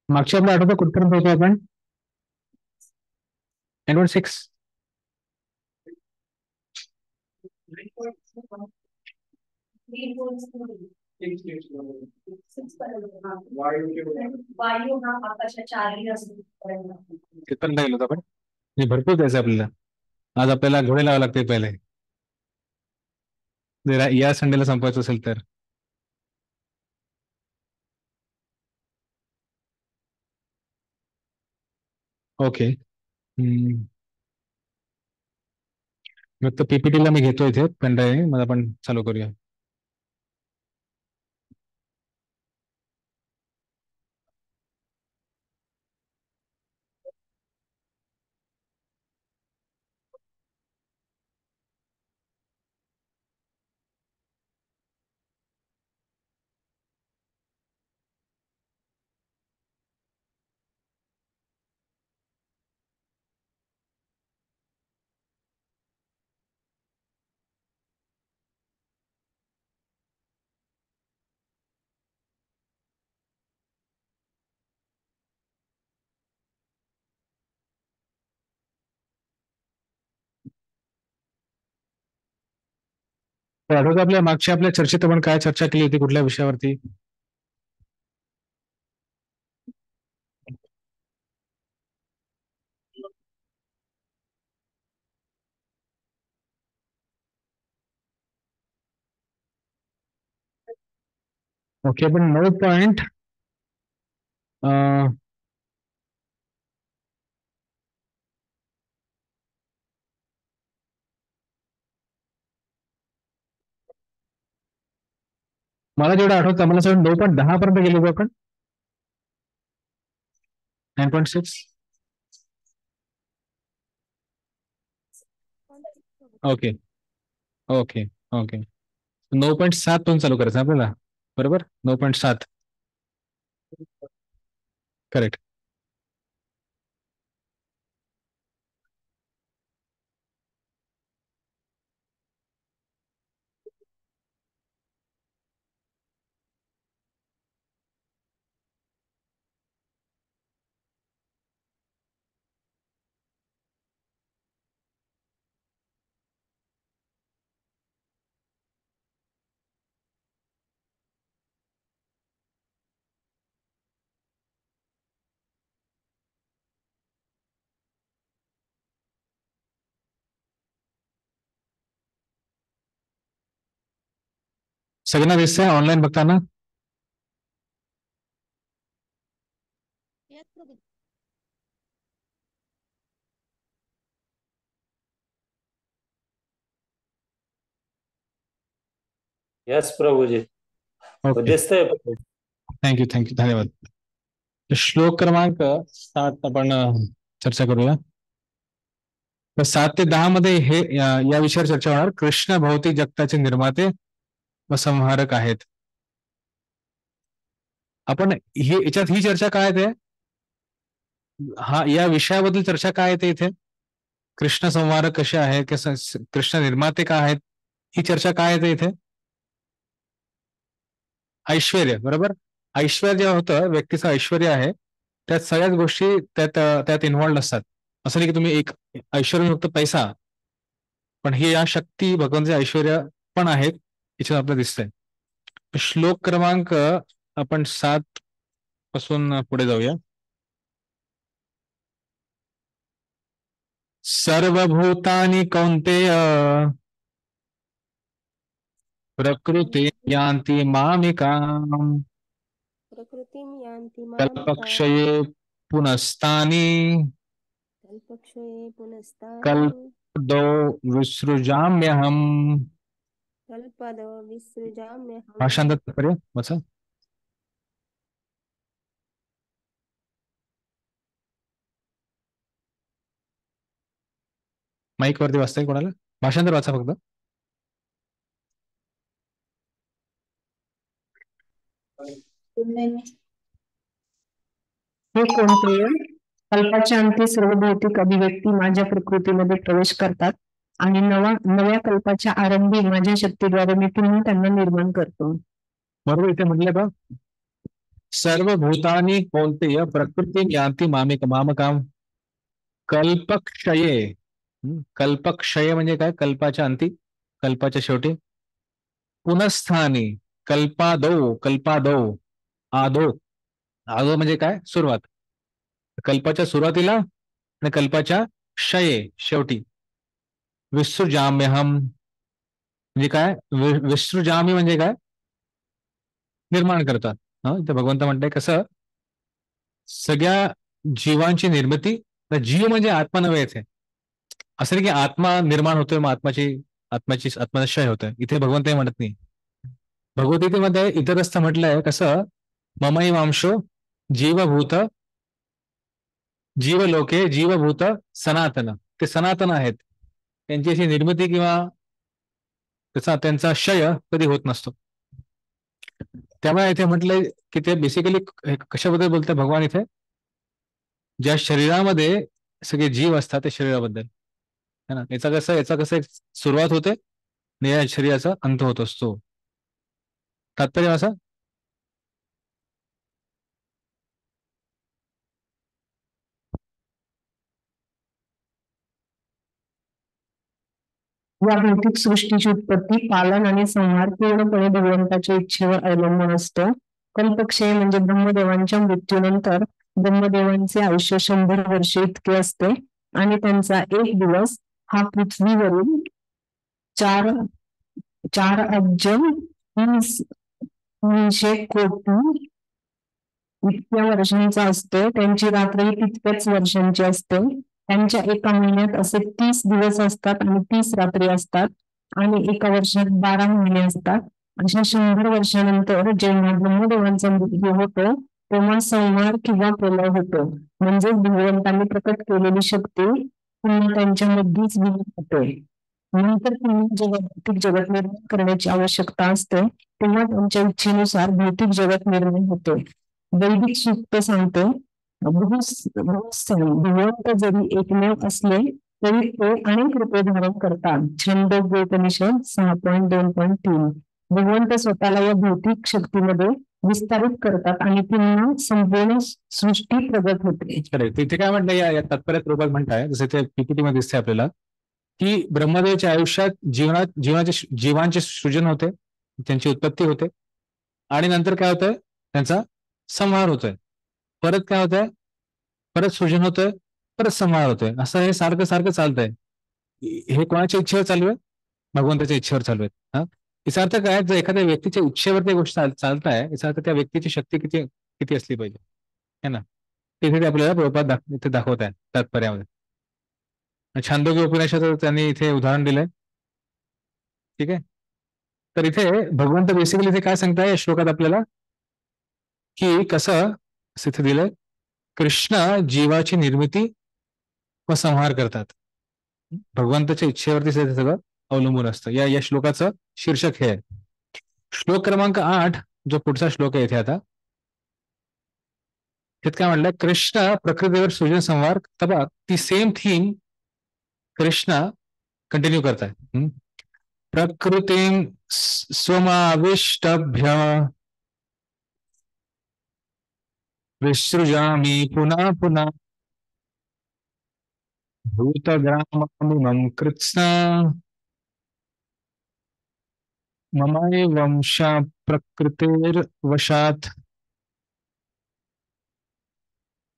मागच्या आपला आठवतं कुठपर्यंत होतो आपण? 9.6. तिथपर्यंत गेलो होतो आपण. हे भरपूर द्यायचं आपल्याला. आज आपल्याला घोडे लावावे लागते पहिले, जर या संडेला संपवायचं असेल तर. ओके. फक्त पीपीटीला मी घेतो इथे पेनड्राईव्ह, मग आपण चालू करूया. तर आठवतं आपल्या मागच्या आपल्या चर्चेत आपण काय चर्चा केली होती, कुठल्या विषयावरती? ओके, आपण 9 मला जेवढं आठवतं मला सगळं 9.10 पर्यंत गेलो होतो आपण. 9.6. Okay okay okay. 9.7 पासून चालू करायचं आपल्याला, बरोबर? 9.7. करेक्ट. सगळ्यांना दिसतंय ऑनलाईन बघताना? यस प्रभूजी, ओके, दिसतंय. थँक्यू थँक्यू, धन्यवाद. श्लोक क्रमांक 7 आपण चर्चा करूया. तर 7 ते 10 मध्ये हे या विषयावर चर्चा होणार. कृष्ण भौतिक जगताचे निर्माते व संहारक आहेत. आपण याच्यात ही चर्चा काय येते, हा या विषयाबद्दल चर्चा काय येते इथे? कृष्ण संहारक कसे आहेत, कृष्ण निर्माते का आहेत, ही चर्चा काय येते इथे? ऐश्वर्य, बरोबर. ऐश्वर्य होतं, व्यक्तीचं ऐश्वर्य आहे, त्यात सगळ्याच गोष्टी त्यात त्यात इन्व्हॉल्ड असतात. असं नाही की तुम्ही एक ऐश्वर्य फक्त पैसा, पण हे या शक्ती भगवंताचे ऐश्वर्य पण आहेत, याच्यात आपल्याला दिसतंय. श्लोक क्रमांक आपण 7 पासून पुढे जाऊया. सर्वभूतानि कौन्तेय प्रकृती यान्ति मामिकाम् प्रकृतिं यान्ति मामिकाम् कल्पक्षये पुनस्तानि कल्पक्षये पुनस्तानि कल्पदो विसृजाम्यहम्. कल्पदो विसृजाम्यहम्. भाषांतर तात्पर्य वाचा. माईक वरती वाचताय कोणाला? भाषांतर वाचा फक्त. हे कोणते कल्पाच्या अंती सर्व भौतिक अभिव्यक्ती माझ्या प्रकृतीमध्ये प्रवेश करतात आणि नव्या कल्पाच्या आरंभी माझ्या शक्तीद्वारे मी पुन्हा त्यांना निर्माण करतो. बरोबर इथे म्हटलं का सर्व भूतानी कौंतेय प्रकृती यांती मामकाम कल्पक्षये. कल्पक्षय म्हणजे काय? कल्पाच्या अंती, कल्पाच्या शेवटी. पुनस्थानी कल्पादो आदो. आदो म्हणजे काय? सुरुवात. कल्पाच्या सुरुवातीला आणि कल्पाच्या क्षये शेवटी. विसृजाम्यहम म्हणजे काय? विसृजामी म्हणजे काय? निर्माण करतात. इथे भगवंत म्हणताय कसं सगळ्या जीवांची निर्मिती. जीव म्हणजे आत्मा नव्हे इथे. असं नाही की आत्मा निर्माण होतोय मग आत्म्याचा क्षय होतोय. इथे भगवंत म्हणत नाही. भगवद्गीतेमध्ये इतरस्थ म्हटलंय कसं ममई वांशो जीवभूत जीवलोके जीवभूत सनातन. ते सनातन आहेत. त्यांची अशी निर्मिती किंवा त्यांचा क्षय कधी होत नसतो. त्यामुळे इथे म्हटलंय की ते बेसिकली कशाबद्दल बोलतंय भगवान इथे? ज्या शरीरामध्ये सगळे जीव असतात त्या शरीराबद्दल है ना. याचा कसं एक सुरुवात होते आणि या शरीराचा अंत होत असतो. तात्पर्य असं या भौतिक सृष्टीची उत्पत्ती, पालन आणि संहार पूर्णपणे भगवंताच्या इच्छेवर अवलंबून असतो. कल्पक्षय म्हणजे ब्रह्मदेवांच्या मृत्यूनंतर ब्रह्मदेवांचे आयुष्य 100 वर्षे इतके असते आणि त्यांचा एक दिवस हा पृथ्वीवरून 4 अब्ज 300 कोटी इतक्या वर्षांचा असतो. त्यांची रात्रही तितक्याच वर्षांची असते. त्यांच्या एका महिन्यात असे 30 दिवस असतात आणि 30 रात्री असतात आणि एका वर्षात 12 महिने असतात. अशा 100 वर्षानंतर जेव्हा ब्रह्मदेवांचा मृत्यू होतो तेव्हा संहार किंवा प्रलय होतो. म्हणजे भगवंतांनी प्रकट केलेली शक्ती पुन्हा त्यांच्यामध्येच विलीन होते. नंतर पुन्हा जेव्हा भौतिक जगत निर्माण करण्याची आवश्यकता असते तेव्हा त्यांच्या इच्छेनुसार भौतिक जगत निर्माण होते. वैदिक सूक्त सांगते भगवंत जरी एकमेव असले तरी ते अनेक रूपे धारण करतात. छंदोपनिषद 6.2.3. भगवंत स्वतःला या भौतिक शक्तीमध्ये विस्तारित करतात आणि पुन्हा संपूर्ण सृष्टी प्रगट होते. तिथे काय म्हटलं या तात्पर्यात रूपात म्हणताय जसं ते पीपीटी मध्ये दिसते आपल्याला की ब्रह्मदेवाच्या आयुष्यात जीवांचे सृजन होते, त्यांची उत्पत्ती होते आणि नंतर काय होतंय त्यांचा संहार होतोय. परत काय होतंय? परत सृजन होतोय, परत संहार होतोय. असं हे सारखं सारखं चालतंय. हे कोणाच्या इच्छेवर चालू आहे? भगवंताच्या इच्छेवर चालू आहे. याचा अर्थ काय? जर एखाद्या व्यक्तीच्या इच्छेवर ते गोष्ट चालत आहे याचा अर्थ त्या व्यक्तीची शक्ती किती असली पाहिजे है ना. तिथे ते आपल्याला प्रभुपाद इथे दाखवत आहे तात्पर्यामध्ये. छांदोग्य उपनिषद त्यांनी इथे उदाहरण दिलंय. ठीक आहे. तर इथे भगवंत बेसिकली इथे काय सांगताय या श्लोकात आपल्याला की कसं इथे दिलंय कृष्ण जीवाची निर्मिती व संहार करतात. भगवंताच्या इच्छेवरती ते सगळं अवलंबून असतं. या श्लोकाचं शीर्षक हे आहे. श्लोक क्रमांक 8 जो पुढचा श्लोक आहे इथे आता त्यात काय म्हणलं? कृष्ण प्रकृतीवर सृजन संहार. तबा ती सेम थीम कृष्ण कंटिन्यू करताय. प्रकृतीं स्वमाविष्टभ्य विसृजामि पुनः पुनः भूतग्राममिमं कृत्स्न ममैवंशा प्रकृतिर्वशात्.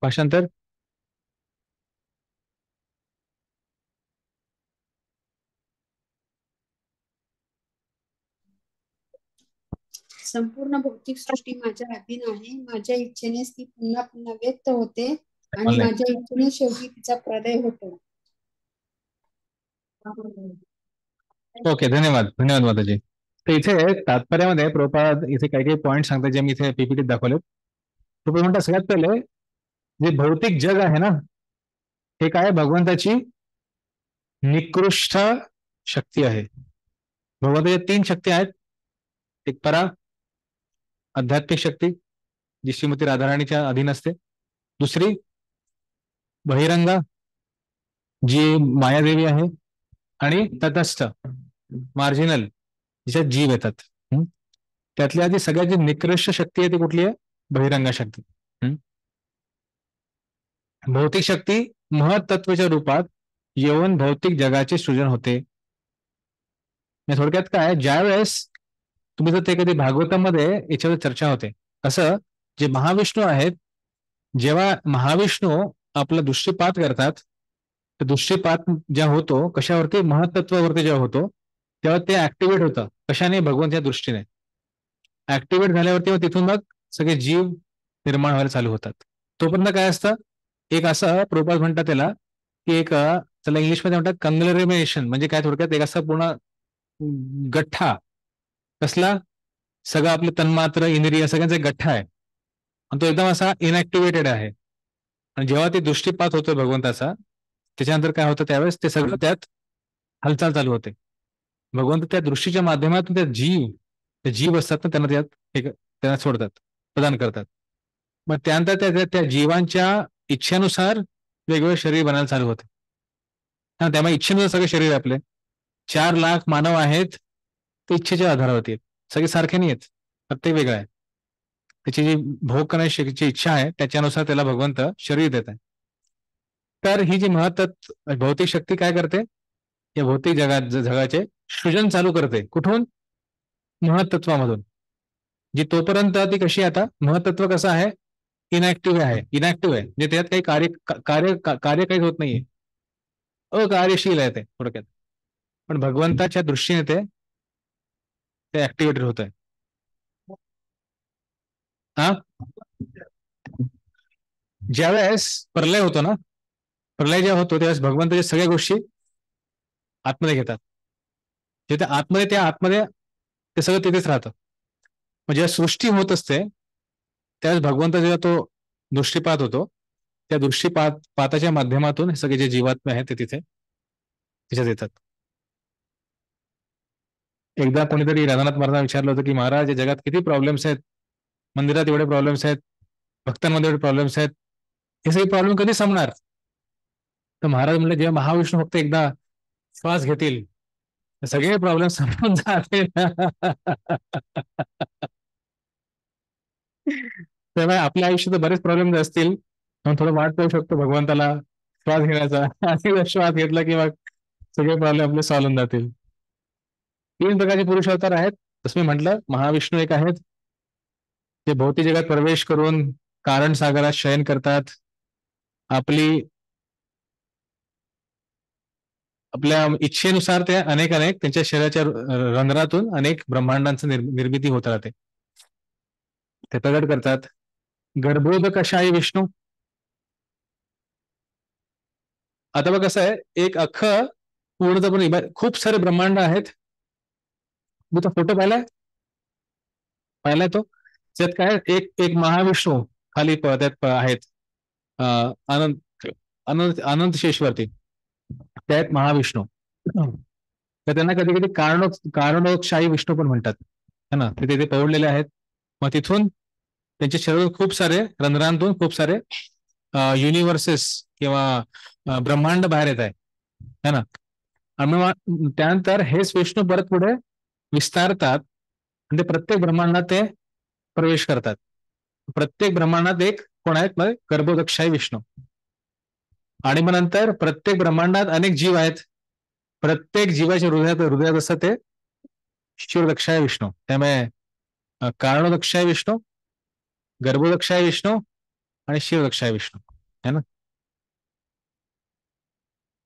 भाषांतर संपूर्ण भौतिक सृष्टी माझ्या अधीन आहे. माझ्या इच्छेनेच ती पुन्हा पुन्हा व्यक्त होते आणि माझ्या इच्छेने शेवटी तिचा प्रलय होतो. ओके. धन्यवाद माताजी. तर इथे तात्पर्यामध्ये प्रभुपाद इथे काही काही पॉईंट सांगतात जे मी इथे पीपीटीत दाखवले. प्रभुपाद म्हणतात सगळ्यात पहिले जे भौतिक जग आहे ना हे काय भगवंताची निकृष्ट शक्ती आहे. भगवंताच्या 3 शक्ती आहेत. एक परा आध्यात्मिक शक्ती जी श्रीमती राधाराणीच्या अधीन असते. दुसरी बहिरंगा जी मायादेवी आहे आणि तटस्थ मार्जिनल जिच्यात जीव येतात. त्यातली आधी सगळ्यात जी निकृष्ट शक्ती आहे ती कुठली आहे? बहिरंग शक्ती. भौतिक शक्ती महत्त्वाच्या रूपात येऊन भौतिक जगाचे सृजन होते. म्हणजे थोडक्यात काय, ज्या वेळेस तुम्ही जर ते कधी भागवतामध्ये याच्यावर चर्चा होते, असं जे महाविष्णू आहेत, जेव्हा महाविष्णू आपला दृष्टिपात करतात, तर दृष्टिपात जेव्हा होतो कशावरती, महत्त्वावरती जेव्हा होतो, तेव्हा ते ऍक्टिव्हेट होतं. कशाने? भगवंताच्या दृष्टीने ऍक्टिव्हेट झाल्यावरती मग तिथून मग सगळे जीव निर्माण व्हायला चालू होतात. तोपर्यंत काय असतं, एक असं प्रोपास म्हणतात त्याला, की एक त्याला इंग्लिशमध्ये म्हणतात कंग्लरेमेशन, म्हणजे काय थोडक्यात एक असा पूर्ण गठ्ठा, कसला, सगळं आपलं तन्मात्र इंद्रिय सगळ्यांचा एक गठ्ठा आहे आणि तो एकदम असा इनऍक्टिव्हेटेड आहे. आणि जेव्हा ते दृष्टिपात होतो भगवंताचा, त्याच्यानंतर काय होतं, त्यावेळेस ते सगळं त्यात हालचाल चालू होते. भगवंत त्या दृष्टीच्या माध्यमातून त्या जीव असतात ना, त्यांना त्यांना सोडतात, प्रदान करतात. मग त्यानंतर त्या जीवांच्या इच्छेनुसार वेगवेगळे शरीर बनायला चालू होते. हा, त्यामुळे इच्छेनुसार सगळे शरीर आपले 4 लाख मानव आहेत, ते इच्छेच्या आधारावरती आहेत. सगळे सारखे नाही आहेत, प्रत्येक वेगळा आहे. त्याची जी भोग करण्याची इच्छा आहे त्याच्यानुसार त्याला भगवंत शरीर देत आहे. तर ही जी भौतिक शक्ती काय करते, या भौतिक जगाचे सृजन चालू करते. कुठून? महत्त्वामधून. जी तोपर्यंत ती कशी, आता महत्त्व कसं आहे, इनॅक्टिव्ह आहे. म्हणजे त्यात काही कार्य काहीच होत नाहीये, अकार्यशील आहे ते थोडक्यात. पण भगवंताच्या दृष्टीने ते ऍक्टिव्हेटेड होत आहे. हा, ज्यावेळेस प्रलय होतो ना, प्रलय जेव्हा होतो त्यावेळेस भगवंताच्या सगळ्या गोष्टी आतमध्ये घेतात. जिथे आतमध्ये, त्या आतमध्ये ते सगळं तिथेच राहतं. मग जेव्हा सृष्टी होत असते त्यावेळेस भगवंत जेव्हा तो दृष्टिपात होतो, त्या दृष्टिपाताच्या माध्यमातून सगळे जे जीवात्मे आहेत ते तिच्यात येतात. एकदा कोणीतरी राधानाथ महाराजांना विचारलं होतं की महाराज, या जगात किती प्रॉब्लेम्स आहेत, मंदिरात एवढे प्रॉब्लेम्स आहेत, भक्तांमध्ये एवढे प्रॉब्लेम्स आहेत, हे सगळे प्रॉब्लेम कधी संपणार? तर महाराज म्हणले, जेव्हा महाविष्णू फक्त एकदा श्वास घेतील सगळे प्रॉब्लेम संपून जातील. त्यामुळे आपल्या आयुष्यात बरेच प्रॉब्लेम असतील, पण थोडं वाट पाहू शकतो भगवंताला श्वास घेण्याचा. आणि श्वास घेतला की मग सगळे प्रॉब्लेम आपले सॉल्व्ह होऊन जातील. 3 प्रकारचे पुरुष अवतार आहेत. जसं मी म्हटलं, महाविष्णू एक आहेत, जे भौतिक जगात प्रवेश करून कारण सागरात शयन करतात. आपल्या इच्छेनुसार ते अनेक त्यांच्या शरीराच्या रंध्रातून अनेक ब्रह्मांडांचं निर्मिती होत राहते, ते प्रगट करतात. गर्भोदकशाही विष्णू. आता बघ कसं आहे, एक अख्खं पूर्णपणे खूप सारे ब्रह्मांड आहेत. मी तो फोटो पाहिलाय तो, त्यात काय, एक महाविष्णू खाली त्यात आहेत, अनंत शेषवरती, त्यात महाविष्णू. तर त्यांना कधी कधी कारणोत्शाही विष्णू पण म्हणतात, है ना. ते तिथे पवडलेले आहेत. मग तिथून त्यांच्या शरीरात खूप सारे रंध्रांतून खूप सारे युनिव्हर्सेस किंवा ब्रह्मांड बाहेर येत आहे, है ना. आणि मग त्यानंतर हेच विष्णू परत पुढे विस्तारतात आणि ते प्रत्येक ब्रह्मांडात ते प्रवेश करतात. प्रत्येक ब्रह्मांडात एक कोण आहेत, मग गर्भोदकशाही विष्णू. आणि मग नंतर प्रत्येक ब्रह्मांडात अनेक जीव आहेत, प्रत्येक जीवाच्या हृदयात असं ते शिवदक्षाय विष्णू. त्यामुळे कारणोदक्षाय विष्णू, गर्भोदक्षाय विष्णू आणि शिवदक्षाय विष्णू, है ना.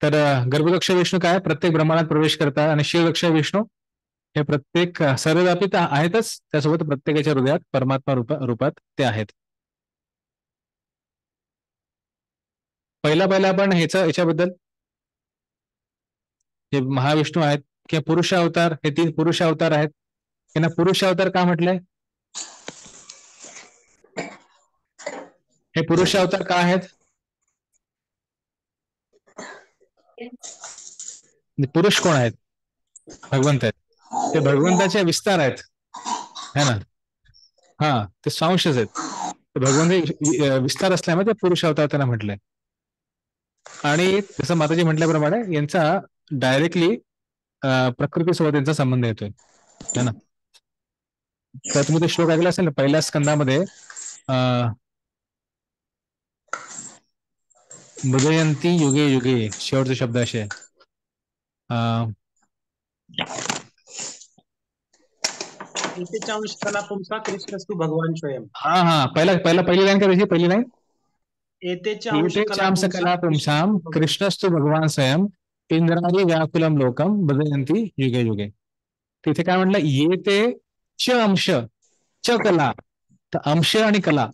तर गर्भदक्ष विष्णू काय, प्रत्येक ब्रह्मांडात प्रवेश करतात, आणि शिवदक्ष विष्णू हे प्रत्येक सर्वव्यापी आहेतच, त्यासोबत प्रत्येकाच्या हृदयात परमात्मा रूपात ते आहेत. पहिला आपण याच्याबद्दल, हे महाविष्णू आहेत किंवा पुरुष अवतार, हे 3 पुरुष अवतार आहेत. यांना पुरुष अवतार का म्हटलंय? हे पुरुष अवतार का आहेत? पुरुष कोण आहेत? भगवंत आहेत. ते भगवंताचे विस्तार आहेत, है ना. हा, ते सांशच आहेत. भगवंत विस्तार असल्यामुळे ते पुरुष अवतार त्यांना म्हटलंय. आणि जसं माताजी म्हटल्याप्रमाणे यांचा डायरेक्टली प्रकृतीसोबत यांचा संबंध येतोय, है ना. तर तुम्ही ते श्लोक ऐकला असेल ना, पहिल्या स्कंदामध्ये बुधयंती युगे युगे शेवटचे शब्द असे आहे. एतेच्या अंश कला पुंसा कृष्णस्तु भगवान स्वयं. हा पहिली लाईन काय त्याची पहिली लाईन एतेच्या अंश कला पुंसाम कृष्णस्तु भगवान स्वयं इंद्राणी व्याकुलम लोकम बुधयंती युगे युगे. तिथे काय म्हटलं ये ते च अंश च कला. तर अंश आणि कला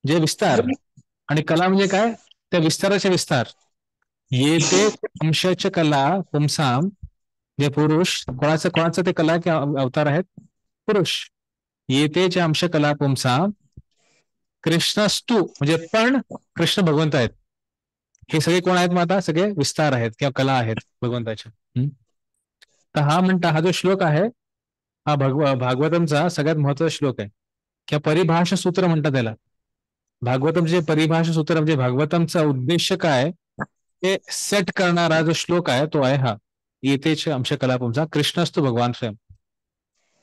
जे विस्तार आणि कला म्हणजे काय त्या विस्ताराचे विस्तार. ये ते अंशच कला पुंसाम जे पुरुष कोणाचं ते कला कि अवतार आहेत पुरुष. ये ते च अंश कला पुंसाम कृष्णस्तु म्हणजे पण कृष्ण भगवंत आहेत. हे सगळे कोण आहेत मग आता सगळे विस्तार आहेत किंवा कला आहेत भगवंताच्या. तर हा जो श्लोक आहे हा भागवतमचा सगळ्यात महत्वाचा श्लोक आहे किंवा परिभाषा सूत्र म्हणतात त्याला. भागवतमचे परिभाषा सूत्र म्हणजे भागवतमचा उद्देश काय हे सेट करणारा जो श्लोक आहे तो आहे हा येतेच अंश कला पुंसा कृष्णस्तु भगवान स्वयं.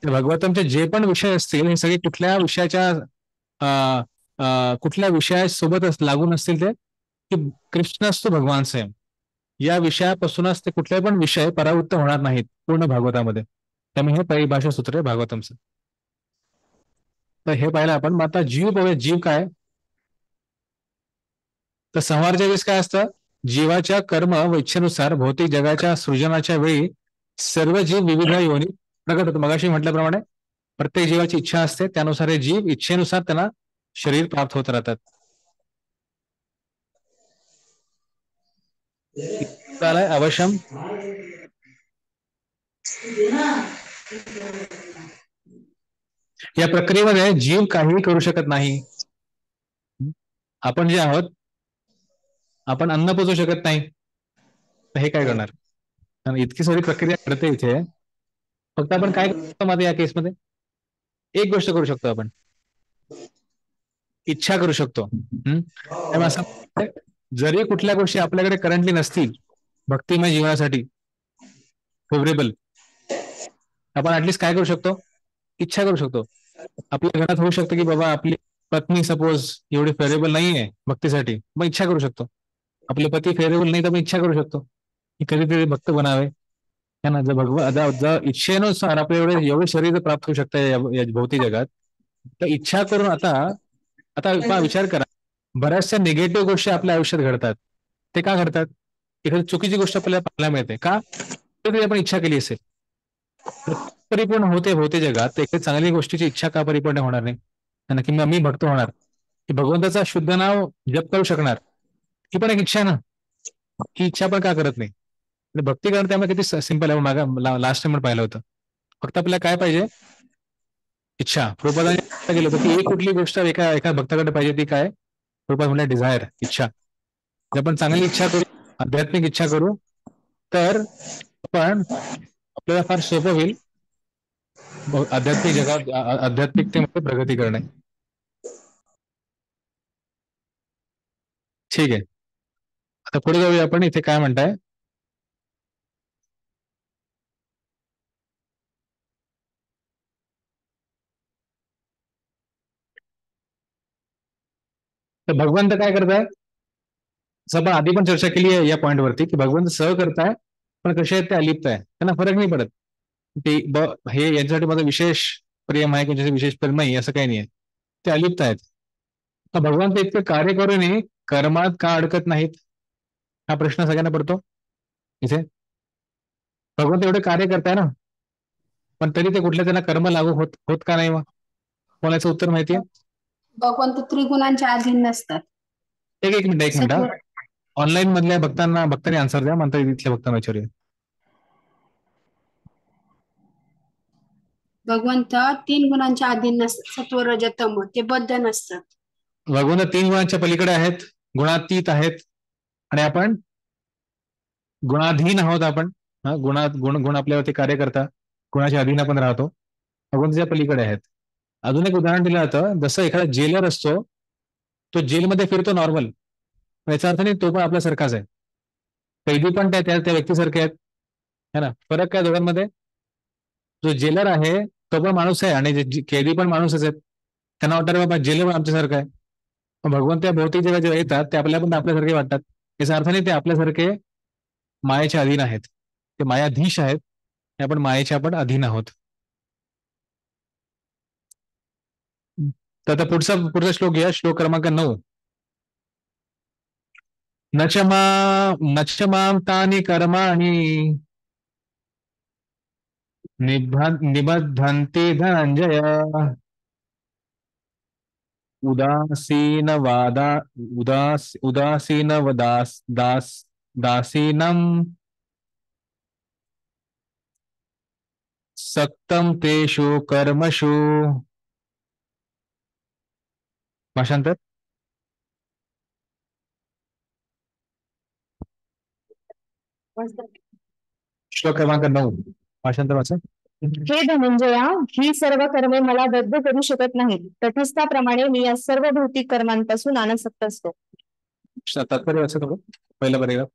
भागवतमचे जे पण विषय असतील हे सगळे कुठल्या विषयासोबत लागून असतील ते की कृष्णस्तु भगवान स्वयं या विषयापासूनच ते कुठले पण विषय परावृत्त होणार नाहीत पूर्ण भागवतामध्ये. त्यामुळे हे परिभाषा सूत्र आहे भागवतमचं. तर हे पाहिलं आपण. मग आता जीव बघूया. जीव काय तर संहारच्या वेळेस काय असतं जीवाच्या कर्म व इच्छेनुसार भौतिक जगाच्या सृजनाच्या वेळी सर्व जीव विविध योनी प्रगट होतो. मगाशी म्हटल्याप्रमाणे प्रत्येक जीवाची इच्छा असते त्यानुसार हे जीव इच्छेनुसार त्यांना शरीर प्राप्त होत राहतात. अवश्यम या प्रक्रियेमध्ये जीव काहीही करू शकत नाही. आपण जे आहोत आपण अन्न पोचू शकत नाही तर हे काय करणार. इतकी सारी प्रक्रिया घडते इथे. फक्त आपण काय करतो मध्ये या केसमध्ये एक गोष्ट करू शकतो आपण इच्छा करू शकतो. असं जरी कुठल्या गोष्टी आपल्याकडे करंटली नसतील भक्तिमय जीवनासाठी फेवरेबल आपण ऍटलिस्ट काय करू शकतो इच्छा करू शकतो. आपल्या घरात होऊ शकतं की बाबा आपली पत्नी सपोज एवढी फेवरेबल नाहीये भक्तीसाठी मग इच्छा करू शकतो. आपले पती फेवरेबल नाही तर मग इच्छा करू शकतो की कधीतरी भक्त बनावे. है ना. जर इच्छेनुसार आपल्या एवढे शरीर प्राप्त होऊ शकतं या भौतिक जगात तर इच्छा करून आता विचार करा बऱ्याचशा निगेटिव्ह गोष्टी आपल्या आयुष्यात घडतात. ते का घडतात एखादी चुकीची गोष्ट आपल्याला पाहायला मिळते का तरी आपण इच्छा केली असेल परिपूर्ण होते भौतिक जगात तर एखादी चांगली गोष्टीची इच्छा का परिपूर्ण होणार नाही की मी भक्त होणार की भगवंताचा शुद्ध नाव जप करू शकणार ही पण एक इच्छा ना. ही इच्छा पण का करत नाही भक्ती करणं त्यामुळे किती सिंपल आहे. मागा लास्ट टाइम पाहिलं होतं फक्त आपल्याला काय पाहिजे इच्छा. प्रभुपादांनी गेलं होतं की एक कुठली गोष्ट एका भक्ताकडे पाहिजे ती काय प्रभुपाद म्हणलं डिझायर इच्छा. जर आपण चांगली इच्छा करू आध्यात्मिक इच्छा करू तर पण आपल्याला फार सोपं होईल आध्यात्मिक जगात आध्यात्मिकतेमध्ये प्रगती करणे. ठीक आहे. आता पुढे जाऊया आपण. इथे काय म्हणताय तर भगवंत काय करताय असं आपण आधी पण चर्चा केली आहे या पॉईंटवरती की भगवंत सह करताय पण कसे आहेत ते अलिप्त आहे त्यांना फरक नाही पडत. ते हे यांच्यासाठी माझं विशेष प्रेम आहे की विशेष प्रेम नाही असं काही नाही आहे. ते अलिप्त आहेत. भगवंत इतकं कार्य करूनही कर्मात का अडकत नाहीत हा प्रश्न सगळ्यांना पडतो इथे. भगवंत एवढे कार्य करताय ना पण तरी ते कुठल्या त्यांना कर्म लागू होत का नाही. मग कोणाचं उत्तर माहितीये भगवंत त्रिगुणांच्या अधीन नसतात. एक मिनिट ऑनलाईन मधल्या भक्तांनी आन्सर द्या म्हणता इथल्या भक्तांना विचारूया. भगवंत 3 गुणांच्या अधीन नसतात. सत्व रज तम ते बद्ध नसतात. भगवंत 3 गुणांच्या पलीकडे आहेत गुणातीत आहेत आणि आपण गुणाधीन आहोत. आपण गुण आपल्यावरती कार्य करता गुणाच्या अधीन आपण राहतो. भगवंताच्या पलीकडे आहेत. अजून एक उदाहरण दिलं जातं जसं एखादा जेलर असतो तो जेलमध्ये फिरतो नॉर्मल याचा अर्थ नाही तो पण आपल्यासारखाच आहे. कैदी पण त्या व्यक्तीसारखे आहेत है ना. फरक काय दोघांमध्ये जो जेलर आहे तो पण माणूस आहे आणि कैदी पण माणूसच आहेत. त्यांना वाटतं बाबा जेल पण आमच्यासारखं आहे. पण भगवान त्या भौतिक जगात जेव्हा येतात ते आपल्याला पण आपल्यासारखे वाटतात. याचा अर्थ नाही ते आपल्यासारखे मायेच्या अधीन आहेत, ते मायाधीश आहेत, आपण मायेच्या आपण अधीन आहोत. तर आता पुढचा श्लोक घ्या, श्लोक क्रमांक 9. नचमाम तानि कर्माणि निबद्धन्ते धनंजय दासीनं सक्तं तेषु कर्मषु. भाषांतर. श्लोक क्रमांक 9 भाषांतर वाचा. हे धनंजया, ही सर्व कर्मे मला बद्ध करू शकत नाहीत. तटस्थाप्रमाणे मी या सर्व भौतिक कर्मांपासून अनासक्त असतो. तात्पर्य वाचा थोडं, पहिला पॅरेग्राफ.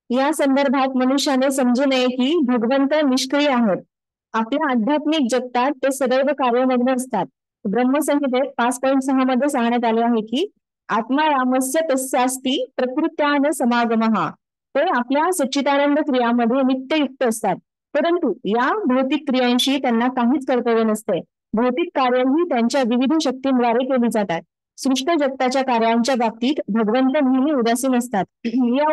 या संदर्भात मनुष्याने समजू नये की भगवंत निष्क्रिय आहेत. आपल्या आध्यात्मिक जगतात ते सदैव कार्यमग्न असतात. ब्रह्मसंहितेत 5.6 मध्ये सांगण्यात आले आहे की आत्मा रामस्य तस्यास्ति प्रकृत्यान समागमः. ते आपल्या सच्चिदानंद क्रियामध्ये नित्ययुक्त असतात, परंतु या भौतिक क्रियांशी त्यांना काहीच कर्तव्य नसते. भौतिक कार्यही त्यांच्या विविध शक्तींद्वारे केली जातात. सृष्ट जगताच्या कार्यांच्या बाबतीत भगवंत नेहमी उदासीन असतात. या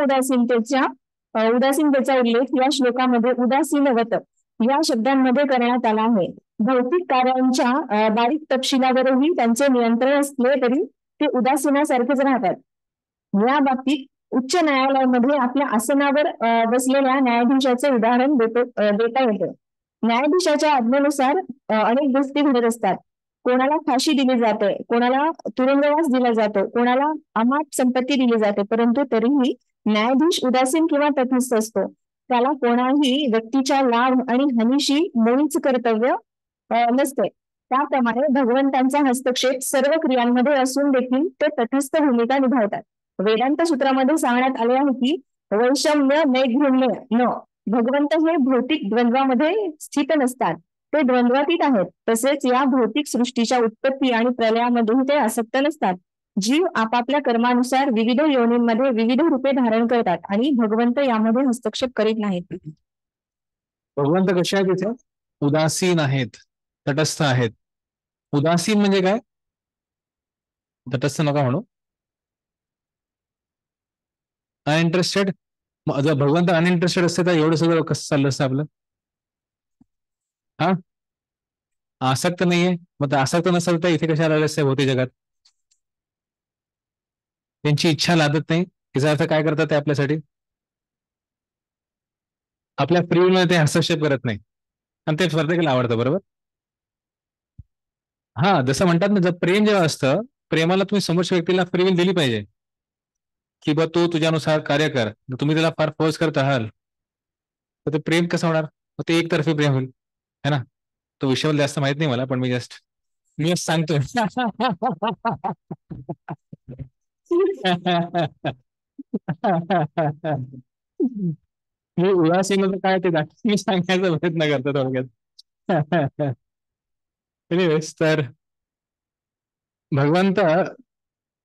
उदासीनतेचा उल्लेख या श्लोकामध्ये उदासीनवत या शब्दांमध्ये करण्यात आला आहे. भौतिक कार्यांच्या बारीक तपशिलावरही त्यांचे नियंत्रण असले तरी ते उदासीनासारखेच राहतात. या बाबतीत उच्च न्यायालयामध्ये आपल्या आसनावर बसलेल्या न्यायाधीशाचे उदाहरण देता येते. न्यायाधीशाच्या आज्ञेनुसार अनेक गोष्टी घडत असतात. कोणाला फाशी दिली जाते, कोणाला तुरुंगवास दिला जातो, कोणाला अमाप संपत्ती दिली जाते, परंतु तरीही न्यायाधीश उदासीन किंवा तटस्थ असतो. त्याला कोणाही व्यक्तीच्या लाभ आणि हानीशी मुळीच कर्तव्य नसते. त्याप्रमाणे भगवंतांचा हस्तक्षेप सर्व क्रियांमध्ये असून देखील ते तटस्थ भूमिका निभावतात. वेदांत सूत्रामध्ये सांगण्यात आले आहे की वैषम्य नैर्घृण्य न. भगवंत हे भौतिक द्वंद्वामध्ये स्थित नसतात, ते द्वंद्वातीत आहेत. तसेच या भौतिक सृष्टीच्या उत्पत्ती आणि प्रलयामध्येही ते आसक्त नसतात. जीव आपापल्या कर्मानुसार विविध योनींमध्ये विविध रूपे धारण करतात आणि भगवंत यामध्ये हस्तक्षेप करीत नाहीत. भगवंत कसे आहेत इथे? उदासीन आहेत, तटस्थ आहेत. उदासीन म्हणजे काय? तटस्थ नका म्हणू, अनइंटरेस्टेड. जर भगवंत अनइंटरेस्टेड असते तर एवढं सगळं कसं चाललं असतं आपलं? हा, आसक्त नाहीये, मग आसक्त नसेल तर इथे कशाला आले असते भौतिक जगात? त्यांची इच्छा लादत नाही, याचा अर्थ काय करतात ते आपल्यासाठी? आपल्या प्रियमध्ये ते हस्तक्षेप करत नाही, आणि ते प्रत्येकाला आवडतं. बरोबर. हा, जसं म्हणतात ना, जर प्रेम जेव्हा असतं, प्रेमाला तुम्ही समोरच्या व्यक्तीला फ्री विल दिली पाहिजे की बा तू तुझ्यानुसार कार्य कर. तुम्ही त्याला फार फोर्स करत आहात तर ते प्रेम कसं होणार? मग ते एकतर्फी प्रेम होईल, है ना. तो विषयावर जास्त माहित नाही मला, पण मी सांगतोय. मी उदासीन काय ते मी सांगायचा प्रयत्न करतो थोडक्यात. एनिवेज, तर भगवंत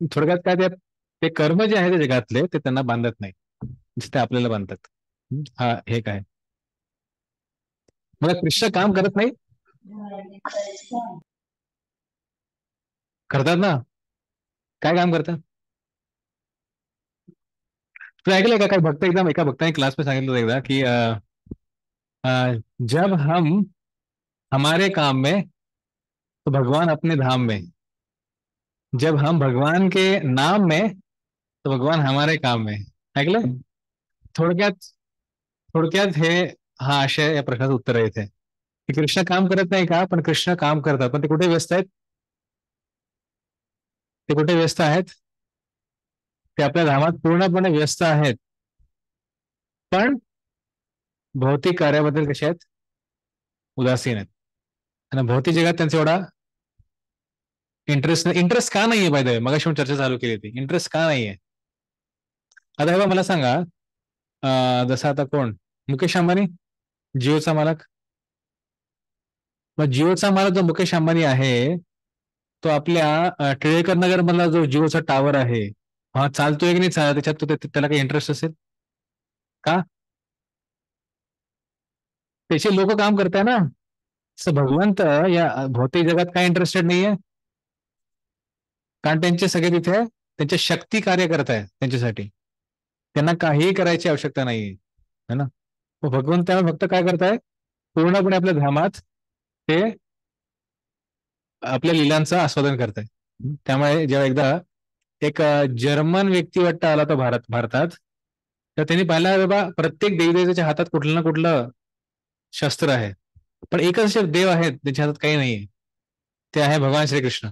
थोडक्यात काय, ते कर्म जे आहे ते जगातले ते त्यांना बांधत नाही, ते आपल्याला बांधतात. हा, हे काय मला कृष्ण काम करत नाही? करतात ना. काय काम करतात? तू ऐकलंय का? काय भक्त एकदम एका भक्ताने क्लास में सांगितलं होतं एकदा की जब हम हमारे काम में तो भगवान अपने धाम में, जब हम भगवान के नाम में तो भगवान हमारे काम में. ऐकलं? थोडक्यात हे हा आशय या प्रश्नाचं उत्तर आहे इथे की कृष्ण काम करत नाही का? पण कृष्ण काम करतात, पण ते कुठे व्यस्त आहेत? ते कुठे व्यस्त आहेत? ते आपल्या धामात पूर्णपणे व्यस्त आहेत, पण भौतिक कार्याबद्दल कसे आहेत? उदासीन आहेत. आणि भौतिक जगात त्यांचा एवढा इंटरेस्ट का नाहीये? बाय द वे, मगाशी चर्चा चालू केली होती, इंटरेस्ट का नाहीये? आता हे मला सांगा, जसं आता कोण, मुकेश अंबानी, जिओचा मालक. मग जिओचा मालक जो मुकेश अंबानी आहे, तो आपल्या टिळेकर नगर मधला जो जिओचा टावर आहे, हा चालतोय की नाही चालत, त्याच्यात त्याला काही इंटरेस्ट असेल का? त्याचे लोक काम करताय ना. तसं भगवंत या भौतिक जगात काय इंटरेस्टेड नाहीये, कारण त्यांचे सगळे तिथे त्यांच्या शक्ती कार्य करत आहे त्यांच्यासाठी. त्यांना काहीही करायची आवश्यकता नाहीये, है ना. भगवंत त्याला फक्त काय करताय, पूर्णपणे आपल्या धामात ते आपल्या लीलांचं आस्वादन करताय. त्यामुळे जेव्हा एकदा एक जर्मन व्यक्ती वाटतं आला तो भारतात, तर त्यांनी पाहिला बाबा प्रत्येक देवीदेवतेच्या हातात कुठलं ना कुठलं शस्त्र आहे, पण एकच असे देव आहेत त्यांच्या हातात काही नाहीये, ते आहे भगवान श्रीकृष्ण.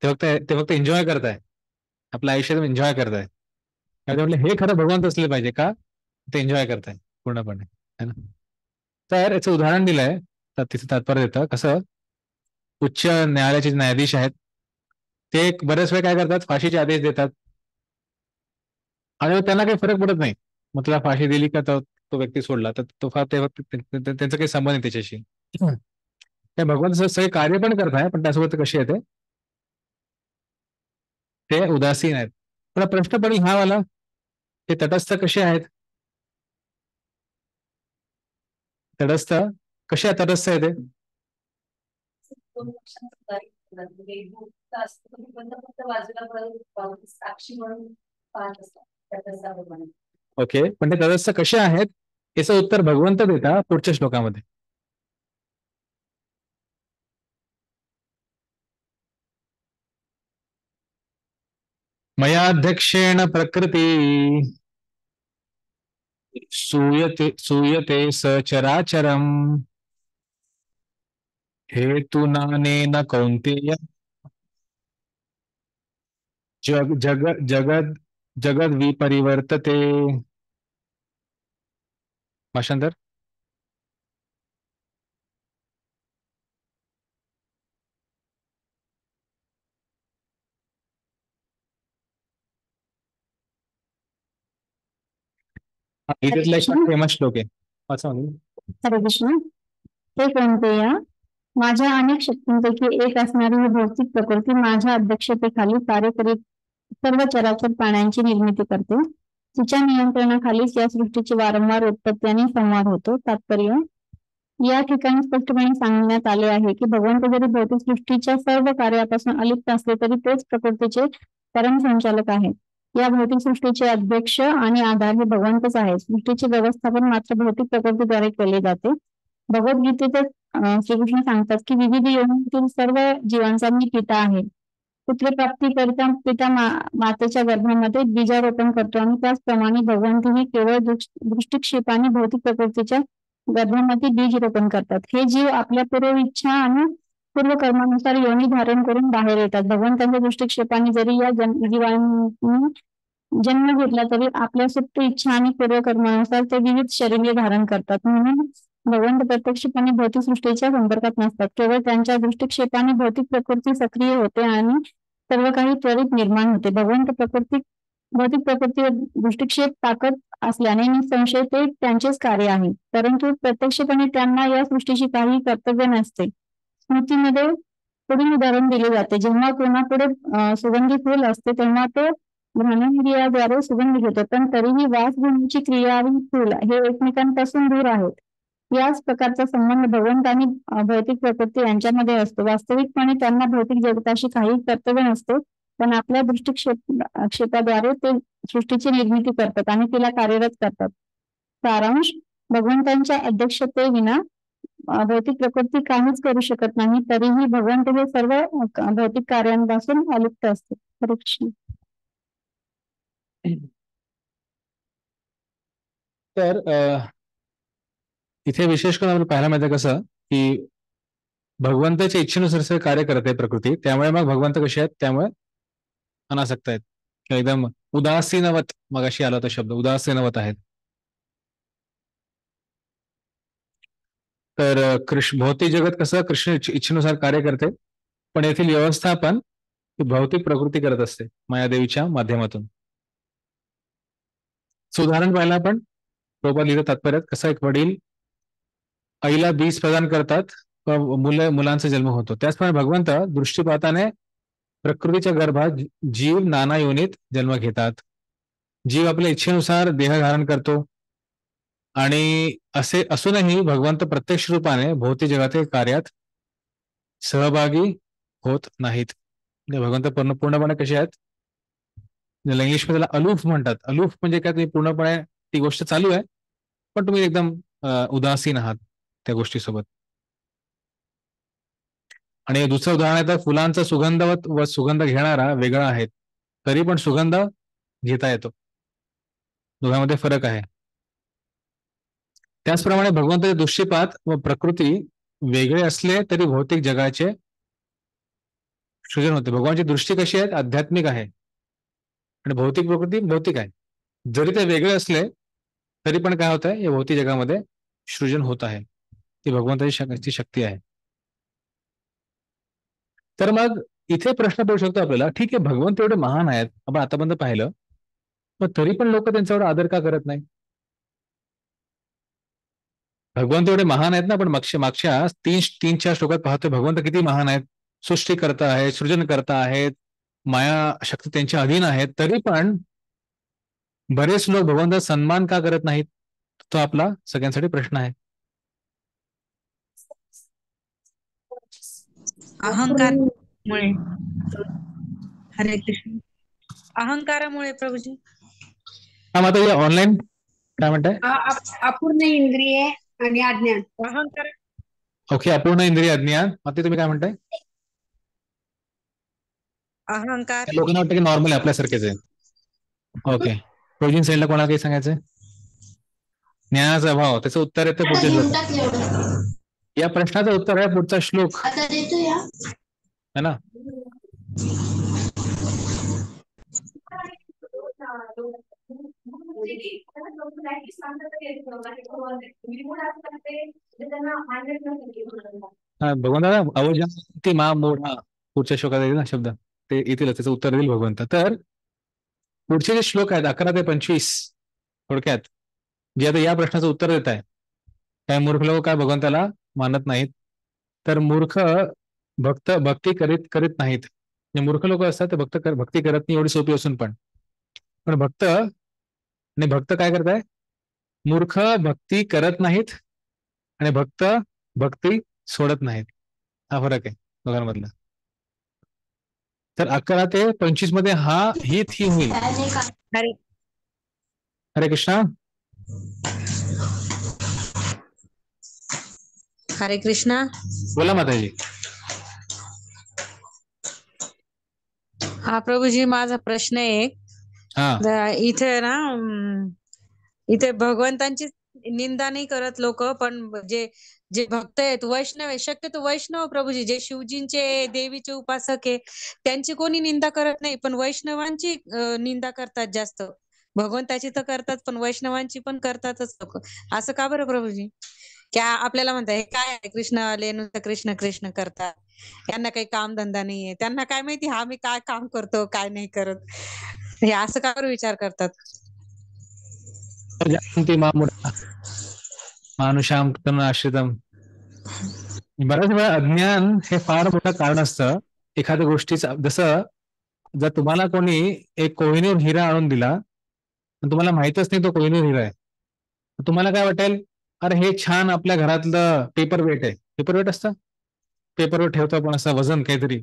ते फक्त एन्जॉय करताय, आपल्या आयुष्यात एन्जॉय करताय. म्हटलं हे खरं भगवंत असले पाहिजे का, ते एन्जॉय करताय पूर्णपणे, है ना. तर याचं उदाहरण दिलंय, तर तिथे तात्पर्य देतं कसं उच्च न्यायालयाचे न्यायाधीश आहेत, ते बरेच वेळ काय करतात, फाशीचे आदेश देतात आणि त्यांना काही फरक पडत नाही. मग त्याला फाशी दिली का तो व्यक्ती सोडला, तर तो फार त्यांचा काही संबंध नाही त्याच्याशी. त्या भगवान सगळे कार्य पण करत आहे, पण त्यासोबत कशी येते, ते उदासीन आहेत. पण प्रश्न पडेल हा वाला, ते तटस्थ कसे आहेत, तटस्थ कशा तटस्थ आहे ते. साक्षी म्हणून पाहत असतात. ओके, पण ते तटस्थ कसे आहेत याचं उत्तर भगवंत देता पुढच्या श्लोकामध्ये. मयाध्यक्षेण प्रकृती सूयते सचराचरम् हेतुनानेन कौन्तेय जगद विपरिवर्तते. भाषांतर. फेमस श्लोक आहे, वाचा. हरे कृष्ण. ते कोणते या माझ्या अनेक शक्तींपैकी एक असणारी ही भौतिक प्रकृती माझ्या अध्यक्षतेखाली कार्य करीत सर्व चराचर प्राण्यांची निर्मिती करते. तिच्या नियंत्रणाखालीच या सृष्टीची वारंवार उत्पत्ती आणि संवाद होतो. तात्पर्य या ठिकाणी स्पष्टपणे सांगण्यात आले आहे की भगवंत जरी भौतिक सृष्टीच्या सर्व कार्यापासून अलिप्त असले तरी तेच प्रकृतीचे परम संचालक आहेत. या भौतिक सृष्टीचे अध्यक्ष आणि आधार हे भगवंतच आहेत. सृष्टीचे व्यवस्थापन मात्र भौतिक प्रकृतीद्वारे केले जाते. भगवद्गीतेत श्रीकृष्ण सांगतात की विविध योनीतील सर्व जीवांचा मी पिता आहे. पुत्रप्राप्तीकरिता पिता मातेच्या गर्भामध्ये बीजारोपण करतो आणि त्याचप्रमाणे भगवंतही केवळ दृष्टिक्षेपाने भौतिक प्रकृतीच्या गर्भामध्ये बीज रोपण करतात. हे जीव आपल्या पूर्व इच्छा आणि पूर्व कर्मानुसार योनी धारण करून बाहेर येतात. भगवंताच्या दृष्टिक्षेपाने जरी या जीवांनी जन्म घेतला तरी आपल्या सुप्त इच्छा आणि पूर्व कर्मानुसार ते विविध शरीरे धारण करतात. म्हणून भगवंत प्रत्यक्षपणे भौतिक सृष्टीच्या संपर्कात नसतात. केवळ त्यांच्या दृष्टिक्षेपाने भौतिक प्रकृती सक्रिय होते आणि सर्व काही त्वरित निर्माण होते. भौतिक प्रकृतीवर दृष्टिक्षेप ताकद असल्याने निसंशय ते त्यांचेच कार्य आहे, परंतु प्रत्यक्षपणे त्यांना या सृष्टीची काही कर्तव्य नसते. स्मृतीमध्ये पुढील उदाहरण दिले जाते. जेव्हा कोणापुढे सुगंधी फूल असते तेव्हा तो घ्राणेंद्रियाद्वारे सुगंध घेतो, पण तरीही वास घेण्याची क्रिया आणि फूल हे एकमेकांपासून दूर आहेत. याच प्रकारचा संबंध भगवंत आणि भौतिक प्रकृती यांच्यामध्ये असतो. वास्तविकपणे त्यांना भौतिक जगताशी काही कर्तव्य नसते, पण आपल्या दृष्टिक्षेपाद्वारे ते सृष्टीची निर्मिती करतात आणि तिला कार्यरत करतात. सारांश भगवंतांच्या अध्यक्षतेविना भौतिक प्रकृती काहीच करू शकत नाही. तरीही भगवंत हे सर्व भौतिक कार्यांपासून अलिप्त असते. हरे कृष्ण. तर इथे विशेष करून आपण पाहायला मिळतं कसं की भगवंताच्या इच्छेनुसार कार्य करत आहे प्रकृती, त्यामुळे मग भगवंत कसे आहेत, त्यामुळे अनासक्त आहेत किंवा एकदम उदासीनवत, मग अशी आला होता शब्द, उदासीनवत आहेत. तर भौतिक जगत कसं कृष्ण इच्छेनुसार कार्य करते, पण येथील व्यवस्थापन भौतिक प्रकृती करत असते मायादेवीच्या माध्यमातून. उदाहरण पाहिलं आपण प्रभुपाद लिहिलं तात्पर्यात, कसं एक वडील आईला बीज प्रदान करतात, मुलांचा जन्म होतो. त्याचप्रमाणे भगवंत दृष्टीपाताने प्रकृतीच्या गर्भात जीव नाना योनीत जन्म घेतात. जीव आपल्या इच्छेनुसार देह धारण करतो आणि असे असूनही भगवंत प्रत्यक्ष रूपाने भौतिक जगातील कार्यात सहभागी होत नाहीत. भगवंत पूर्णपणे कसे आहेत, इंग्लिशमध्ये त्याला अलूफ म्हणतात. अलूफ म्हणजे काय, तुम्ही पूर्णपणे ती गोष्ट चालू आहे पण तुम्ही एकदम उदासीन आहात त्या गोष्टीसोबत. आणि दुसरं उदाहरण आहे तर फुलांचा सुगंध व सुगंध घेणारा वेगळा आहे, तरी पण सुगंध घेता येतो. दोघांमध्ये फरक आहे. त्याचप्रमाणे भगवंताचे दृष्टीपात व प्रकृती वेगळे असले तरी भौतिक जगाचे सृजन होते. भगवानची दृष्टी कशी आहे, आध्यात्मिक आहे आणि भौतिक प्रकृती भौतिक आहे. जरी ते वेगळे असले तरी पण काय होत आहे, या भौतिक जगामध्ये सृजन होत आहे. ती भगवंताची शक्ती आहे. तर मग इथे प्रश्न पडू शकतो आपल्याला, ठीक आहे भगवंत एवढे महान आहेत, आपण आतापर्यंत पाहिलं, पण तरी पण लोक त्यांच्यावर आदर का करत नाही? भगवंत एवढे महान आहेत ना, पण मागच्या 3-4 श्लोकात पाहतोय भगवंत किती महान आहेत, सृष्टी करता आहेत, सृजन करता आहेत, माया शक्ती त्यांच्या अधीन आहेत, तरी पण बरेच लोक भगवंताचा सन्मान का करत नाहीत? तो आपला सगळ्यांसाठी प्रश्न आहे. अहंकारामुळे. हरे कृष्ण. अहंकारामुळे प्रभूजी. हा, आता या ऑनलाईन काय म्हणताय? अपूर्ण इंद्रिये आणि अज्ञान. अहंकार. ओके, अपूर्ण इंद्रिय अज्ञान. आता तुम्ही काय म्हणताय? अहंकार. लोकांना वाटतं की नॉर्मल आहे, आपल्यासारखेच आहे. ओके, प्रोजीन साईडला कोणाला काही सांगायचंय? ज्ञानाचा अभाव, त्याचं उत्तर येतं पुढच्या श्लोक. या प्रश्नाचं उत्तर आहे पुढचा श्लोक है ना. भगवंता अवजानन्ति मा मूढा, पुढच्या श्लोकात येईल ना शब्द, ते येतील, त्याचं उत्तर देईल भगवंत. तर पुढचे जे श्लोक आहेत 11 ते 25 थोडक्यात जे आता या प्रश्नाचं उत्तर देत आहे, काय मूर्ख लोक काय भगवंताला मानत नाहीत? तर मूर्ख भक्ती करीत नाहीत. जे मूर्ख लोक असतात ते भक्ती करत नाही, एवढी सोपी असून पण भक्त काय करताय? मूर्ख भक्ती करत नाहीत आणि भक्त भक्ती सोडत नाहीत. हा फरक आहे दोघांमधला. तर 11 ते 25 मध्ये ही थीम होईल. हरे कृष्णा. हरे कृष्णा. बोला माताजी. हा प्रभूजी, माझा प्रश्न आहे, इथे भगवंतांची निंदा नाही करत लोक, पण जे भक्त आहेत, वैष्णव आहे, शक्यतो वैष्णव प्रभूजी, जे शिवजींचे देवीचे उपासक आहे, त्यांची कोणी निंदा करत नाही, पण वैष्णवांची निंदा करतात जास्त. भगवंताची तर करतात पण वैष्णवांची पण करतातच लोक. असं का बरं प्रभूजी? क्या आपल्याला म्हणतात हे काय आहे, कृष्ण आले नुसतं कृष्ण कृष्ण करतात, यांना काही काम धंदा नाहीये, त्यांना काय माहिती हा मी काय काम करतो काय नाही करत, हे असं का बरं विचार करतात? मानुषाम आश्रितम. बऱ्याच वेळा अज्ञान हे फार मोठं कारण असतं एखाद्या गोष्टीचं. जसं जर तुम्हाला कोणी एक कोहिनूर हिरा आणून दिला, तुम्हाला माहितच नाही तो कोहिनूर हिरा आहे, तुम्हाला काय वाटेल, अरे हे छान आपल्या घरातलं पेपर वेट आहे. पेपर वेट असतं, पेपर वेट ठेवतो आपण, असं वजन काहीतरी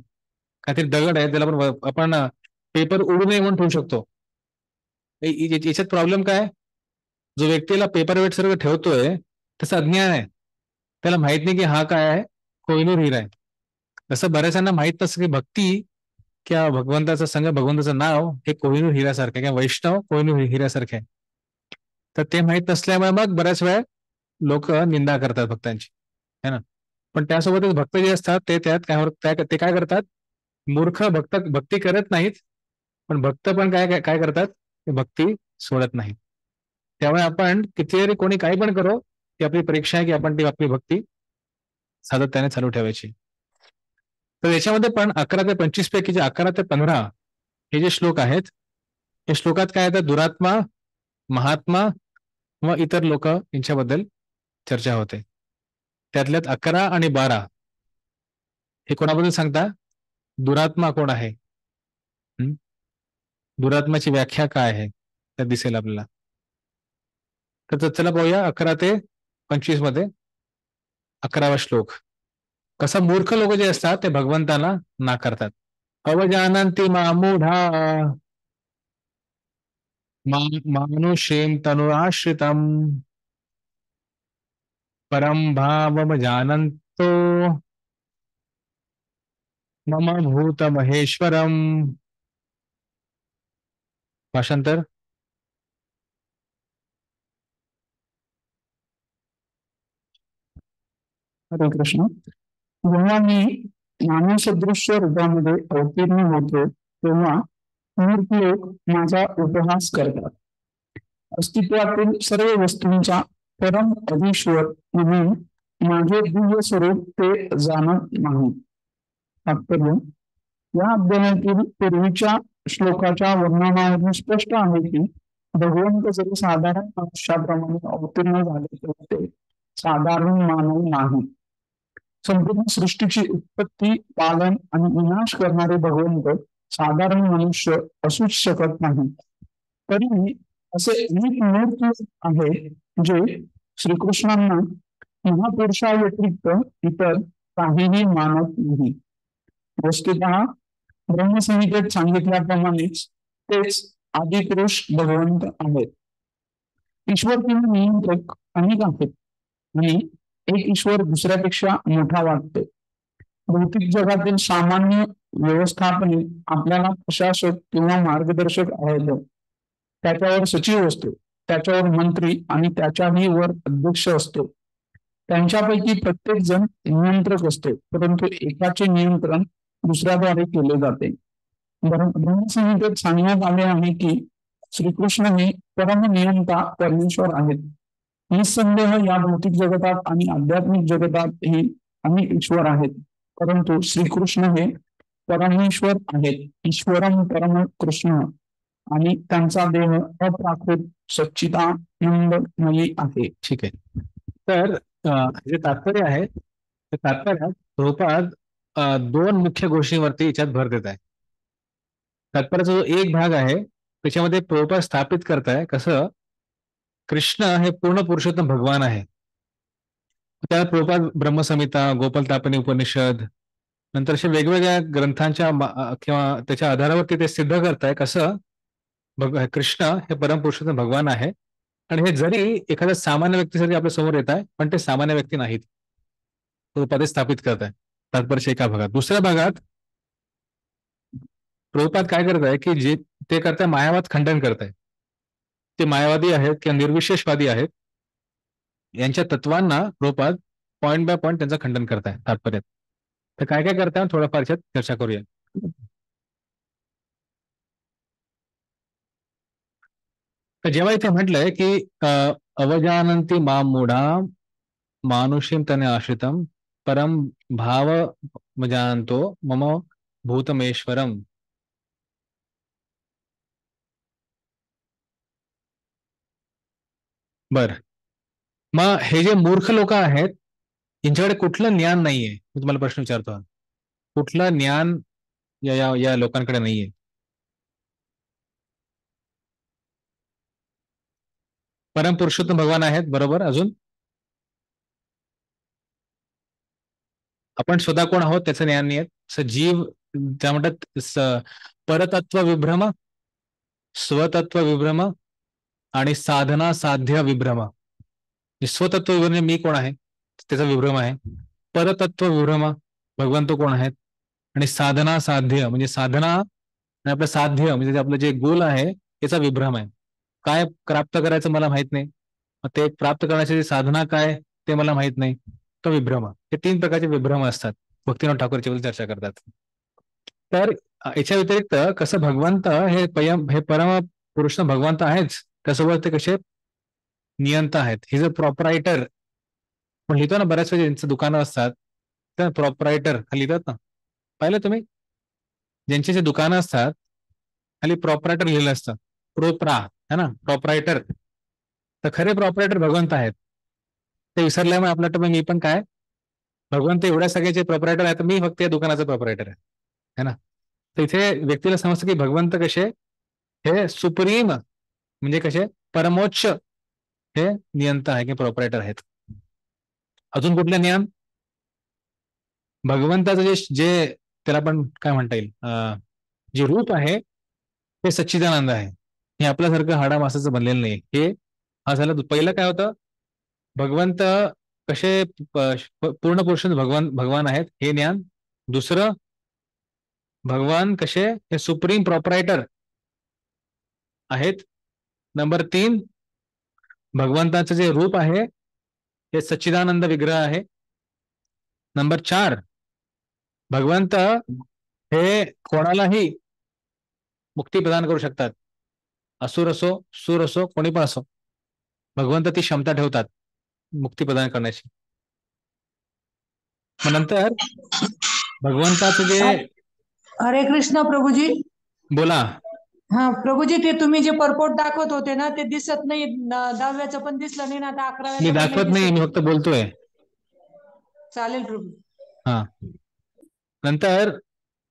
दगड आहे, त्याला आपण पेपर उडू नये म्हणून ठेवू शकतो. याच्यात प्रॉब्लेम काय? जो व्यक्तीला पेपर वेट सर्व ठेवतोय त्याचं अज्ञान आहे, त्याला माहित नाही की हा काय आहे, कोहिनूर हिरा आहे. तसं बऱ्याचशांना माहित नसतं की भक्ती किंवा भगवंताचा संग, भगवंताचं नाव हे कोहिनूर हिऱ्यासारखं किंवा वैष्णव कोहिनूर हिऱ्यासारखे आहे. तर ते माहित नसल्यामुळे मग बऱ्याच वेळा लोक निंदा करतात भक्तांची, है ना. पण त्यासोबतच भक्त जे असतात ते काय करतात, मूर्ख भक्ती करत नाहीत, पण भक्त पण काय करतात, भक्ती सोडत नाहीत. त्यामुळे आपण कितीतरी कोणी काही पण करो, ती आपली परीक्षा आहे की आपण ती आपली भक्ती सातत्याने चालू ठेवायची. तर याच्यामध्ये पण 11 ते 25 पैकी जे 11 ते 15 हे जे श्लोक आहेत, या श्लोकात काय येतात, दुरात्मा, महात्मा व इतर लोक यांच्याबद्दल चर्चा होते. त्यातल्यात 11 आणि 12 हे कोणाबद्दल सांगता? दुरात्मा कोण आहे? दुरात्म्याची व्याख्या काय आहे त्यात दिसेल आपल्याला. तर चला पाहूया 11 ते 25 मध्ये 11वा श्लोक. कसा मूर्ख लोक जे असतात ते भगवंताला नाकारतात. अवजानन्ति मामूढा मानुषीं तनुराश्रितम् परम भावमजानन्तो मम भूत महेश्वरम. भाषांतर. हरे कृष्ण. जेव्हा मी मानसदृश्य रूपामध्ये अवतीर्ण होतो तेव्हा मूर्ख लोक माझा उपहास करतात. अस्तित्वातील सर्व वस्तूंचा परम अधीश्वर म्हणून माझे दिव्य स्वरूप ते जाणत नाही. तात्पर्य. या अध्यायातील पूर्वीच्या श्लोकाच्या वर्णनावरून स्पष्ट आहे की भगवंत जरी साधारण मनुष्याप्रमाणे अवतीर्ण झाले तरी ते साधारण मानव नाही. संपूर्ण सृष्टीची उत्पत्ती, पालन आणि विनाश करणारे भगवंत साधारण मनुष्य असूच शकत नाही. तरीही असे अनेक मूर्ख आहेत जे श्रीकृष्णांना महापुरुषाव्यतिरिक्त इतर काहीही मानत नाही. वस्तुतः ब्रह्मसंहितेत सांगितल्याप्रमाणेच तेच आदिपुरुष भगवंत आहेत. ईश्वर किंवा नियंत्रक अनेक आहेत आणि एक ईश्वर दुसऱ्यापेक्षा मोठा वाटतो. भौतिक जगातील सामान्य व्यवस्थापने आपल्याला प्रशासक किंवा मार्गदर्शक आहेत. त्याच्यावर सचिव असतो, त्याच्यावर मंत्री आणि त्याच्याही वर अध्यक्ष असतो. त्यांच्यापैकी प्रत्येक जण नियंत्रक असतो, परंतु एकाचे नियंत्रण दुसऱ्याद्वारे केले जाते. ब्रह्मसंहितेत सांगण्यात आले आहे की श्रीकृष्ण हे परमनियंता परमेश्वर आहेत. निसंदेह या भौतिक जगतात आणि आध्यात्मिक जगतातही अनेक ईश्वर आहेत, परंतु श्रीकृष्ण हे परमेश्वर आहेत. ईश्वरम परम कृष्ण आणि त्यांचा देह अप्राकृत सच्चिदानंदमयी आहे. ठीक आहे. तर जे तात्पर्य आहे ते तात्पर्यात प्रभुपाद दोन मुख्य गोष्टींवरती याच्यात भर देत आहे. तात्पर्याचा जो एक भाग आहे त्याच्यामध्ये प्रभुपाद स्थापित करताय कसं कृष्ण हे पूर्ण पुरुषोत्तम भगवान आहे. त्या प्रभुपाद ब्रह्मसंहिता, गोपालतापनी उपनिषद नंतर अशा वेगवेगळ्या ग्रंथांच्या किंवा त्याच्या आधारावरती ते सिद्ध करताय कसं कृष्ण हे परम पुरुषोत्तम भगवान आहे. आणि हे जरी एखाद्या सामान्य व्यक्तीसाठी आपल्या समोर येत आहे पण ते सामान्य व्यक्ती नाहीत. प्रभुपाद स्थापित करत आहे तात्पर्याच्या एका भागात. दुसऱ्या भागात प्रभुपाद काय करत आहे की जे ते करताय मायावाद खंडन करताय. ते मायावादी आहेत किंवा निर्विशेषवादी आहेत. यांच्या तत्वांना प्रभुपाद पॉइंट बाय पॉइंट त्यांचं खंडन करताय तात्पर्यात. तर काय काय करताय थोडंफार याच्यात चर्चा करूया. तर जेव्हा इथे म्हटलंय की अवजानन्ति मां मूढा मानुषीं तने आश्रितम परम भाव जानतो मम भूतमेश्वरम. बर, मग हे जे मूर्ख लोक आहेत यांच्याकडे कुठलं ज्ञान नाहीये. मी तुम्हाला प्रश्न विचारतो, कुठलं ज्ञान या लोकांकडे नाहीये. परम पुरुषोत्तम भगवान आहेत बरोबर. अजून आपण स्वतः कोण आहोत त्याचं ज्ञान नाही आहे. जीव त्या म्हणतात परतत्व विभ्रम, स्वतत्व विभ्रम आणि साधना साध्य विभ्रम. स्वतत्व विभ्रम मी कोण आहे त्याचा विभ्रम आहे. परतत्व विभ्रम भगवंत कोण आहेत. आणि साधना साध्य म्हणजे साधना आणि आपलं साध्य म्हणजे आपलं जे गोल आहे याचा विभ्रम आहे. काय प्राप्त करायचं मला माहित नाही, ते प्राप्त करण्याची साधना काय ते मला माहित नाही, तो विभ्रम. हे तीन प्रकारचे विभ्रम असतात. भक्तिनाथ ठाकूर याच्याबद्दल चर्चा करतात. तर याच्या व्यतिरिक्त कसं भगवंत हे परम पुरुष भगवंत आहेच, त्यासोबत ते कसे नियंता आहेत. हे जर प्रॉपरायटर पण लिहितो ना बऱ्याच वेळी ज्यांचं दुकानं असतात त्या प्रॉपरायटर लिहितात ना, पाहिलं तुम्ही ज्यांचे जे दुकानं असतात खाली प्रॉपरायटर लिहिलं असतं. प्रोप्रा है ना, प्रॉपरायटर. तर खरे प्रॉपरायटर भगवंत आहेत. ते विसरल्यामुळे आपल्या मी पण काय भगवंत एवढ्या सगळ्याचे प्रोपरायटर आहेत, मी फक्त या दुकानाचा प्रोपरायटर आहे, है ना. तर इथे व्यक्तीला समजतं की भगवंत कसे हे सुप्रीम, म्हणजे कसे परमोच्च हे नियंता आहे की प्रोपरायटर आहेत. अजून कुठले नियम? भगवंताचं जे जे त्याला पण काय म्हणता येईल, जे रूप आहे ते सच्चिदानंद आहे. हे आपल्यासारखं हाडा मासाचं बनलेलं नाही. हे हा झालं पहिलं. काय होतं? भगवंत कसे पूर्ण पुरुष भगवान आहेत हे ज्ञान. दुसरं, भगवान कसे हे सुप्रीम प्रॉपरायटर आहेत. नंबर 3, भगवंताचं जे रूप आहे हे सच्चिदानंद विग्रह आहे. नंबर 4, भगवंत हे कोणालाही मुक्ती प्रदान करू शकतात. असुर असो, सूर असो, कोणी पण असो, भगवंत ती क्षमता ठेवतात मुक्ती प्रदान करण्याची. मग नंतर भगवंताचं जे हरे कृष्ण प्रभूजी. बोला. हा प्रभूजी, ते तुम्ही जे परपोट दाखवत होते ना ते दिसत नाही. 10व्याचं पण दिसलं नाही ना, आता मी 11व्याचं पण दाखवत नाही, मी फक्त बोलतोय. चालेल प्रभू. हा. नंतर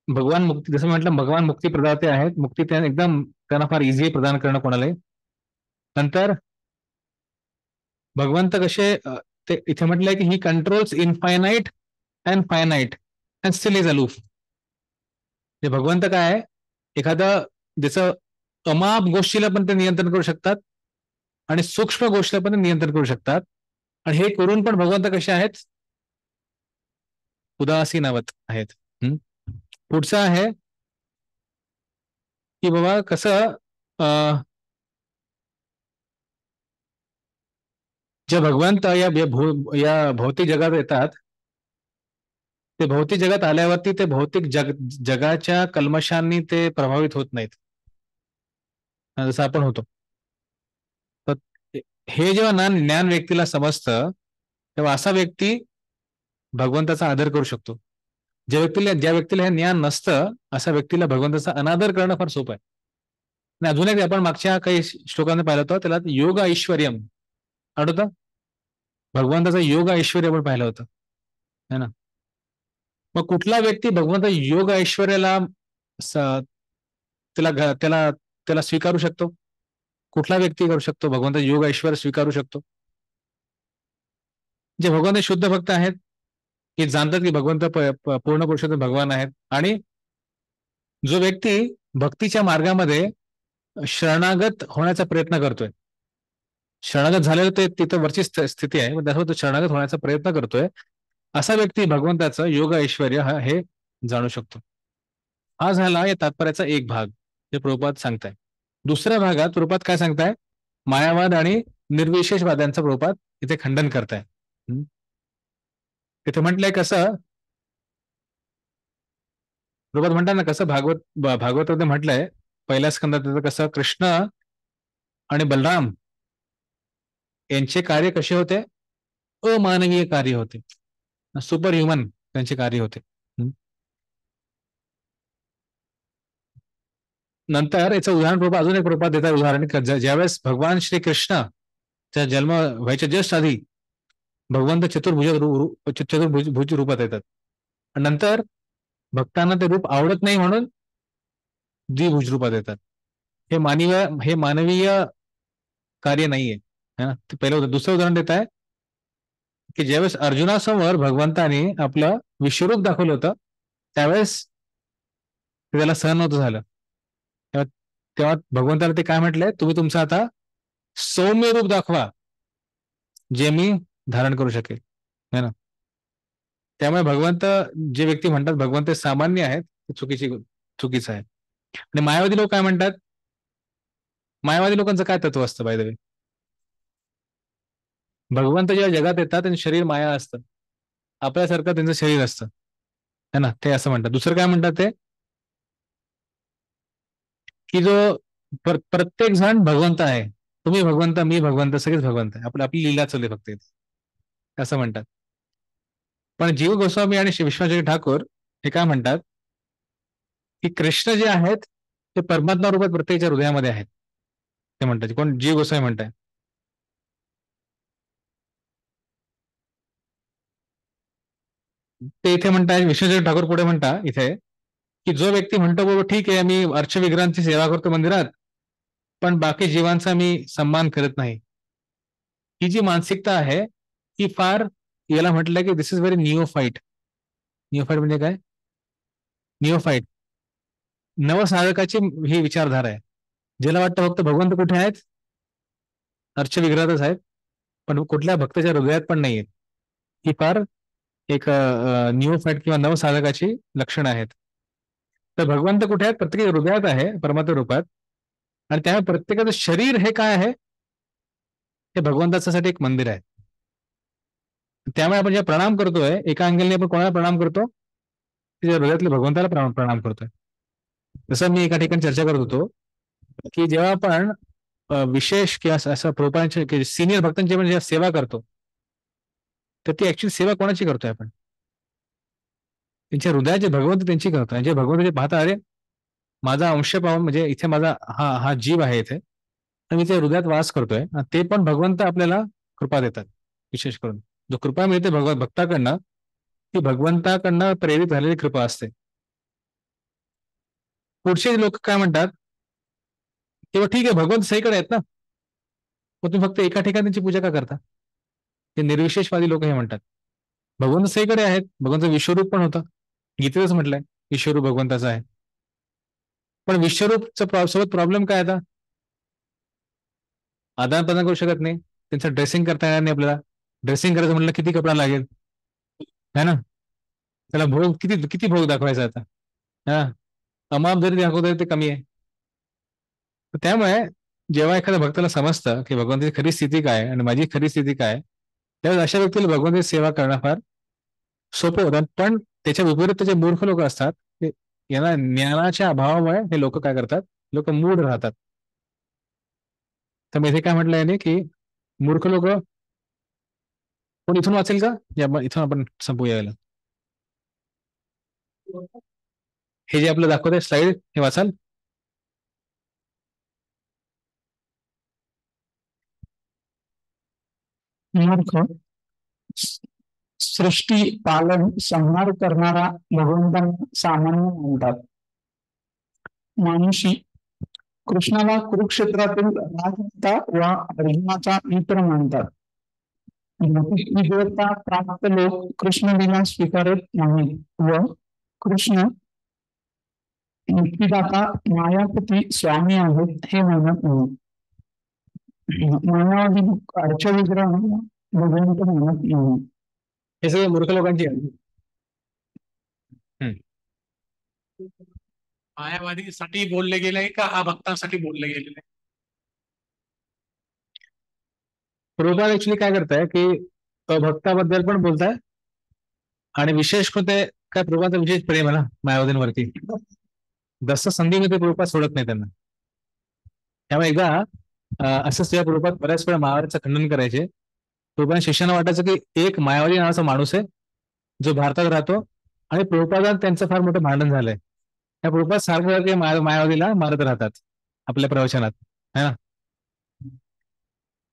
भगवान मुक्ती, जसं म्हटलं भगवान मुक्ती प्रदाते आहेत. मुक्ती एकदम त्यांना फार इझी प्रदान करणं कोणालाही. नंतर भगवंत कसे ते इथे म्हटलंय की ही controls infinite and finite and still is aloof. हे भगवंत काय आहे, एखादं ज्याचं अमाप गोष्टीला पण ते नियंत्रण करू शकतात आणि सूक्ष्म गोष्टीला पण ते नियंत्रण करू शकतात. आणि हे करून पण भगवंत कसे आहेत, उदासीनवत आहेत. पुढचं आहे की बाबा कसं जे भगवंत या भौतिक जगात येतात, ते भौतिक जगात आल्यावरती ते भौतिक जगाच्या कल्मशांनी ते प्रभावित होत नाहीत, जसं आपण होतो. तर हे जेव्हा ज्ञान व्यक्तीला समजतं तेव्हा असा व्यक्ती भगवंताचा आदर करू शकतो. ज्या व्यक्तीला हे ज्ञान नसतं अशा व्यक्तीला भगवंताचा अनादर करणं फार सोपं आहे. आणि अजून एक आपण मागच्या काही श्लोकांमध्ये पाहिलं होतं, त्याला योग ऐश्वर्यम आठवतं. भगवंताचा योग ऐश्वर्य आपण पाहिलं होतं, है ना. मग कुठला व्यक्ती भगवंत योग ऐश्वर्याला त्याला त्याला त्याला स्वीकारू शकतो? कुठला व्यक्ती करू शकतो भगवंत योग ऐश्वर्य स्वीकारू शकतो? जे भगवंत शुद्ध भक्त आहेत, हे जाणतात की भगवंत पूर्ण पुरुषोत्तम भगवान आहेत. आणि जो व्यक्ती भक्तीच्या मार्गामध्ये शरणागत होण्याचा प्रयत्न करतोय, शरणागत झालेलं ते तिथं वरची स्थिती आहे, त्यासोबत तो शरणागत होण्याचा प्रयत्न करतोय, असा व्यक्ती भगवंताचं योग ऐश्वर्य हे जाणू शकतो. हा झाला या तात्पर्याचा एक भाग जे प्रभुपाद सांगताय. दुसऱ्या भागात प्रभुपाद काय सांगताय? मायावाद आणि निर्विशेषवाद्यांचं प्रभुपाद इथे खंडन करताय. इथे म्हटलंय कसं, प्रभुपाद म्हणतात ना, कसं भागवतामध्ये म्हटलंय पहिल्या स्कंदात, कसं कृष्ण आणि बलराम यांचे कार्य कसे होते? अमानवीय कार्य होते, सुपर ह्युमन त्यांचे कार्य होते. नंतर याचं उदाहरण अजून एक रूपात देतात. उदाहरण, ज्यावेळेस भगवान श्रीकृष्णचा जन्म व्हायच्या जस्ट आधी भगवंत चतुर्भुज रूपात येतात. नंतर भक्तांना ते रूप आवडत नाही म्हणून द्विभुज रूपात येतात. हे मानवीय कार्य नाहीये, है ना. ते पहिलं. दुसरं उदाहरण देत आहे की ज्यावेळेस अर्जुनासमोर भगवंताने आपलं विश्वरूप दाखवलं होतं त्यावेळेस त्याला सहन नव्हतं झालं. तेव्हा भगवंताला ते काय म्हटलंय, तुम्ही तुमचं आता सौम्य रूप दाखवा जे मी धारण करू शकेल, है ना. त्यामुळे भगवंत, जे व्यक्ती म्हणतात भगवंत सामान्य आहेत, ते चुकीचं आहे. आणि मायावादी लोक काय म्हणतात? मायावादी लोकांचं काय तत्व असतं बाय द वे? भगवंत जेव्हा जगात येतात त्यांचं शरीर माया असतं, आपल्यासारखं त्यांचं शरीर असतं, है ना. ते असं म्हणतात. दुसरं काय म्हणतात ते, की जो प्रत्येक जण भगवंत आहे, तुम्ही भगवंत, मी भगवंत, सगळेच भगवंत आहे, आपली लीला चालली फक्त इथे, असं म्हणतात. पण जीव गोस्वामी आणि विश्वनाथ ठाकूर हे काय म्हणतात की कृष्ण जे आहेत ते परमात्मा रूपात प्रत्येकाच्या हृदयामध्ये आहेत, ते म्हणतात. कोण? जीव गोस्वामी म्हणताय. ते इथे म्हणताय, विष्णुदेव ठाकूर पुढे म्हणता इथे, की जो व्यक्ती म्हणतो बाबा ठीक आहे मी अर्चविग्रहांची सेवा करतो मंदिरात, पण बाकी जीवांचा मी सन्मान करत नाही, ही जी मानसिकता आहे ही फार, याला म्हटलंय की दिस इज व्हेरी निओफाईट. निओफाईट म्हणजे काय? निओफाईट, नवसाधकाची ही विचारधारा आहे. ज्याला वाटतं फक्त भगवंत कुठे आहेत, अर्चविग्रहातच आहेत, पण कुठल्या भक्ताच्या हृदयात पण नाहीयेत. ही फार एक निओफाईट किंवा नवसाधकाची लक्षणं आहेत. तर भगवंत कुठे आहेत? प्रत्येक हृदयात आहे, परमात्मा रूपात. आणि त्यामुळे प्रत्येकाचं शरीर हे काय आहे? हे भगवंतासाठी एक मंदिर आहे. त्यामुळे आपण जे प्रणाम करतोय, एका अंगेलने आपण कोणाला प्रणाम करतो? तिच्या हृदयातल्या भगवंताला प्रणाम करतोय. जसं मी एका ठिकाणी चर्चा करत होतो की जेव्हा आपण विशेष किंवा असं प्रोपांचे सिनियर भक्तांची आपण जेव्हा सेवा करतो, तर ती ऍक्च्युअली सेवा कोणाची करतोय आपण? त्यांच्या हृदयाचे भगवंत त्यांची करतोय. जे भगवंत जे पाहता, अरे माझा अंश पाहून, म्हणजे इथे माझा हा हा जीव आहे इथे, तर मी ते हृदयात वास करतोय. ते पण भगवंत आपल्याला कृपा देतात. विशेष करून जो कृपा मिळते भक्ताकडनं, ती भगवंताकडनं प्रेरित झालेली कृपा असते. पुढचे लोक काय म्हणतात, तेव्हा ठीक आहे भगवंत सहीकडे आहेत ना, मग तुम्ही फक्त एका ठिकाणी त्यांची पूजा का करता? ते निर्विशेषवादी लोक हे म्हणतात, भगवंत सहीकडे आहेत, भगवंत विश्वरूप पण होतं, गीतेतच म्हटलंय विश्वरूप भगवंताचं आहे. पण विश्वरूपचा सोबत प्रॉब्लेम काय आता? आदान प्रदान करू शकत नाही, त्यांचं ड्रेसिंग करता येणार नाही आपल्याला. ड्रेसिंग करायचं म्हटलं किती कपडा लागेल, है ना? त्याला भोग किती किती भोग दाखवायचा आता, हा अमाप जरी दाखवता ते कमी आहे. त्यामुळे जेव्हा एखाद्या भक्ताला समजतं की भगवंताची खरी स्थिती काय आणि माझी खरी स्थिती काय, त्यावेळेस अशा व्यक्तीला भगवंताची सेवा करणं फार सोपं होतं. पण त्याच्या विपरीत जे मूर्ख लोक असतात, ते यांना ज्ञानाच्या अभावामुळे हे लोक काय करतात, लोक मूढ राहतात. तर मी इथे काय म्हटलं याने की मूर्ख लोक, कोण इथून वाचेल का? इथून आपण संपूया याला. हे जे आपलं दाखवत आहे स्लाइड, हे वाचाल? मूर्ख, सृष्टी पालन संहार करणारा भगवंतांना सामान्य म्हणतात. मानुषी, कृष्णाला कुरुक्षेत्रातील राजमाता वा अर्जुनाचा मित्र म्हणतात. भौतिक विद्वत्ता प्राप्त लोक कृष्ण विना स्वीकारत नाहीत व कृष्ण मुक्तिदाता मायापती स्वामी आहेत हे म्हणत नाही. मायावादी अर्चविग्रह भगवंत म्हणत नाही. हे सगळे मूर्ख लोकांची आहे. मायावादीसाठी बोलले गेले का हा भक्तांसाठी बोलले गेलेले? प्रभुपाद ऍक्च्युली काय करताय की भक्ताबद्दल पण बोलताय, आणि विशेष कोणते काय प्रभुपादाचं विशेष प्रेम आहे ना मायावादींवरती, जसं संधी मिळते प्रभुपाद सोडत नाही त्यांना. त्यामुळे एकदा असंच त्या प्रभुपाद बऱ्याच वेळा मायावादीचं खंडन करायचे. प्रभुपाद शिष्यांना वाटायचं की एक मायावादी नावाचा माणूस आहे जो भारतात राहतो, आणि प्रभुपादात त्यांचं फार मोठं भांडण झालंय. त्या प्रभुपाद सारखं मायावादीला मारत राहतात आपल्या प्रवचनात, है ना?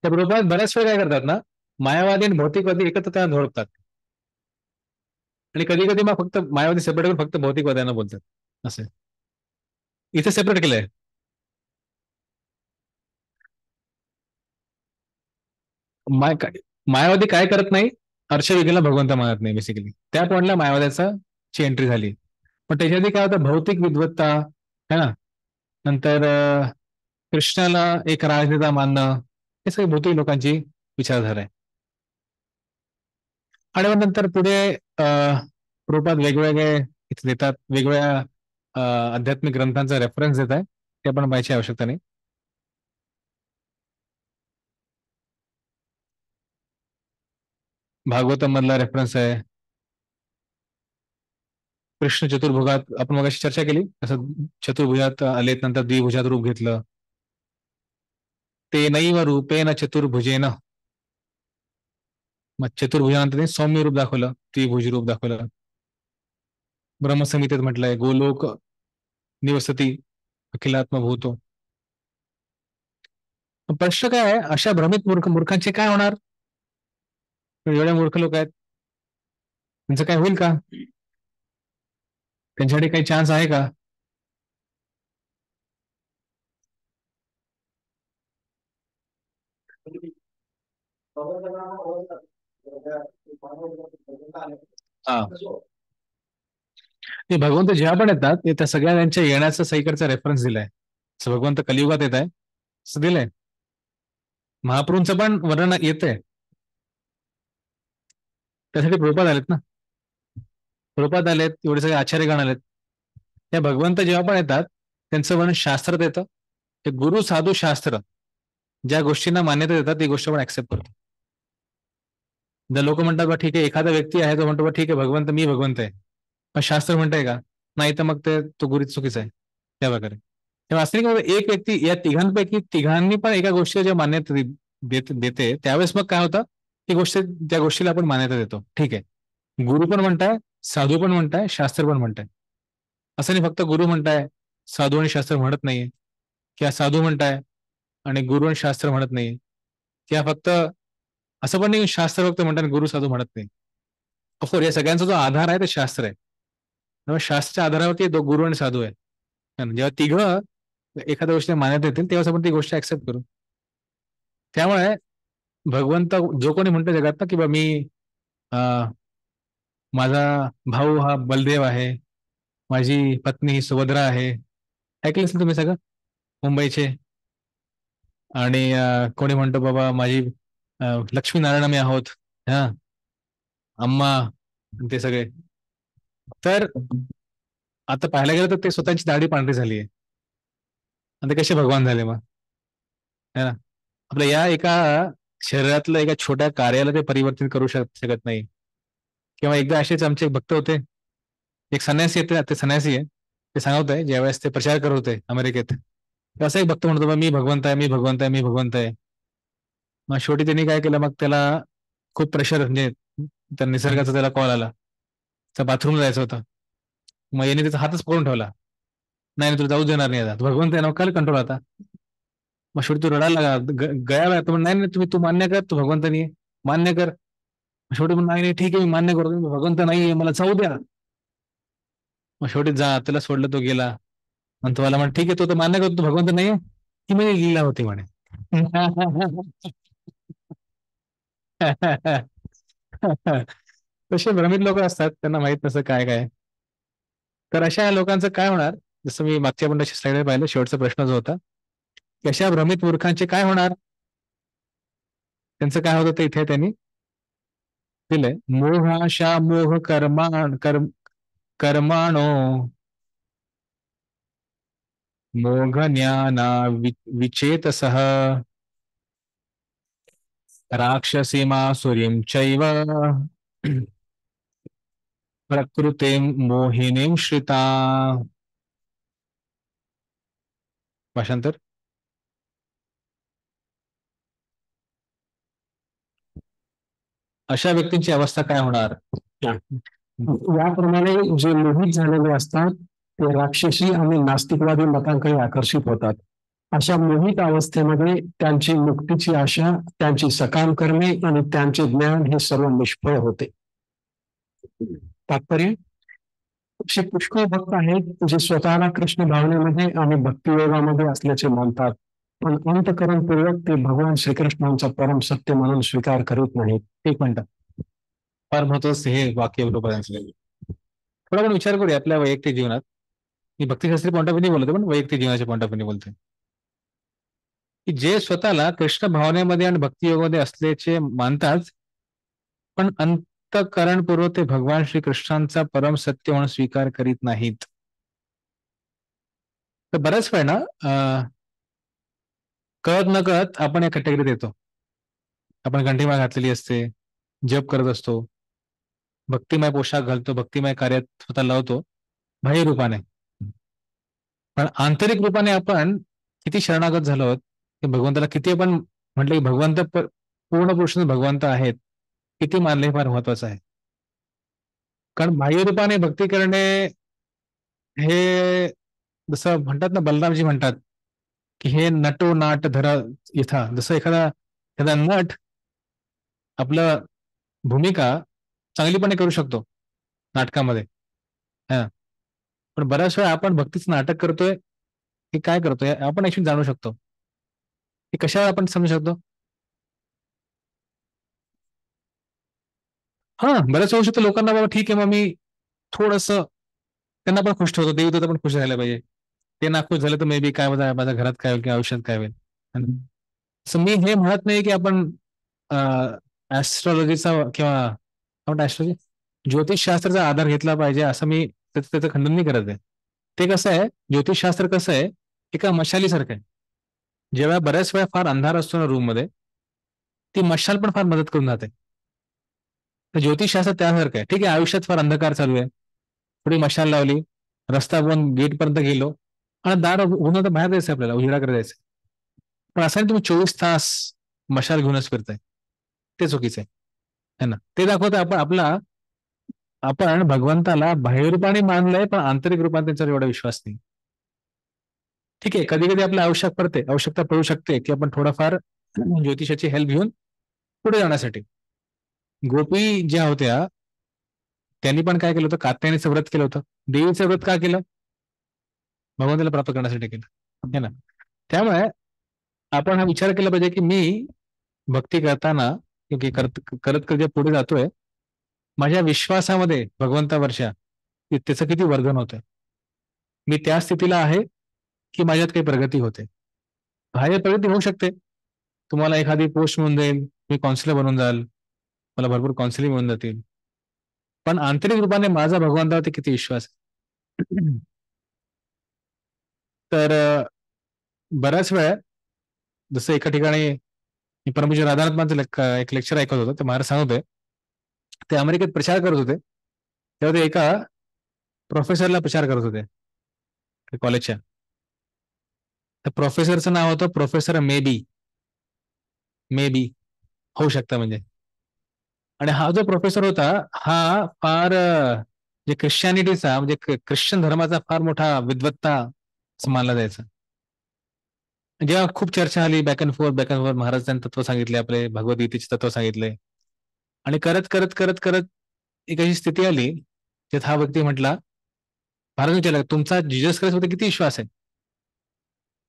त्या प्रभुपाद बऱ्याच वेळा काय करतात ना, मायावादी आणि भौतिकवादी एकत्र त्यांना धोडतात, आणि कधी कधी मग फक्त मायावादी सेपरेट करून फक्त भौतिकवाद्यांना बोलतात. असं इथे सेपरेट केलंय. मायावादी काय करत नाही, अर्चविग्रहाला भगवंत मानत नाही बेसिकली. त्या पॉईंटला मायावाद्याचा ची एंट्री झाली. पण त्याच्या आधी काय होतं, भौतिक विद्वत्ता, है ना, नंतर कृष्णाला एक राजनेता मानणं, हे सगळे भौतिक लोकांची विचारधारा आहे. आणि मग नंतर पुढे रूपात वेगवेगळे इथे देतात, वेगवेगळ्या आध्यात्मिक ग्रंथांचा रेफरन्स देत आहे, ते आपण पाहायची आवश्यकता नाही. भागवतम मधला रेफरन्स आहे. कृष्ण चतुर्भुजात आपण मगाशी चर्चा केली, असं चतुर्भुजात आलेत, नंतर द्विभुजात रूप घेतलं. ते नैव रूपेन चतुर्भुजेन, मग चतुर्भुजानंतर सौम्य रूप दाखवलं, त्रिभुज रूप दाखवलं. ब्रह्मसंहितेत म्हटलंय गोलोक निवसती अखिलात्म भूतो. प्रश्न काय आहे, अशा भ्रमित मूर्खांचे काय होणार? एवढे मूर्ख लोक आहेत, त्यांचं काय होईल का? त्यांच्यासाठी काही चान्स आहे का? हा, ते भगवंत जेव्हा पण येतात ते त्या सगळ्या त्यांच्या येण्याचा सईकडचा रेफरन्स दिलाय. असं भगवंत कलियुगात येत आहे असं दिलंय. महाप्रभूंचं पण वर्णन येतंय. त्यासाठी प्रभुपाद आलेत ना. प्रभुपाद आलेत, एवढे सगळे आचार्यगण आलेत. त्या भगवंत जेव्हा पण येतात त्यांचं वर्णन शास्त्रात येतं. ते गुरु साधू शास्त्र ज्या गोष्टींना मान्यता देतात ती गोष्ट पण ऍक्सेप्ट करतो. जर लोक म्हणतात बा ठीक आहे, एखादा व्यक्ती आहे तो म्हणतो बा ठीक आहे भगवंत मी भगवंत आहे, पण शास्त्र म्हणतंय का? नाही, तर मग तो गुरु चुकीचा आहे त्या प्रकारे. तेव्हा असं नाही की एक व्यक्ती या तिघांपैकी तिघांनी पण एका गोष्टीला जेव्हा मान्यता देते त्यावेळेस मग काय होतं, ती गोष्ट त्या गोष्टीला आपण मान्यता देतो. ठीक आहे, गुरु पण म्हणताय, साधू पण म्हणताय, शास्त्र पण म्हणताय. असं नाही फक्त गुरु म्हणताय साधू आणि शास्त्र म्हणत नाहीये, किंवा साधू म्हणताय आणि गुरु आणि शास्त्र म्हणत नाही, किंवा फक्त असं पण नाही शास्त्र फक्त म्हणतात गुरु साधू म्हणत नाही. ऑफकोर्स या सगळ्यांचा जो आधार आहे ते शास्त्र आहे. त्यामुळे शास्त्राच्या आधारावरती गुरु आणि साधू आहे. जेव्हा तिघं एखाद्या गोष्टीला मान्यता देतील तेव्हाच आपण ती गोष्ट ऍक्सेप्ट करू. त्यामुळे भगवंत जो कोणी म्हणतो जगात ना की बा मी माझा भाऊ हा बलदेव आहे, माझी पत्नी ही सुभद्रा आहे, ऐकलं असेल तुम्ही सगळं मुंबईचे. आणि कोणी म्हणतो बाबा माझी लक्ष्मीनारायण आम्ही आहोत, हा अम्मा, ते सगळे. तर आता पाहायला गेलं तर ते स्वतःची दाढी पांढरी झाली आहे आणि ते कसे भगवान झाले मग, है ना? आपल्या या एका शरीरातलं एका छोट्या कार्याला ते परिवर्तित करू शकत नाही. किंवा एकदा असेच आमचे एक भक्त होते, एक संन्यासी येते, ते संन्यासी आहे, ते सांगत आहे ज्यावेळेस ते प्रचार करत होते अमेरिकेत, असं एक भक्त म्हणतो मी भगवंत आहे, मी भगवंत आहे, मी भगवंत आहे. मग शेवटी त्यांनी काय केलं, मग त्याला खूप प्रेशर, म्हणजे त्या निसर्गाचा त्याला कॉल आला, त्या बाथरूमला जायचं होतं. मग याने त्याचा हातच पकडून ठेवला, नाही तुला जाऊ देणार नाही, आता भगवंत आहे ना, काय कंट्रोल आता. मग शेवटी तू रडायला लागला, गळाला. तर नाही तू मान्य कर, तू भगवंत नाही मान्य कर. शेवटी पण नाही ठीक आहे मी मान्य करतो, भगवंत नाहीये, मला जाऊ द्या. मग शेवटी त्याला सोडलं, तो गेला. आणि तुम्हाला म्हण ठीक आहे तो तर मान्य करतो, तो भगवंत नाहीये, ती म्हणजे लीला होती म्हणे. तसे भ्रमित लोक असतात, त्यांना माहित नसतं काय काय. तर अशा लोकांचं काय होणार, जसं मी मागच्या पण स्लाइडवर पाहिलं, शेवटचा प्रश्न जो होता, की अशा भ्रमित मूर्खांचे काय होणार, त्यांचं काय होतं ते इथे त्यांनी दिलंय. मोहाशा मोह कर्माणो मोघ ज्ञाना विचेतसः राक्षसीमासुरीं चैव प्रकृतीं मोहिनीं श्रिता. भाषांतर. अशा व्यक्तींची अवस्था काय होणार? याप्रमाणे जे मोहित झालेले असतात ते राक्षसी आणि नास्तिकवादी मतांकडे आकर्षित होतात. अशा मोहित अवस्थेमध्ये त्यांची मुक्तीची आशा, त्यांची सकाम करणे आणि त्यांचे ज्ञान हे सर्व निष्फळ होते. तात्पर्य, असे पुष्कळ भक्त आहेत जे स्वतःला कृष्ण भावनेमध्ये आणि भक्तियोगामध्ये असल्याचे मानतात, पण अंतःकरणपूर्वक ते भगवान श्रीकृष्णांचा परम सत्य म्हणून स्वीकार करीत नाहीत. एक मिनिट, फार महत्वाचं हे वाक्य थोडा पण विचार करूया आपल्या वैयक्तिक जीवनात. मी भक्तिशास्त्री पॉइंट ऑफ व्ह्यू बोलतो, पण वैयक्तिक जीवनाच्या पॉइंट ऑफ व्ह्यू बोलतोय, की जे स्वतःला कृष्ण भावनेमध्ये आणि भक्तियोगामध्ये असल्याचे मानतात, पण अंतःकरणपूर्वक ते भगवान श्रीकृष्णांचा परम सत्य म्हणून स्वीकार करीत नाहीत. तर बऱ्याच वेळ ना कळत न कळत आपण या कॅटेगरीत येतो. आपण कंठीमाळ घातलेली असते, जप करत असतो, भक्तिमय पोशाख घालतो, भक्तिमय कार्यात स्वतः लावतो बाह्य रूपाने, पण आंतरिक रूपाने आपण किती शरणागत झालो आहोत, की भगवंताला किती आपण म्हटलं की भगवंत पूर्ण पुरुषांचे भगवंत आहेत, किती मानले हे फार महत्वाचं आहे. कारण बाह्य रूपाने भक्ती करणे हे जसं म्हणतात ना, बलरामजी म्हणतात की हे नटो नाट धरा इथा. जसं एखादा नट आपलं भूमिका चांगलीपणे करू शकतो, नाटकामध्ये. हा, पण बऱ्याच वेळा आपण भक्तीचं नाटक करतोय की काय करतोय आपण ऍक्च्युली जाणू शकतो. हे कशावर आपण समजू शकतो? हा, बऱ्याच होऊ शकतो लोकांना बाबा ठीक आहे मग मी थोडस त्यांना पण खुश ठेवतो, देवी पण खुश राहायला पाहिजे. ते नाखुश झालं तर मे बी काय माझ्या घरात काय होईल किंवा आयुष्यात काय होईल. सो मी हे म्हणत नाही की आपण ऍस्ट्रॉलॉजीचा किंवा आपण ऍस्ट्रॉलॉजी ज्योतिषशास्त्राचा आधार घेतला पाहिजे असं मी त्याचं खंडन नाही करत आहे. ते कसं आहे, ज्योतिषशास्त्र कसं आहे, एका मशालीसारखं आहे. जेव्हा बऱ्याच वेळा फार अंधार असतो ना रूम मध्ये, ती मशाल पण फार मदत करून जाते. तर ज्योतिषशास्त्र त्यासारखं आहे. ठीक आहे, आयुष्यात फार अंधकार चालू आहे, थोडी मशाल लावली, रस्ता बन गेट पर्यंत गेलो आणि दार उघडून तर बाहेर जायचं आपल्याला, उजेडाकडे जायचं. पण असं नाही तुम्ही 24 तास मशाल घेऊनच फिरताय, ते चुकीचं आहे ना. ते दाखवतं आपण भगवंताला बाह्य रूपाने मानलंय पण आंतरिक रूपाने त्यांच्यावर एवढा विश्वास नाही. ठीक आहे, कधी कधी आपल्या आवश्यकता पडू शकते की आपण थोडाफार ज्योतिषाची हेल्प घेऊन पुढे जाण्यासाठी. गोपी ज्या होत्या त्यांनी पण काय केलं होतं, कात्यायनीचं व्रत केलं होतं. देवीचं व्रत का केलं? भगवंताला प्राप्त करण्यासाठी केलं है ना. त्यामुळे आपण हा विचार केला पाहिजे की मी भक्ती करताना करत करत जे पुढे जातोय, माझ्या विश्वासामध्ये भगवंतावरच्या त्याचं किती वर्धन होतंय. मी त्या स्थितीला आहे की माझ्यात काही प्रगती होते. बाह्य प्रगती होऊ शकते, तुम्हाला एखादी पोस्ट मिळून जाईल, मी काउन्सिलर बनून जाल, मला भरपूर काउन्सिलिंग मिळून जातील, पण आंतरिक रूपाने माझा भगवंतावरती किती विश्वास आहे. तर बऱ्याच वेळा जसं एका ठिकाणी मी परमपूज्य राधानाथांचं एक लेक्चर ऐकत होतो, ते महाराज सांगत होते ते अमेरिकेत प्रचार करत होते, तेव्हा ते एका प्रोफेसरला प्रचार करत होते कॉलेजच्या. त्या प्रोफेसरचं नाव होतं प्रोफेसर मे बी होऊ शकतं म्हणजे. आणि हा जो प्रोफेसर होता हा फार जे ख्रिश्चॅनिटीचा म्हणजे ख्रिश्चन धर्माचा फार मोठा विद्वत्ता असं मानला जायचं. जेव्हा खूप चर्चा आली बॅक अँड फोर्थ महाराजांनी तत्व सांगितले, आपले भगवद्गीतेचे तत्व सांगितले, आणि करत करत करत करत एक अशी स्थिती आली ज्यात हा व्यक्ती म्हटला, महाराज विचारला तुमचा जीसस ख्राइस्ट मध्ये किती विश्वास आहे?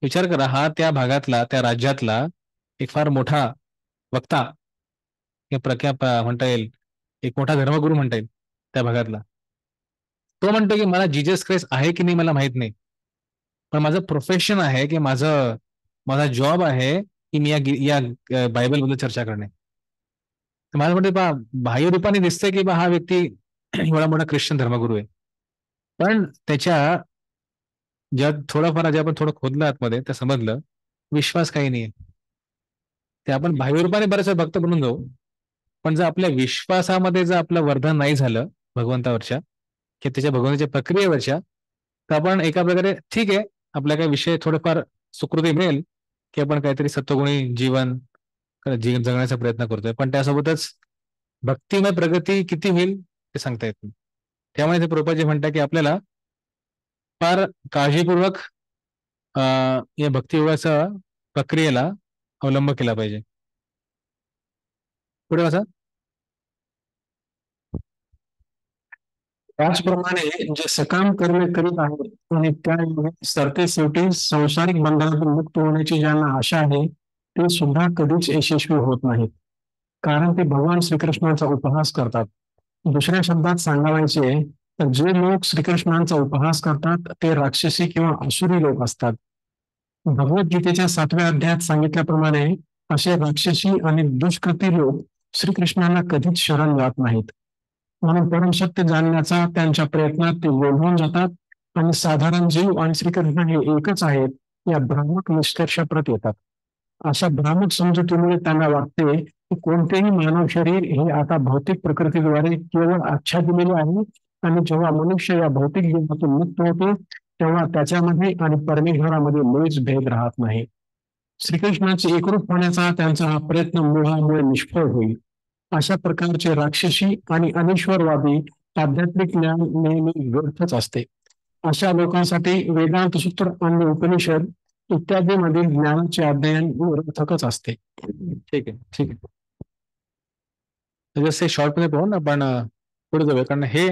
विचार करा, हा त्या भागातला त्या राज्यातला एक फार मोठा वक्ता म्हणता येईल, एक मोठा धर्मगुरू म्हणता येईल त्या भागातला. तो म्हणतो की मला जीसस ख्राइस्ट आहे की नाही मला माहित नाही, पण माझं प्रोफेशन आहे की माझा जॉब आहे की मी या बायबल बद्दल चर्चा करणे. तर मला म्हणते बा बाह्य रूपाने दिसतंय की बा हा व्यक्ती एवढा मोठा ख्रिश्चन धर्मगुरू आहे, पण त्याच्या ज्यात थोडंफार जे आपण थोडं खोदलं आतमध्ये तर समजलं विश्वास काही नाहीये. ते आपण बाह्य रूपाने बरेच भक्त बनून जाऊ, पण जर आपल्या विश्वासामध्ये जर आपलं वर्धन नाही झालं भगवंतावरच्या किंवा त्याच्या भगवंताच्या प्रक्रियेवरच्या, तर आपण एका प्रकारे ठीक आहे आपल्या काही विषय थोडंफार सुकृती मिळेल की आपण काहीतरी सत्वगुणी जीवन जगण्याचा प्रयत्न करतोय, पण त्यासोबतच भक्तिमय प्रगती किती होईल ते सांगता येत नाही. त्यामुळे ते प्रभुपादजी म्हणतात की आपल्याला फार काळजीपूर्वक या भक्तियोगाच्या प्रक्रियेला अवलंब केला पाहिजे. पुढे वाचा. त्याचप्रमाणे जे सकाम कर्मे करीत आहेत आणि त्या सरते शेवटी संसारिक बंधनातून मुक्त होण्याची ज्यांना आशा आहे ते सुद्धा कधीच यशस्वी होत नाहीत, कारण ते भगवान श्रीकृष्णाचा उपहास करतात. दुसऱ्या शब्दात सांगायचे तर जे लोक श्रीकृष्णांचा उपहास करतात ते राक्षसी किंवा असुरी लोक असतात. भगवद्गीतेच्या 7व्या अध्यायात सांगितल्याप्रमाणे असे राक्षसी आणि दुष्कृती लोक श्रीकृष्णांना कधीच शरण जात नाहीत. म्हणून परमसत्य जाणण्याचा त्यांच्या प्रयत्नात ते गोंधळून जातात आणि साधारण जीव आणि श्रीकृष्ण हे एकच आहेत या भ्रामक निष्कर्षाप्रत येतात. अशा भ्रामक समजुतीमुळे त्यांना वाटते की कोणतेही मानव शरीर हे आता भौतिक प्रकृतीद्वारे केवळ आच्छादिलेले आहे आणि जेव्हा मनुष्य या भौतिक जीवनातून मुक्त होतो तेव्हा त्याच्यामध्ये आणि परमेश्वरामध्ये मुळीच भेद राहत नाही. श्रीकृष्णाचे एकरूप होण्याचा त्यांचा हा प्रयत्न मोहामुळे निष्फळ होईल. अशा प्रकारचे राक्षसी आणि अनिश्वरवादी आध्यात्मिक ज्ञान नेहमी व्यर्थच असते. अशा लोकांसाठी वेदांत सूत्र आणि उपनिषद इत्यादीमधील ज्ञानाचे अध्ययन निरर्थकच असते. ठीक आहे. जसे शॉर्ट मध्ये पाहून आपण पुढे जाऊया, कारण हे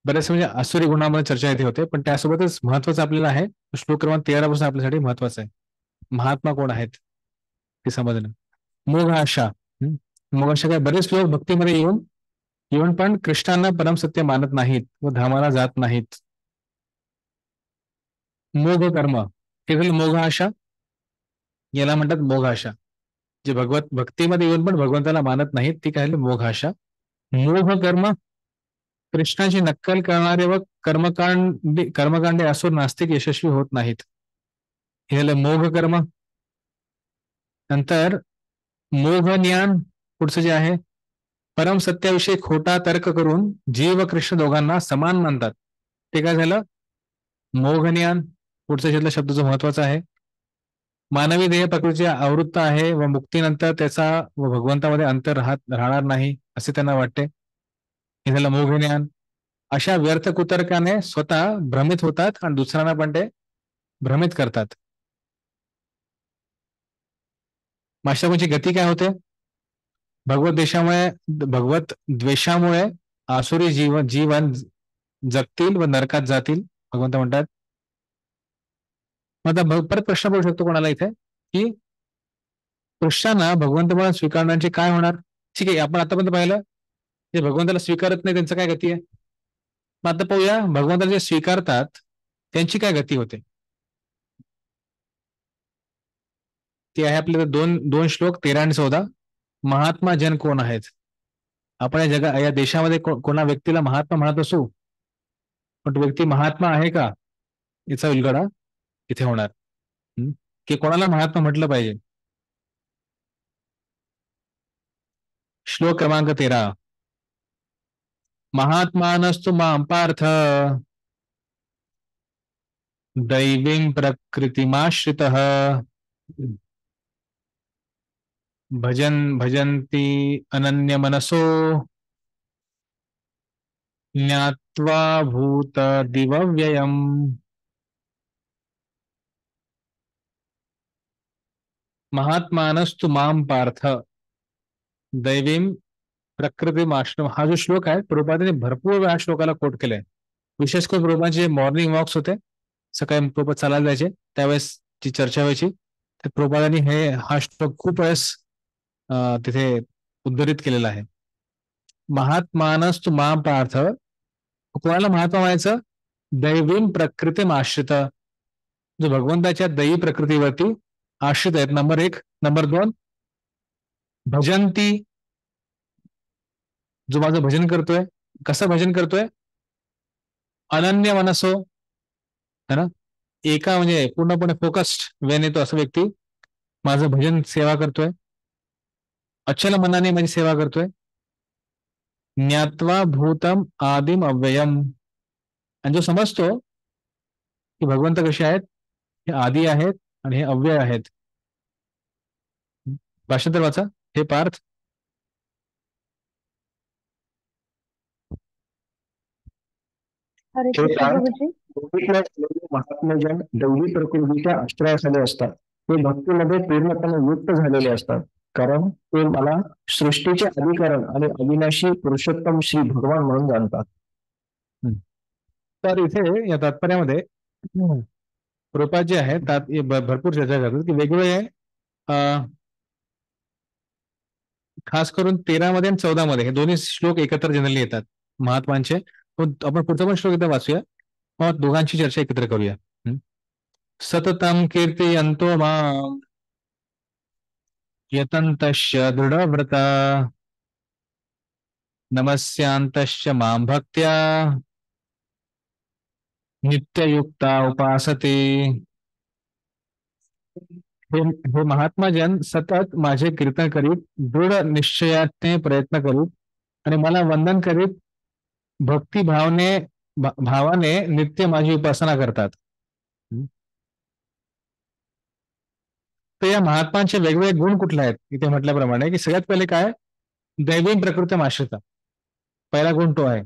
बरेचसे म्हणजे आसुरी गुणामध्ये चर्चा इथे होते, पण त्यासोबतच महत्वाचं आपल्याला आहे श्लोक क्रमांक 13 पासून आपल्यासाठी महत्वाचं आहे. महात्मा कोण आहेत ते समजणं. मोघ आशा. मोघ आशा काय, बरेच लोक भक्तीमध्ये येऊन पण कृष्णांना परमसत्य मानत नाहीत व धामाला जात नाहीत. मोघ कर्म हे झालं मोघ आशा, याला म्हणतात मोघ आशा. जे भक्तीमध्ये येऊन पण भगवंताला मानत नाहीत ती काय मोघ आशा. मोघ कर्म, कृष्णाची नक्कल करणारे व कर्मकांडे असो नास्तिक यशस्वी होत नाहीत. हे झालं मोघ कर्म. नंतर मोघ ज्ञान, पुढचं जे आहे परम सत्याविषयी खोटा तर्क करून जीव व कृष्ण दोघांना समान मानतात, ते काय झालं मोघ ज्ञान. पुढच्या शब्द शब्दाचं महत्वाचं आहे. मानवी देह प्रकृतीची आवृत्त आहे व मुक्तीनंतर त्याचा व भगवंतामध्ये अंतर राहणार नाही असे त्यांना वाटते, हे झालं मोघ ज्ञान. अशा व्यर्थ कुतर्काने स्वतः भ्रमित होतात आणि दुसऱ्यांना पण ते भ्रमित करतात. माशाची गती काय होते? भगवत द्वेषामुळे आसुरी जीवन जगतील व नरकात जातील, भगवंत म्हणतात. मग आता परत प्रश्न पडू शकतो कोणाला इथे की कृष्णांना भगवंतपणा स्वीकारण्याचे काय होणार? ठीक आहे, आपण आतापर्यंत पाहिलं जे भगवंताला स्वीकारत नाही त्यांचं काय गती आहे. मग आता पाहूया भगवंताला जे स्वीकारतात त्यांची काय गती होते. ते आहे आपले दोन श्लोक 13 आणि 14. महात्मा जन कोण आहेत? आपण या देशामध्ये कोणा व्यक्तीला महात्मा म्हणत असू, पण तो व्यक्ती महात्मा आहे का याचा उलगडा इथे होणार की कोणाला महात्मा म्हटलं पाहिजे. श्लोक क्रमांक 13. महात्मानस्तु मां पार्थ दैवीं प्रकृतिमाश्रितः भजन्ति अनन्यमनसो ज्ञात्वा भूत दिव्ययम्. महात्मानस्तु मां पार्थ दैवीं प्रकृतिमाश्रितः. हा जो श्लोक आहे प्रभुपादांनी भरपूर वेळा श्लोकाला कोट केलाय. विशेष करून प्रभुपादांचे जे मॉर्निंग वॉक्स होते, सकाळी प्रभुपाद चालायला जायचे त्यावेळेस जी चर्चा व्हायची, तर प्रभुपादांनी हा श्लोक खूप वेळेस तिथे उद्धरित केलेला आहे. महात्मानस्तु मां पार्थ, कोणाला महात्मा व्हायचं? दैवीं प्रकृतिमाश्रित, जो भगवंताच्या दैवी प्रकृतीवरती आश्रित आहेत. नंबर 1. नंबर 2, भजंती, जो माझं भजन करतोय. कसं भजन करतोय? अनन्य मनसो, है ना, एका म्हणजे पूर्णपणे फोकस्ड वेने तो असा व्यक्ती माझं भजन सेवा करतोय, अचल मनाने माझी सेवा करतोय. ज्ञात्वा भूतम आदिम अव्ययम, आणि जो समजतो की भगवंत कसे आहेत, हे आदी आहेत आणि हे अव्यय आहेत. भाषांतर वाचा हे पार्थ. महात्मजन दैवी प्रकृतीच्या आश्रयाखाली असतात. ते भक्तीमध्ये पूर्णपणे युक्त झालेले असतात, कारण ते मला सृष्टीचे अधिकरण आणि अविनाशी पुरुषोत्तम श्री भगवान म्हणून जाणतात. तर इथे या तात्पर्यामध्ये प्रभुपाद जे आहे त्यात भरपूर चर्चा करतात की वेगवेगळे खास करून 13 मध्ये आणि 14 मध्ये हे दोन्ही श्लोक एकत्र जनरली येतात महात्मांचे. आपण पुढचा पण श्लोक इथे वाचूया, मग दोघांची चर्चा एकत्र करूया. सततम कीर्तयन्तो मां यतन्तश्च दृढव्रता नमस्यांतश्च मां भक्त्या नित्ययुक्ता उपासते. हे महात्माजन सतत माझे कीर्तन करीत दृढ निश्चयाने प्रयत्न करीत आणि मला वंदन करीत भावाने नित्य माझी उपासना करतात. तर या महात्मांचे वेगवेगळे गुण कुठले आहेत? इथे म्हटल्याप्रमाणे की सगळ्यात पहिले काय, दैवी प्रकृती आश्रिता, पहिला गुण तो आहे.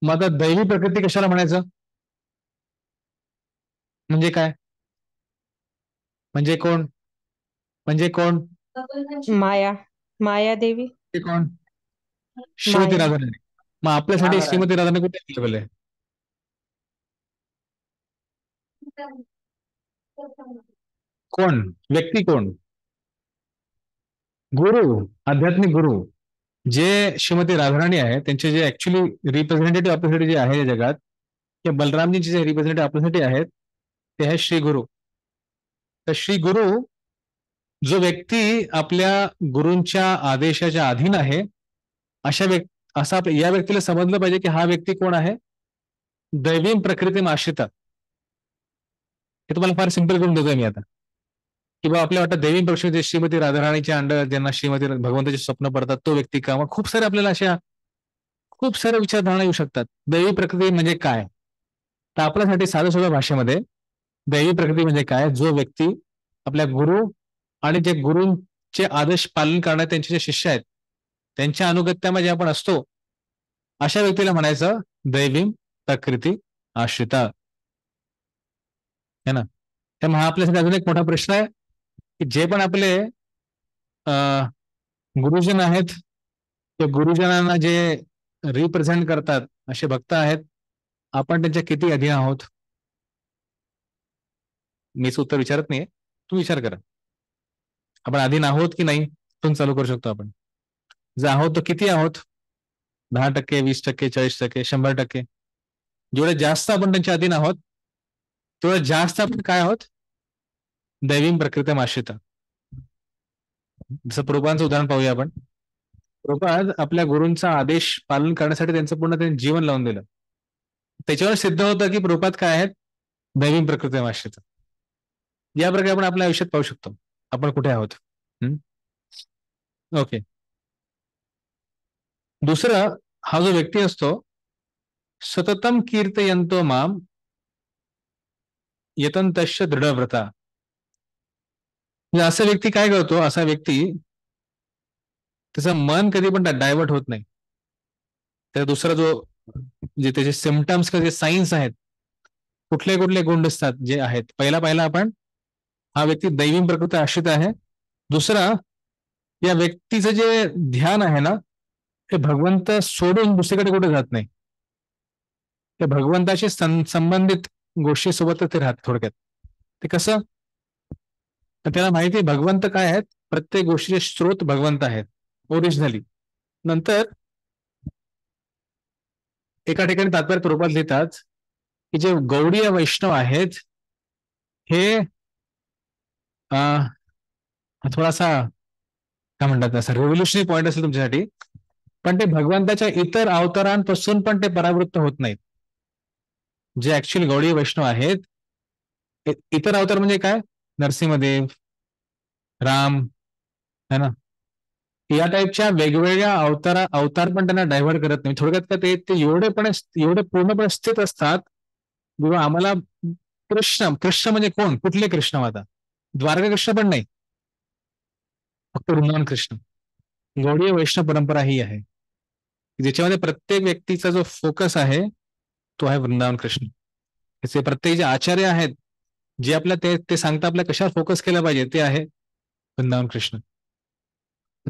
मग आता दैवी प्रकृती कशाला म्हणायचं? म्हणजे काय? म्हणजे कोण? माया देवी. कोण? श्रुती राधाराणी. मग आपल्यासाठी महाराज. श्रीमती राधाराणी कुठे अवेलेबल आहे? कोण व्यक्ती? कोण? गुरु, आध्यात्मिक गुरु जे श्रीमती राधाराणी आहे, त्यांचे जे ऍक्च्युली रिप्रेझेंटेटिव्ह आपल्यासाठी जे आहे या जगात, ते बलरामजींचे जे रिप्रेझेंटेटिव्ह आपल्यासाठी आहेत ते आहे श्री गुरु. तर श्री गुरु जो व्यक्ती आपल्या गुरूंच्या आदेशाच्या अधीन आहे, असा या व्यक्तीला समजलं पाहिजे की हा व्यक्ती कोण आहे? दैवी प्रकृती आश्रिता. हे तुम्हाला फार सिंपल करून देतोय मी आता, किंवा आपल्याला वाटतं दैवी प्रकृती श्रीमती राधाराणीच्या अंडर ज्यांना श्रीमती भगवंताचे स्वप्न पडतात तो व्यक्ती का? मग खूप सारे आपल्याला अशा खूप साऱ्या विचारधारणा येऊ शकतात. दैवी प्रकृती म्हणजे काय? तर आपल्यासाठी साध्या सोप्या भाषेमध्ये दैवी प्रकृती म्हणजे काय? जो व्यक्ती आपल्या गुरु आणि जे गुरूंचे आदेश पालन करणारे त्यांचे जे शिष्य आहेत त्यांच्या अनुगत्यामध्ये आपण असतो, अशा व्यक्तीला म्हणायचं दैवी प्रकृती आश्रिता, है ना. त्यामुळे हा आपल्यासाठी अजून एक मोठा प्रश्न आहे की जे पण आपले गुरुजन आहेत, ते गुरुजनांना जे रिप्रेझेंट करतात असे भक्त आहेत, आपण त्यांच्या किती अधीन आहोत? मीच उत्तर विचारत नाहीये, तू विचार करा. आपण अधीन आहोत की नाही पण चालू करू शकतो आपण. जर आहोत तर किती आहोत? 10%, 20%, 40%, 100%? जेवढे जास्त आपण त्यांच्या अधीन आहोत तेवढं जास्त आपण काय आहोत? दैवी प्रकृती आश्रिता. जसं प्रभुपादांचं उदाहरण पाहूया आपण. प्रभुपाद आपल्या गुरूंचा आदेश पालन करण्यासाठी त्यांचं पूर्ण त्यांनी जीवन लावून दिलं. त्याच्यावर सिद्ध होतं की प्रभुपाद काय आहेत? दैवी प्रकृती आश्रिता. या प्रकारे आपण आपल्या आयुष्यात पाहू शकतो आपण कुठे आहोत. ओके. दुसरं, हा जो व्यक्ती असतो सततम कीर्तयंतो माम यतंतश्च दृढव्रता. असा व्यक्ती काय करतो? असा व्यक्ती त्याचं मन कधी पण डायव्हर्ट होत नाही. तर दुसरा जो जे त्याचे सिम्पटम्स किंवा जे साईन्स आहेत, कुठले कुठले गुण असतात जे आहेत, पहिला आपण हा व्यक्ती दैवी प्रकृती आश्रित आहे. दुसरा, या व्यक्तीचं जे ध्यान आहे ना ते भगवंत सोडून दुसरीकडे कुठे जात नाही. ते भगवंताशी संबंधित गोष्टीसोबतच ते राहत. थोडक्यात ते कसं? तर त्याला माहिती आहे भगवंत काय आहेत, प्रत्येक गोष्टीचे स्रोत भगवंत आहेत ओरिजिनली. नंतर एका ठिकाणी तात्पर्य प्रभुपाद लिहितात की जे गौडीय वैष्णव आहेत हे थोडासा काय म्हणतात असं रेव्होल्युशनरी पॉईंट असेल तुमच्यासाठी, पण ते भगवंताच्या इतर अवतारांपासून पण ते परावृत्त होत नाहीत. जे ऍक्च्युअली गौडीय वैष्णव आहेत, इतर अवतार म्हणजे काय? नरसिंहदेव, राम, है ना, या टाईपच्या वेगवेगळ्या अवतार पण त्यांना डायव्हर्ट करत नाही. थोडक्यात का ते एवढे पूर्णपणे स्थित असतात किंवा आम्हाला कृष्ण म्हणजे कोण? कुठले कृष्ण? आता द्वारका कृष्ण पण नाही, फक्त वृंदावन कृष्ण. गौडीय वैष्णव परंपरा ही आहे ज्याच्यामध्ये प्रत्येक व्यक्तीचा जो फोकस आहे तो आहे वृंदावन कृष्ण. त्याचे प्रत्येक जे आचार्य आहेत जे आपल्या ते सांगता आपल्या कशावर फोकस केला पाहिजे ते आहे वृंदावन कृष्ण.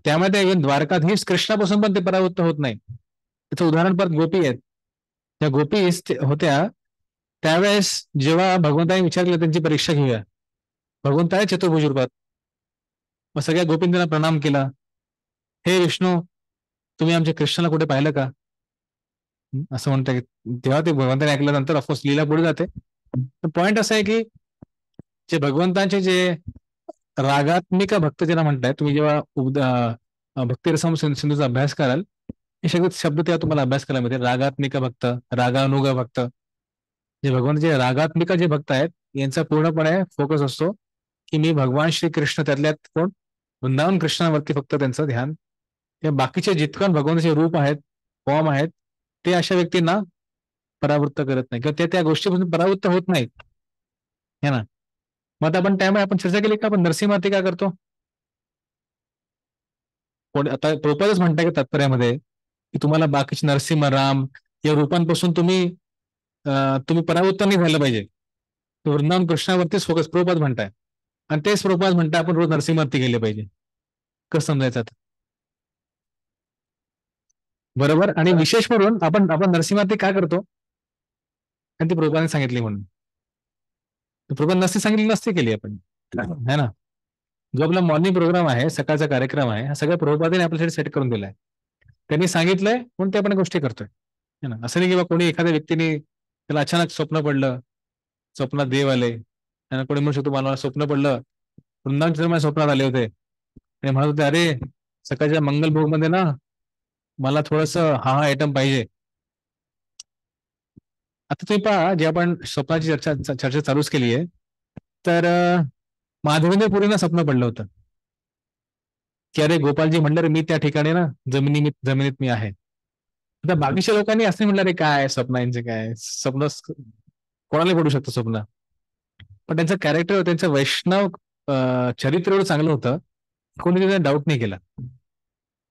त्यामध्ये इव्हन द्वारकाधीश कृष्णापासून पण ते परावृत्त होत नाही. त्याचं उदाहरण परत गोपी आहेत. त्या गोपी होत्या त्यावेळेस जेव्हा भगवंताने विचारलं त्यांची परीक्षा घेऊया, भगवंत आहे चतुर्भुज रूपात, मग सगळ्या गोपींना प्रणाम केला. हे विष्णू, तुम्ही आमच्या कृष्णाला कुठे पाहिलं का? असं म्हणतात. तेव्हा ते भगवंताने ऐकल्यानंतर ऑफकोर्स लीला पुढे जाते. पॉइंट असं आहे की जे भगवंतांचे जे रागात्मिक भक्त ज्यांना म्हणताय, तुम्ही जेव्हा भक्तिरसम सिंधूचा अभ्यास कराल हे सगळे शब्द तेव्हा तुम्हाला अभ्यास करायला मिळते. रागात्मिक भक्त, रागानुग भक्त. जे भगवंताचे रागात्मिक जे भक्त आहेत यांचा पूर्णपणे फोकस असतो की मी भगवान श्रीकृष्ण, त्यातल्यात कोण? वृंदावन कृष्णावरती फक्त त्यांचं ध्यान. बाकीचे जितकं भगवंताचे रूप आहेत, फॉर्म आहेत, ते अशा व्यक्तींना परावृत्त करत नाही किंवा ते त्या गोष्टीपासून परावृत्त होत नाहीत, है ना. मग आपण त्यामुळे आपण चर्चा केली का आपण नरसिंहावरती काय करतो? आता प्रभुपादच म्हणताय की तात्पर्यामध्ये की तुम्हाला बाकीचे नरसिंह, राम या रूपांपासून तुम्ही परावृत्त नाही झालं पाहिजे. वृंदावन कृष्णावरतीच फोकस प्रभुपाद म्हणताय आणि तेच प्रभुपाद म्हणताय आपण रोज नरसिंहावरती गेले पाहिजे. कसं समजायचं आता? बरोबर. आणि विशेष करून आपण आपण नरसिंहाती काय करतो, आणि ती प्रभुपादांनी सांगितली म्हणून. प्रभुपाद नसती सांगितली नसती केली आपण, है ना. जो आपला मॉर्निंग प्रोग्राम आहे, सकाळचा कार्यक्रम आहे, हा सगळ्या प्रभुपादांनी आपल्यासाठी सेट करून दिलाय. त्यांनी सांगितलंय म्हणून ते आपण गोष्टी करतोय, है ना. असं नाही की बा कोणी एखाद्या व्यक्तीने त्याला अचानक स्वप्न पडलं, स्वप्नात देव आले, त्यांना कोणी म्हणू शकतो मला स्वप्न पडलं, वृंदावन माझ्या स्वप्नात आले होते आणि म्हणत होते अरे सकाळच्या मंगल भोग मध्ये ना मला थोडस हा आयटम पाहिजे. आता तुम्ही पहा, जे आपण स्वप्नाची चर्चा चालूच केली आहे, तर माधवेंद्र पुरींना स्वप्न पडलं होतं की अरे गोपालजी म्हणलं रे मी त्या ठिकाणी ना जमिनीत मी आहे. आता बाकीच्या लोकांनी असं म्हटलं रे काय स्वप्नांचे काय स्वप्न कोणाला पडू शकतं स्वप्न, पण त्यांचं कॅरेक्टर त्यांचं वैष्णव चरित्र एवढं चांगलं होतं, कोणी त्याचा डाऊट नाही केला,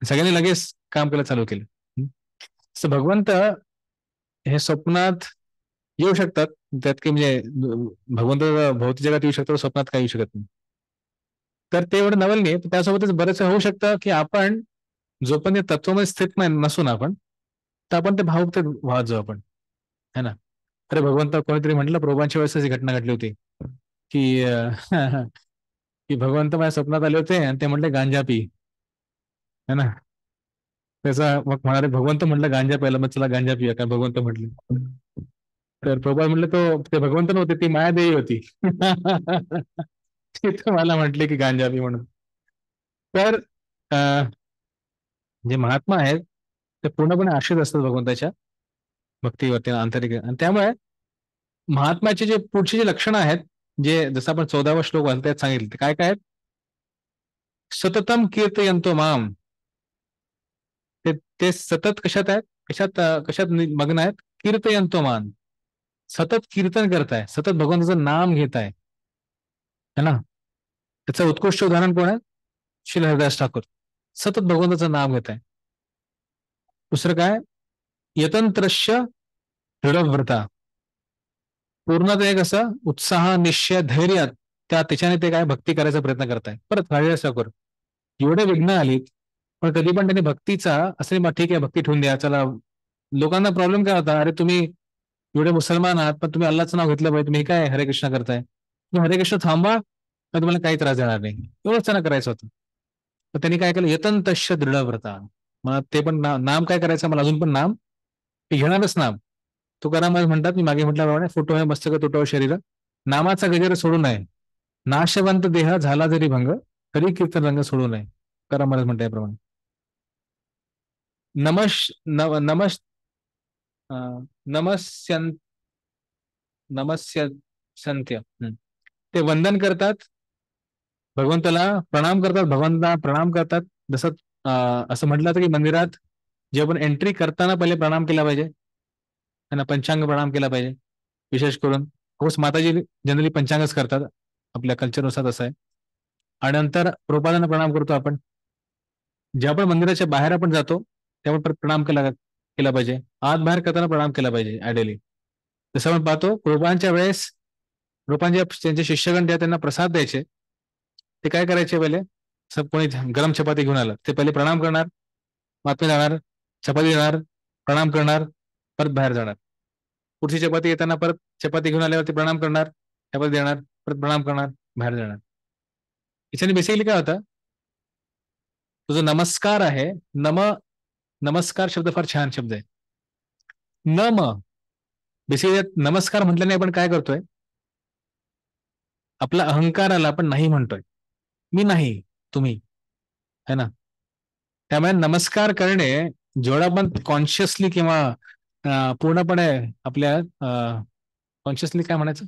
सगळ्यांनी लगेच काम करायला चालू केलं. भगवंत हे स्वप्नात येऊ शकतात, त्यात काही म्हणजे भगवंत भौतिक जगात येऊ शकतो, स्वप्नात काही येऊ शकत नाही. तर ते एवढं नवल नाही. त्यासोबतच बरेच होऊ शकतं की आपण जोपर्यंत तत्वामध्ये स्थित नाही नसून आपण, तर आपण ते भावुक वाहत जाऊ आपण, है ना. अरे भगवंत कोणीतरी म्हटलं प्रभूंच्या वेळेस ही घटना घडली होती की की भगवंत माझ्या स्वप्नात आले होते आणि ते म्हटले गांजा पी, है ना. त्याचा मग म्हणाले भगवंत म्हटलं गांजा प्यायला, मग चला गांजा पिया काय भगवंत म्हटले. तर प्रभू म्हटलं तो ते भगवंत नव्हते, ती मायादेवी होती. ती मला म्हटले की गांजा पी म्हणून. तर जे महात्मा आहेत ते पूर्णपणे आश्रित असतात भगवंताच्या भक्तीवरती आंतरिक, आणि त्यामुळे महात्म्याचे जे पुढचे जे लक्षणं आहेत, जे जसं आपण 14वा श्लोक वाचले त्यात सांगितले, ते काय काय आहेत. सततम कीर्तयंतो माम, ते सतत कशात आहेत, कशात मग्न आहेत. कीर्तयंतो मान, सतत कीर्तन करताय, सतत भगवंताचं नाम घेत आहे, है ना. त्याचं उत्कृष्ट उदाहरण कोण आहे, श्री हरिदास ठाकूर, सतत भगवंताचं नाम घेत आहे. दुसरं काय, यतंत्रश्य दृढव्रता, पूर्णतः एक असं उत्साह निश्चय धैर्य त्याच्याने ते काय भक्ती करायचा प्रयत्न करताय. परत हरिदास ठाकूर एवढे विघ्न आलीत, पण कधी पण त्यांनी भक्तीचा असे ठीक आहे भक्ती ठेवून द्या चला. लोकांना प्रॉब्लेम काय होता, अरे तुम्ही एवढे मुसलमान आहात पण तुम्ही अल्लाचं नाव घेतलं पाहिजे, तुम्ही काय हरे कृष्ण करताय, तुम्ही हरे कृष्ण थांबा तर तुम्हाला काही त्रास देणार नाही, एवढंच त्यांना करायचं होतं. तर त्यांनी काय केलं, यतंतश्य दृढव्रता, मला ते पण नाम काय करायचं, मला अजून पण नाम घेणारच नाम. तुकाराम म्हणतात, मी मागे म्हटल्याप्रमाणे फोटो आहे मस्तक तुटव शरीर, नामाचा गजर सोडू नये, नाशवंत देह झाला जरी भंग, तरी कीर्तन रंग सोडू नये. तुकाराम महाराज म्हणता याप्रमाणे. नमस्यंत्य, ते वंदन करतात भगवंताला, प्रणाम करतात भगवंताला, प्रणाम करतात. जसं असं म्हटलं जातं की मंदिरात जे आपण एंट्री करताना पहिले प्रणाम केला पाहिजे, त्यांना पंचांग प्रणाम केला पाहिजे. विशेष करून कोर्स माताजी जनरली पंचांगच करतात, आपल्या कल्चरनुसार असं आहे. आणि नंतर प्रभुपादांना प्रणाम करतो आपण. जे आपण मंदिराच्या बाहेर आपण जातो त्यावर प्रणाम केला पाहिजे. आत बाहेर करताना प्रणाम केला पाहिजे आयडियली. जसं आपण पाहतो प्रभुपादांच्या वेळेस त्यांचे शिष्यगण त्यांना प्रसाद द्यायचे, ते काय करायचे, पहिले कोणी गरम चपाती घेऊन आलं ते पहिले प्रणाम करणार, मात्र जाणार, चपाती देणार, प्रणाम करणार, परत बाहेर जाणार. पुढची चपाती येताना परत चपाती घेऊन आल्यावरती प्रणाम करणार, चपाती देणार, परत प्रणाम करणार, बाहेर जाणार. याच्याने बेसिकली काय होतं, तो जो नमस्कार आहे, नमस्कार शब्द फार छान शब्द आहे. बेसिकली नमस्कार म्हटल्याने आपण काय करतोय, आपला अहंकाराला आपण नाही म्हणतोय, मी नाही तुम्ही, है ना. त्यामुळे नमस्कार करणे जेवढा आपण कॉन्शियसली किंवा पूर्णपणे आपल्या कॉन्शियसली काय म्हणायचं,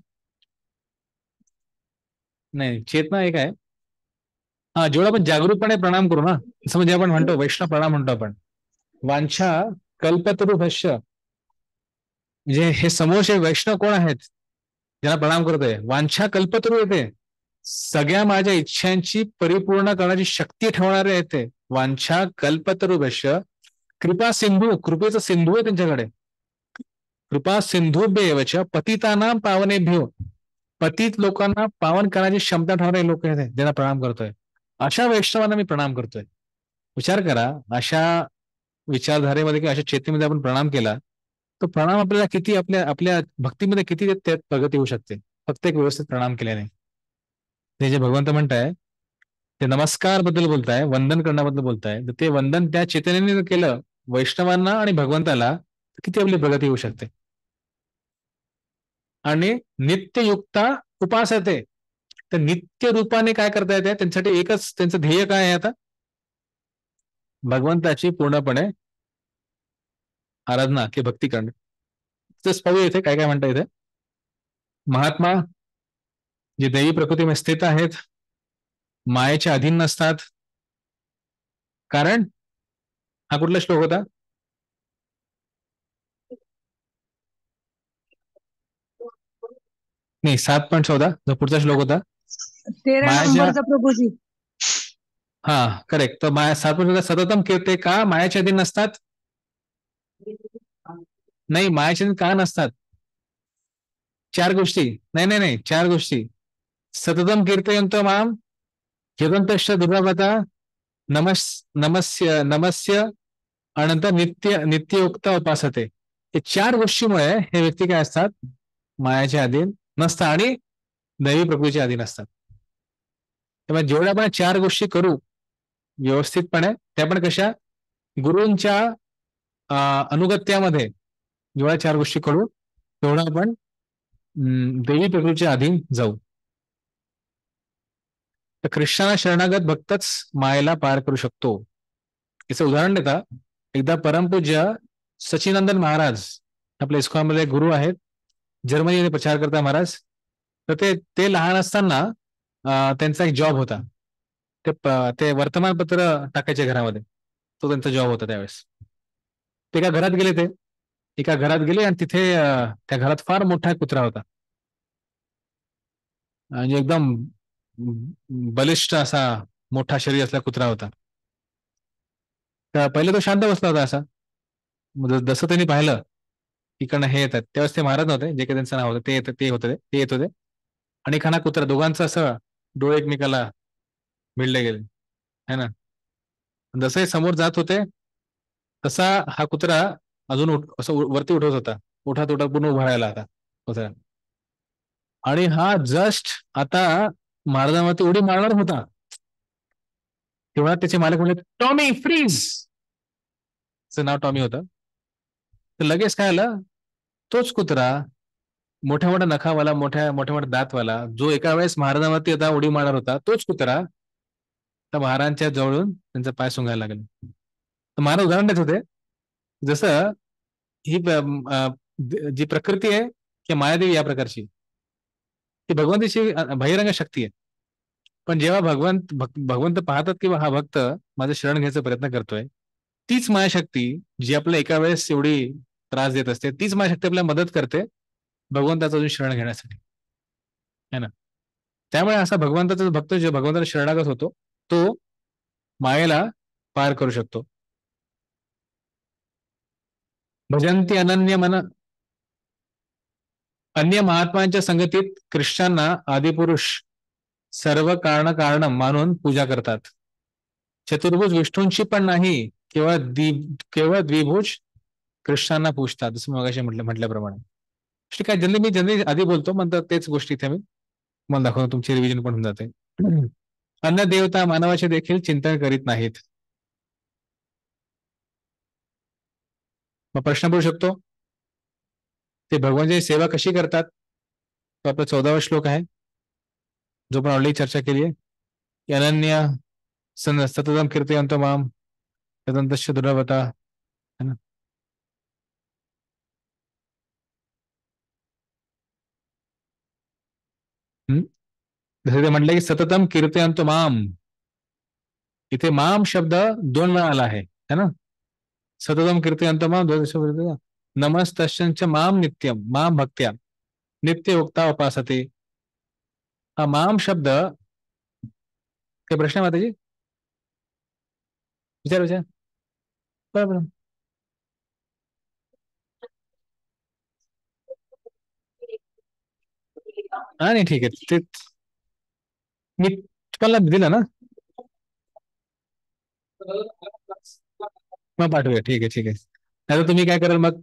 नाही चेतना एक आहे, हा जेवढा आपण जागरूकपणे प्रणाम करू ना, असं म्हणजे आपण म्हणतो वैष्णव प्रणाम म्हणतो आपण, वांछा कल्पतरुभ्यश्च, म्हणजे हे समोरचे वैष्णव कोण आहेत ज्यांना प्रणाम करतोय, वांछा कल्पतरू येते, सगळ्या माझ्या इच्छांची परिपूर्ण करण्याची शक्ती ठेवणारे आहेत ते. वांछा कल्पतरुभ्यश्च कृपा सिंधू, कृपेचा सिंधू आहे त्यांच्याकडे. कृपा सिंधूभ्येवच पतितानां पावनेभ्यो, पतित लोकांना पावन करण्याची क्षमता ठेवणारे लोक आहेत ज्यांना प्रणाम करतोय. अशा वैष्णवांना मी प्रणाम करतोय. विचार करा, अशा विचारधारेमध्ये किंवा अशा चेतनेमध्ये आपण प्रणाम केला, तो प्रणाम आपल्याला किती आपल्या आपल्या भक्तीमध्ये किती त्यात प्रगती होऊ शकते फक्त एक व्यवस्थित प्रणाम केल्याने. ते जे भगवंत म्हणताय ते नमस्कार बद्दल बोलताय, वंदन करण्याबद्दल बोलताय, तर ते वंदन त्या चेतनेने जर केलं वैष्णवांना आणि भगवंताला, तर किती आपली प्रगती होऊ शकते. आणि नित्ययुक्ता उपासते, तर नित्य रूपाने काय करता येते त्यांच्यासाठी एकच त्यांचं ध्येय काय आहे आता, भगवंताची पूर्णपणे आराधना की भक्ती करणे. तेच पाहूया इथे काय काय म्हणता इथे. महात्मा जे दैवी प्रकृतीमध्ये स्थित आहेत, मायेच्या अधीन नसतात. कारण हा कुठला श्लोक होता, नाही 7.14 जो पुढचा श्लोक होता 13 मायाच्या, नंबरचा प्रभूजी. हा करेक्ट. तर माया 7.14 सततम कीर्ते का मायाच्या अधीन नसतात, नाही मायाच्या अधीन का नसतात, 4 गोष्टी, नाही नाही नाही 4 गोष्टी. सततम कीर्तयंतो माम ह्यदंतश्च दुर्लभता नमस्य नमस्य अनंतर नित्ययुक्त उपासते. हे 4 गोष्टीमुळे हे व्यक्ती काय असतात, मायाच्या अधीन नसतात आणि दैवी प्रकृतीच्या अधीन असतात. त्यामुळे जेवढ्या आपण 4 गोष्टी करू व्यवस्थितपणे, त्या पण कशा, गुरूंच्या अनुगत्यामध्ये जेवढ्या 4 गोष्टी करू तेवढा आपण दैवी प्रकृतीच्या अधीन जाऊ. तर कृष्णाला शरणागत भक्तच मायेला पार करू शकतो. याचं उदाहरण देता, एकदा परमपूज्य सचिनंदन महाराज आपल्या इस्कॉनमध्ये गुरु आहेत, जर्मनीमध्ये प्रचार करता महाराज. तर ते लहान असताना त्यांचा एक जॉब होता, ते वर्तमानपत्र टाकायचे घरामध्ये, तो त्यांचा जॉब होता त्यावेळेस. ते एका घरात गेले आणि तिथे त्या घरात फार मोठा कुत्रा होता, म्हणजे एकदम बलिष्ठ असा मोठा शरीर असलेला कुत्रा होता. तर पहिले तो शांत बसला होता असा. जसं त्यांनी पाहिलं इकडनं हे येतात, त्यावेळेस ते महाराज नव्हते, जे काही त्यांचं नाव होतं ते येत होते आणि खाना कुत्रा दोघांचं असं डोळे एकमेकाला मिळले गेले है ना. जसे समोर जात होते तसा हा कुत्रा अजून असं वरती उठवत होता, उठत पूर्ण उभा राहिला आता कुत्रा. आणि हा जस्ट आता महाराजांवरती उडी मारणार होता तेव्हा त्याचे मालक म्हणले, टॉमी फ्रीज. त्याचं नाव टॉमी होतं. तर लगेच काय आलं, तोच कुत्रा मोठ्या मोठ्या नखावाला, मोठ्या मोठ्या दातवाला, जो एका वेळेस महाराजांवरती आता उडी मारणार होता, तोच कुत्रा त्या महाराजांच्या जवळून त्यांचा पाय सुंगायला लागला. तर महाराज उदाहरण देत होते, जसं ही जी प्रकृती आहे की मायादेवी या प्रकारची, ती भगवंताची बहिरंग शक्ती आहे. पण जेव्हा भगवंत पाहतात की हा भक्त माझं शरण घ्यायचा प्रयत्न करतोय, तीच मायाशक्ती जी आपल्याला एका वेळेस एवढी त्रास देत असते, तीच मायाशक्ती आपल्याला मदत करते भगवंताचं अजून शरण घेण्यासाठी, है ना. त्यामुळे असा भगवंताचा भक्त जो भगवंताला शरणागत होतो तो मायेला पार करू शकतो. भजंती अनन्य मन, अन्य महात्मांच्या संगतीत कृष्णांना आदिपुरुष सर्व कारण मानून पूजा करतात. चतुर्भुज विष्णूंची पण नाही, केवळ द्विभुज कृष्णांना पूजतात, जसं मगाशी म्हटल्याप्रमाणे. ठीक आहे, मी जनरली आधी बोलतो, म्हणतात तेच गोष्टी इथे मी मला दाखवतो, तुमची रिव्हिजन पण होऊन जाते. अन्य देवता मानवाचे देखील चिंतन करीत नाहीत. मग प्रश्न पडू शकतो, ते भगवानची सेवा कशी करतात. तो आपला 14वा श्लोक आहे, जो आपण ऑलरेडी चर्चा केली आहे. अनन्य सततम कीर्तयन्तो माम तदंतश्च दुर्लभता, है ना. जसे ते म्हटलं की सततम कीर्तयन्तो माम, इथे माम शब्द 2 वेळा आला आहे, है ना. सततम कीर्तयन्तो माम, नमस्तश्च माम नित्यम, माम भक्त्या नित्य उक्ता उपासते. हा माम शब्द, काय प्रश्न आहे माताजी, विचार. बरोबर, हा नाही ठीक आहे, ते मी तुम्हाला दिलं ना. मग पाठवूया, ठीक आहे ठीक आहे. नाही तर तुम्ही काय कराल मग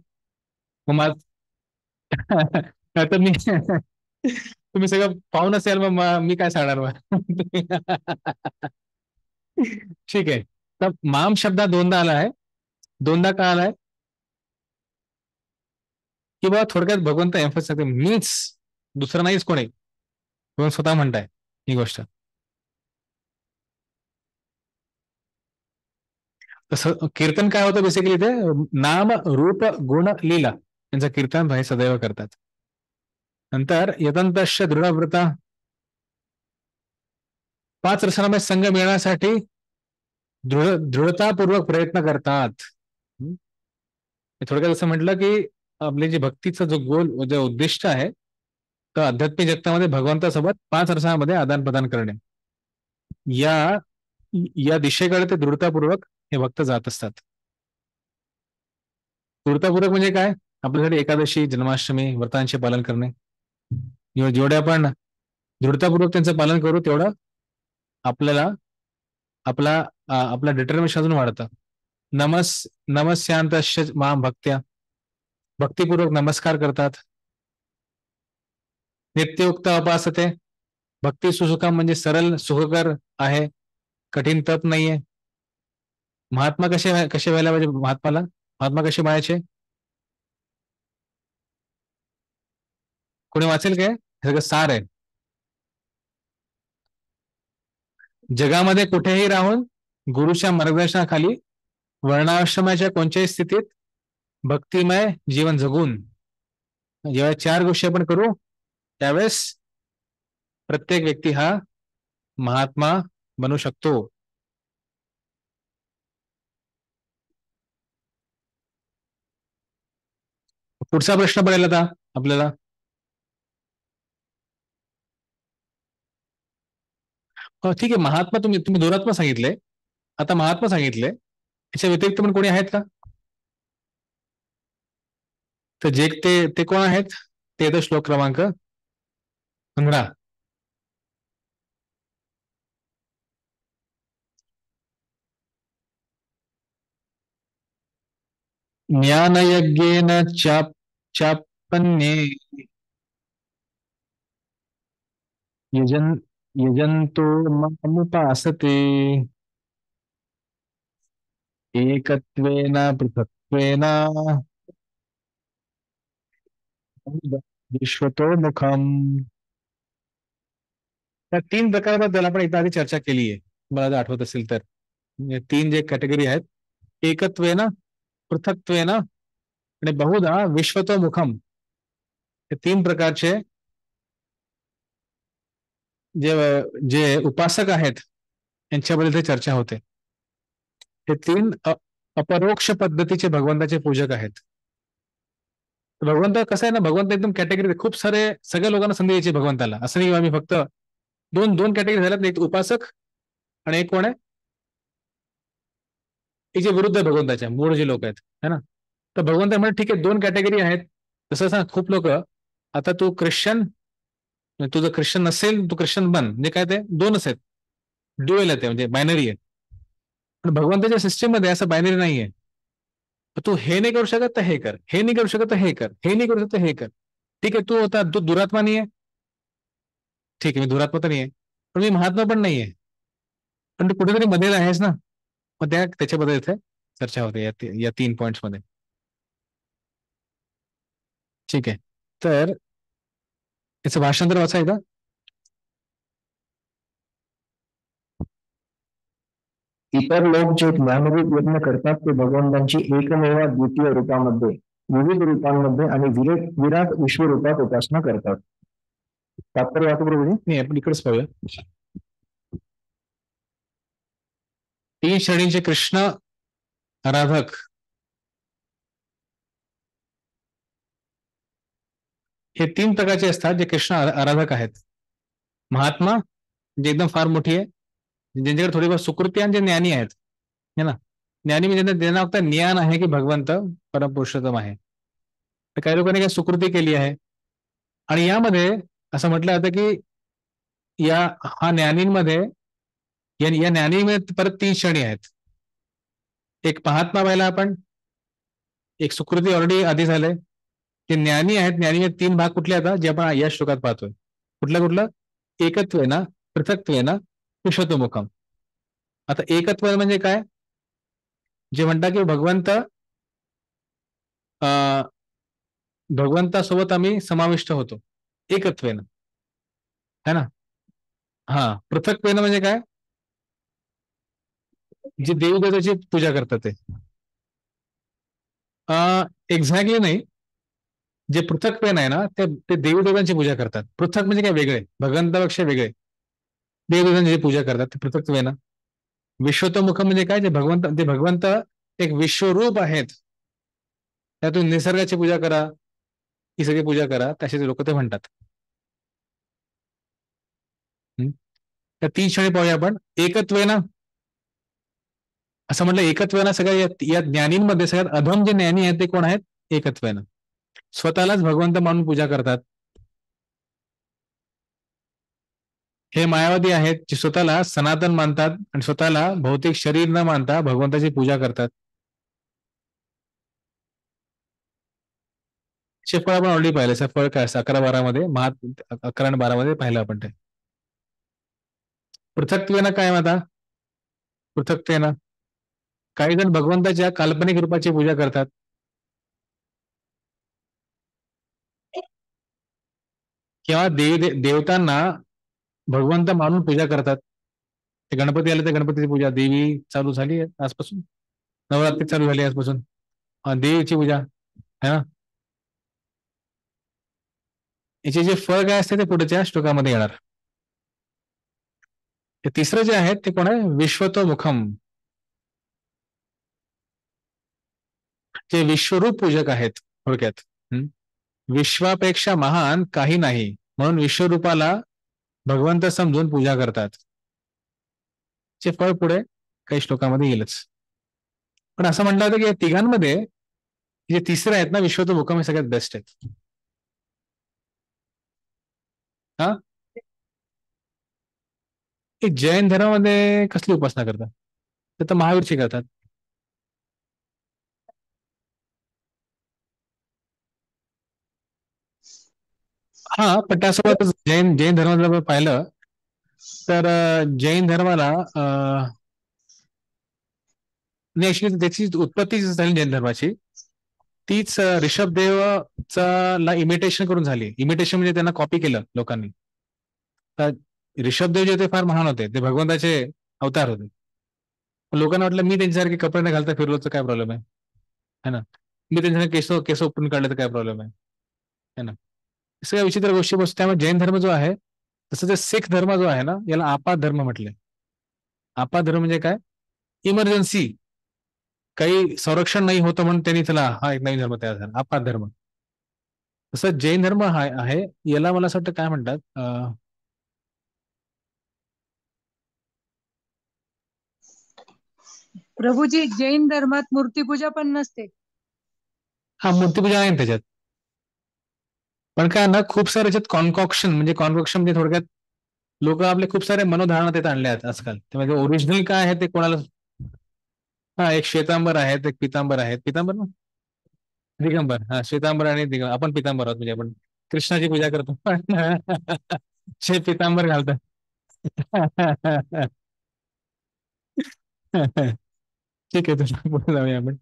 नाही तर मी तुम्ही सगळं पाहून असेल मग मी काय सांगणार मग. ठीक आहे. तर माम शब्द दोनदा आला आहे. दोनदा का आलाय की बाबा थोडक्यात भगवंत एम्फस सांगते मीच, दुसरं नाहीच कोणी. भगवंत स्वतः म्हणताय ही गोष्ट. तसं कीर्तन काय होतं बेसिकली ते नाम रूप गुण लीला यांचं कीर्तन भाई सदैव करतात. नंतर यतंतश्च दृढव्रता 5 रसांमध्ये संघ मिळण्यासाठी दृढतापूर्वक प्रयत्न करतात. थोडक्यात असं म्हटलं की आपले जे भक्तीचा जो गोल जो उद्दिष्ट आहे तर आध्यात्मिक जगतामध्ये भगवंतासोबत 5 रसामध्ये आदान प्रदान करणे, या दिशेकडे ते दृढतापूर्वक हे भक्त जात असतात. दृढतापूर्वक म्हणजे काय? आपल्यासाठी एकादशी, जन्माष्टमी व्रतांचे पालन करणे. जेवढे आपण दृढतापूर्वक त्यांचं पालन करू तेवढं आपल्याला आपला डिटर्मिनेशन अजून वाढतं. नमस्यांतश्च मां भक्त्या, भक्तिपूर्वक नमस्कार करतात. नित्योक्त उपासते, भक्ती सुसुखम म्हणजे सरळ सुखकर आहे, कठीण तप नाहीये. महात्मा कसे व्हायला पाहिजे? महात्मा कसे व्हायचे? कोणी वाचेल काय? हे सगळं सार आहे. जगामध्ये कुठेही राहून गुरुच्या मार्गदर्शनाखाली वर्णाश्रमाच्या कोणत्याही स्थितीत भक्तिमय जीवन जगून जेव्हा 4 गोष्टी आपण करू त्यावेळेस प्रत्येक व्यक्ती हा महात्मा बनू शकतो. पुढचा प्रश्न पडेल आता आपल्याला. ठीक आहे, महात्मा तुम्ही दुरात्मा सांगितले, आता महात्मा सांगितले, याच्या व्यतिरिक्त पण कोणी आहेत का? तर जे ते कोण आहेत? ते येतं श्लोक क्रमांक 15. ज्ञानयज्ञेन चापन्ये यजन्तो मामुपासते एकत्वेन पृथक्त्वेन विश्वतो मुखम. त्या 3 प्रकाराबद्दल आपण एकदा आधी चर्चा केली आहे, मला जर आठवत असेल तर. 3 जे कॅटेगरी आहेत, एकत्वेन, पृथक्त्वेन आणि बहुधा विश्वतो मुखम, हे 3 प्रकारचे जे उपासक आहेत यांच्याबद्दल ते चर्चा होते. हे 3 अपरोक्ष पद्धतीचे भगवंताचे पूजक आहेत. भगवंत कसं आहे ना, भगवंत एकदम कॅटेगरी, खूप सगळ्या लोकांना संधी द्यायची भगवंताला. असं नाही आम्ही फक्त दोन कॅटेगरी झाल्यात, एक उपासक आणि एक कोण आहे, एक जे विरुद्ध आहे भगवंताच्या, मूळ जे लोक आहेत है ना. तर भगवंत म्हणजे ठीक आहे 2 कॅटेगरी आहेत. तसं सांग, खूप लोक आता तू ख्रिश्चन, तू जर ख्रिश्चन नसेल तू ख्रिश्चन बन, म्हणजे काय ते 2च आहेत, ड्युएल आहे, म्हणजे बायनरी आहे. पण भगवंताच्या सिस्टीम मध्ये असं बायनरी नाहीये. तू हे नाही करू शकत तर हे कर, हे नाही करू शकत तर हे कर, हे नाही करू शकत तर हे कर. ठीक आहे, तू दुरात्मा नाही आहे, ठीक आहे, मी दुरात्मा तर नाही आहे, पण मी महात्मा पण नाहीये, पण तू कुठेतरी मध्ये आहेस ना. मग त्याच्याबद्दल इथे चर्चा होते या 3 पॉइंट्स मध्ये. ठीक आहे, तर याचं भाषांतर वाचा एकदा. इतर लोक जे ज्ञानरूप यत्न करतात ते भगवंतांची एकमेव द्वितीय रूपामध्ये, विविध रूपांमध्ये आणि विराट विश्वरूपात उपासना करतात. तात्पर्य वाटू बरोबर नाही, आपण इकडेच पाहूया. 3 श्रेणीचे कृष्ण आराधक हे 3 प्रकारचे असतात जे कृष्ण आराधक आहेत. महात्मा जे एकदम फार मोठी आहे, ज्यांच्याकडे थोडीफार सुकृती आणि जे ज्ञानी आहेत है ना. ज्ञानी म्हणजे त्यांना फक्त ज्ञान आहे की भगवंत परमपुरुषोत्तम आहे. तर काही लोकांनी काय सुकृती केली आहे, आणि यामध्ये असं म्हटलं जातं की या ज्ञानींमध्ये परत 3 श्रेणी आहेत. एक महात्मा पाहिला आपण, एक सुकृती ऑलरेडी आधी झालंय. ते ज्ञानी आहेत. ज्ञानी 3 भाग कुठले आता जे आपण या श्लोकात पाहतोय? कुठलं एकत्वेन, पृथक्त्वेन, विश्वतोमुखम. आता एकत्व म्हणजे काय? जे म्हणतात की भगवंतासोबत आम्ही समाविष्ट होतो एकत्वेन, है ना. हा, पृथक्त्वेन म्हणजे काय? जे देवी देवताची पूजा करतात ते. एक्झॅक्टली नाही. जे पृथक्त्वेन आहे ना, ते देवी देवतांची पूजा करतात. पृथक म्हणजे काय? वेगळे, भगवंतापेक्षा वेगळे देवी देवतांची पूजा करतात ते पृथक्त्वेन. विश्वतोमुख म्हणजे काय? ते भगवंत एक विश्वरूप आहेत. त्यातून निसर्गाची पूजा करा, ही सगळी पूजा करा, तसे लोक ते म्हणतात. त्या 3 श्रेणी पाहूया आपण. एकत्वेन असं म्हटलं, एकत्वेन सगळ्या या ज्ञानींमध्ये सगळ्यात अधम जे ज्ञानी आहेत ते कोण आहेत? एकत्वेन. स्वतःलाच भगवंत मानून पूजा करतात. हे मायावादी आहेत जे स्वतःला सनातन मानतात आणि स्वतःला भौतिक शरीर न मानता भगवंताची पूजा करतात. फळ आपण ऑलरेडी पाहिलं. फळ काय असतं? 11-12 मध्ये 11 आणि 12 मध्ये पाहिलं आपण ते. पृथक्त्वेन काय आता? पृथक्त्वेन काही जण भगवंताच्या काल्पनिक रूपाची पूजा करतात. किंवा देवतांना भगवंत मानून पूजा करतात. ते गणपती आले तर गणपतीची पूजा, देवी चालू झाली आजपासून, नवरात्री चालू झाली आजपासून, देवीची पूजा, है ना. याचे जे फळ काय असते ते पुढच्या श्लोकामध्ये येणार. ते तिसरं जे आहे ते कोण आहे? विश्वतोमुखम. जे विश्वरूप पूजक आहेत थोडक्यात. विश्वापेक्षा महान काही नाही म्हणून विश्वरूपाला भगवंत समजून पूजा करतात. चे फळ पुढे काही श्लोकामध्ये येईलच. पण असं म्हटलं होतं की या तिघांमध्ये जे तिसरे आहेत ना, विश्वतोमुखम, हे सगळ्यात बेस्ट आहेत. हा, जैन धर्मामध्ये कसली उपासना करतात? ते तर महावीरची करतात. हा, पण त्यासोबत जैन धर्माला जर पाहिलं तर जैन धर्माला ऍक्च्युली त्याची उत्पत्ती झाली जैन धर्माची, तीच ऋषभदेवचा ला इमिटेशन करून झाली. इमिटेशन म्हणजे त्यांना कॉपी केलं लोकांनी. तर ऋषभदेव जे होते फार महान होते, ते भगवंताचे अवतार होते. लोकांना वाटलं मी त्यांच्यासारखे कपडे नाही घालता फिरलो तर काय प्रॉब्लेम आहे, है ना. मी त्यांच्यासारखे केस उपटून काढले तर काय प्रॉब्लेम आहे, है ना. सगळ्या विचित्र गोष्टी बसतात. त्यामुळे जैन धर्म जो आहे, तसं जे शीख धर्म जो आहे ना, याला आपात धर्म म्हटले. आपात धर्म म्हणजे काय? इमर्जन्सी, काही संरक्षण नाही होतं म्हणून त्यांनी त्याला हा एक नवीन धर्म तयार झाला, आपात धर्म. तसं जैन धर्म आहे, याला मला असं वाटतं काय म्हणतात, प्रभूजी जैन धर्मात मूर्तीपूजा पण नसते. हा, मूर्तीपूजा आहे ना त्याच्यात. पण काय ना, खूप सारे याच्यात कॉन्कॉक्शन म्हणजे थोडक्यात लोक आपले खूप सारे मनोधारणा त्यात आणले आहेत आजकाल. त्यामध्ये ओरिजिनल काय आहे ते कोणाला, हा, एक श्वेतांबर आहेत, एक पितांबर आहेत. पितांबर ना, दिगंबर. हा, श्वेतांबर आणि दिगंबर. आपण पितांबर आहोत, म्हणजे आपण कृष्णाची पूजा करतो. शे पितांबर घालतात. ठीक आहे, तुझ्या पुढे जाऊया आपण.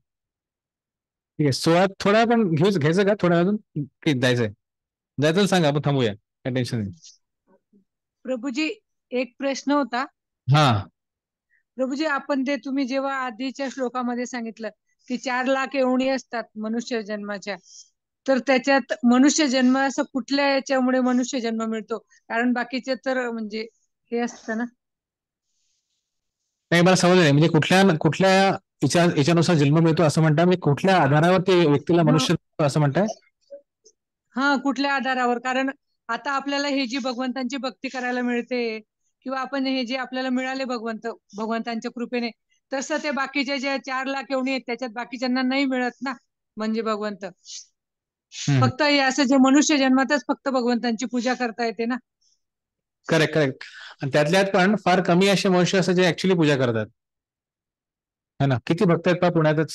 ठीक आहे, 16 थोडा पण घ्यायचं का? थोडा अजून जायचं सांगा, आपण थांबूया, काय टेन्शन नाही. प्रभूजी एक प्रश्न होता. हा, प्रभूजी, आपण ते तुम्ही जेव्हा आधीच्या श्लोकामध्ये सांगितलं की 4 लाख एवढी असतात मनुष्य जन्माच्या, तर त्याच्यात मनुष्य जन्म असं कुठल्या याच्यामुळे मनुष्य जन्म मिळतो? कारण बाकीचे तर म्हणजे हे असतं ना. नाही, मला समजलं नाही. म्हणजे कुठल्या याच्यानुसार जन्म मिळतो असं म्हणताय? म्हणजे कुठल्या आधारावर ते व्यक्तीला मनुष्य मिळतो असं म्हणताय? हा, कुठल्या आधारावर? कारण आता आपल्याला हे जी भगवंतांची भक्ती करायला मिळते, किंवा आपण हे जे आपल्याला मिळाले भगवंतांच्या कृपेने, तसं ते बाकीचे जे 4 लाख एवढी आहेत त्याच्यात बाकीच्यांना नाही मिळत ना. म्हणजे भगवंत फक्त हे असं जे मनुष्य जन्मातच फक्त भगवंतांची पूजा करता येते ना. करेक्ट. आणि त्यातल्यात पण फार कमी असे मनुष्य असतात जे ऍक्च्युली पूजा करतात. है ना. किती भक्त आहेत पहा पुण्यातच.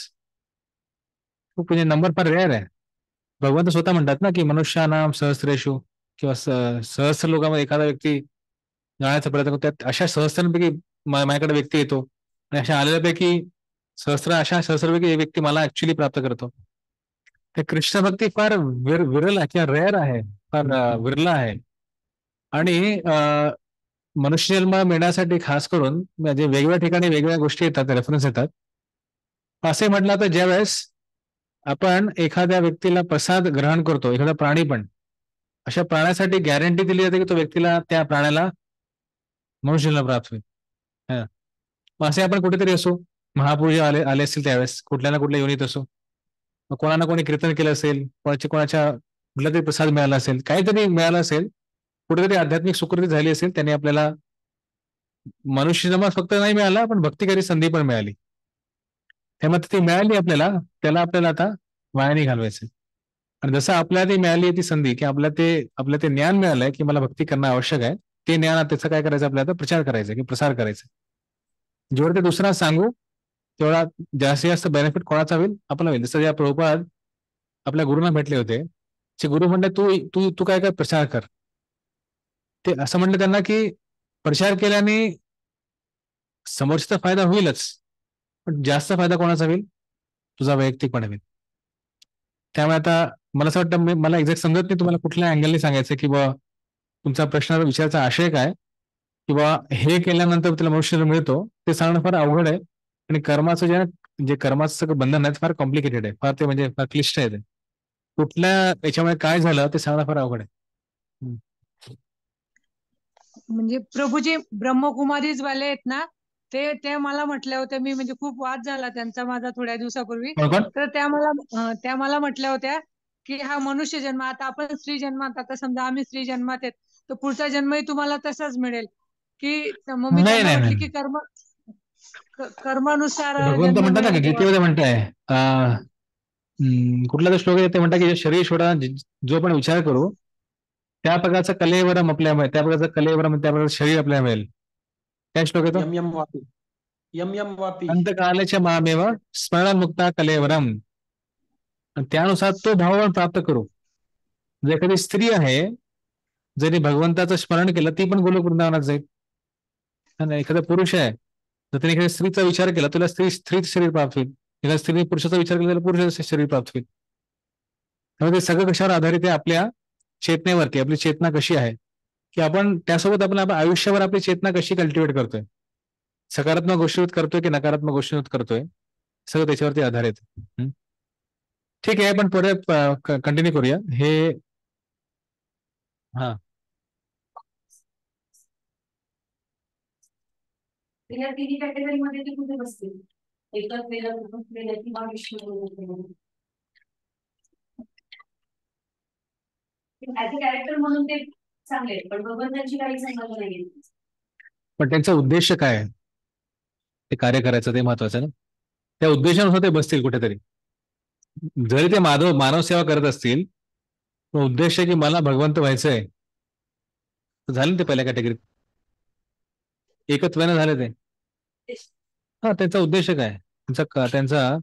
खूप म्हणजे नंबर फार रेअर आहे. भगवंत स्वतः म्हणतात ना की मनुष्यानाम सहस्रेषु किंवा सहस्र लोकांमध्ये एखादा व्यक्ती जाण्याचा प्रयत्न करतो. त्यात अशा सहस्रांपैकी माझ्याकडे व्यक्ती येतो आणि अशा आलेल्यापैकी अशा सहस्रपैकी एक व्यक्ती मला ऍक्च्युली प्राप्त करतो. ते कृष्ण भक्ती फार विरल आहे किंवा रेअर आहे, फार विरला आहे. आणि मनुष्य जन्म मिळण्यासाठी खास करून म्हणजे वेगवेगळ्या ठिकाणी वेगवेगळ्या गोष्टी येतात, रेफरन्स येतात. असे म्हटलं तर ज्यावेळेस आपण एखाद्या व्यक्तीला प्रसाद ग्रहण करतो, एखादा प्राणी पण, अशा प्राण्यासाठी गॅरंटी दिली जाते की तो व्यक्तीला त्या प्राण्याला मनुष्य जन्म प्राप्त होईल. मग असे आपण कुठेतरी असो, महापुरुष आले असतील त्यावेळेस, कुठल्या ना कुठल्या योनीत असो, मग कोणाला कोणी कीर्तन केलं असेल, कोणाच्या कुठला तरी प्रसाद मिळाला असेल, काहीतरी मिळालं असेल, कुठेतरी आध्यात्मिक सुकृती झाली असेल, त्याने आपल्याला मनुष्य जन्म फक्त नाही मिळाला, पण भक्तिकारी संधी पण मिळाली. त्यामुळे ती मिळाली आपल्याला, त्याला आपल्याला आता वाया नाही घालवायचं. आणि जसं आपल्याला ती मिळाली ती संधी की आपल्याला ते ज्ञान मिळालंय की मला भक्ती करणं आवश्यक आहे, ते ज्ञान त्याचा काय करायचं, आपल्याला प्रचार करायचा की प्रसार करायचा. जेवढं ते दुसरा सांगू तेवढा जास्तीत जास्त बेनिफिट कोणाचा होईल, आपला होईल. जसं या प्रभुपाद आपल्या गुरुंना भेटले होते, ते गुरु म्हणले तू तू तू काय प्रचार कर. ते असं म्हणलं त्यांना की प्रचार केल्याने समोरचा फायदा होईलच, पण जास्त फायदा कोणाचा होईल, तुझा वैयक्तिकपणे होईल. त्यामुळे आता मला असं वाटतं, मला एक्झॅक्ट समजत नाही तुम्हाला कुठल्या अँगलने सांगायचं की बा तुमचा प्रश्नाचा विचाराचा आशय काय, किंवा हे केल्यानंतर त्याला मनुष्य मिळतो, ते सांगणं फार अवघड आहे. आणि कर्माचं जे कर्माचं सगळं बंधन आहे फार कॉम्प्लिकेटेड आहे, फार ते म्हणजे फार क्लिष्ट आहे. ते कुठल्या याच्यामुळे काय झालं ते सांगणं फार अवघड आहे. म्हणजे प्रभूजी ब्रह्मकुमारीज वाले आहेत ना, ते मला म्हटले होते, मी म्हणजे खूप वाद झाला त्यांचा माझा थोड्या दिवसापूर्वी, तर त्या मला म्हटल्या होत्या की हा मनुष्य जन्म, आता आपण स्त्री जन्मात, आता समजा आम्ही स्त्री जन्मात आहेत, तर पुढचा जन्मही तुम्हाला तसाच मिळेल की. मग मी त्यांना म्हटले की कर्मानुसार भगवंत म्हणतात ना, गीतेमध्ये म्हणताय, कुठला तर श्लोक आहे ते म्हणतात की शरीर सोडा, जो पण विचार करू त्या प्रकारचं कलेवरम आपल्याला मिळेल, त्या प्रकारचं कलेवरम, त्या प्रकारचं शरीर आपल्याला मिळेल. काय श्लोक येतो, अंतकालाच्या मामेव स्मरण मुक्ता कलेवरम. त्यानुसार तो भाव प्राप्त करू. जर एखादी स्त्री आहे, जरी भगवंताचं स्मरण केलं ती पण गोलोक वृंदावनात जाईल. एखादा पुरुष आहे, जर त्याने एखाद्या स्त्रीचा विचार केला तुला स्त्रीचं शरीर प्राप्त होईल. एखाद्या स्त्रीने पुरुषाचा विचार केला त्याला पुरुषाचं शरीर प्राप्त होईल. त्यामुळे ते सगळं कशावर आधारित आहे, आपल्या चेतनेवरती. आपली चेतना कशी आहे की आपण त्यासोबत आपण आयुष्यावर आपली चेतना कशी कल्टिवेट करतोय, सकारात्मक गोष्टीत करतोय की नकारात्मक गोष्टीत करतोय, सगळं त्याच्यावरती आधारित. ठीक आहे, आपण पुढे कंटिन्यू करूया. हे हा या तिन्ही कॅटेगरीमध्ये ते कुठे बसतील, एकच वेगळं किंवा विष्णू कॅरेक्टर म्हणून ते चांगले, पण भगवंतांची काही संबंध नाही. पण त्यांचा उद्देश काय आहे, ते कार्य करायचं ते महत्वाचं आहे ना. त्या उद्देशानुसार ते बसतील कुठेतरी. जरी ते मानव सेवा करत असतील, पण उद्देश आहे की मला भगवंत व्हायचंय, झालं ते पहिल्या कॅटेगरीत, एकत्वाने झाले ते. हा, त्यांचा उद्देश काय, त्यांचा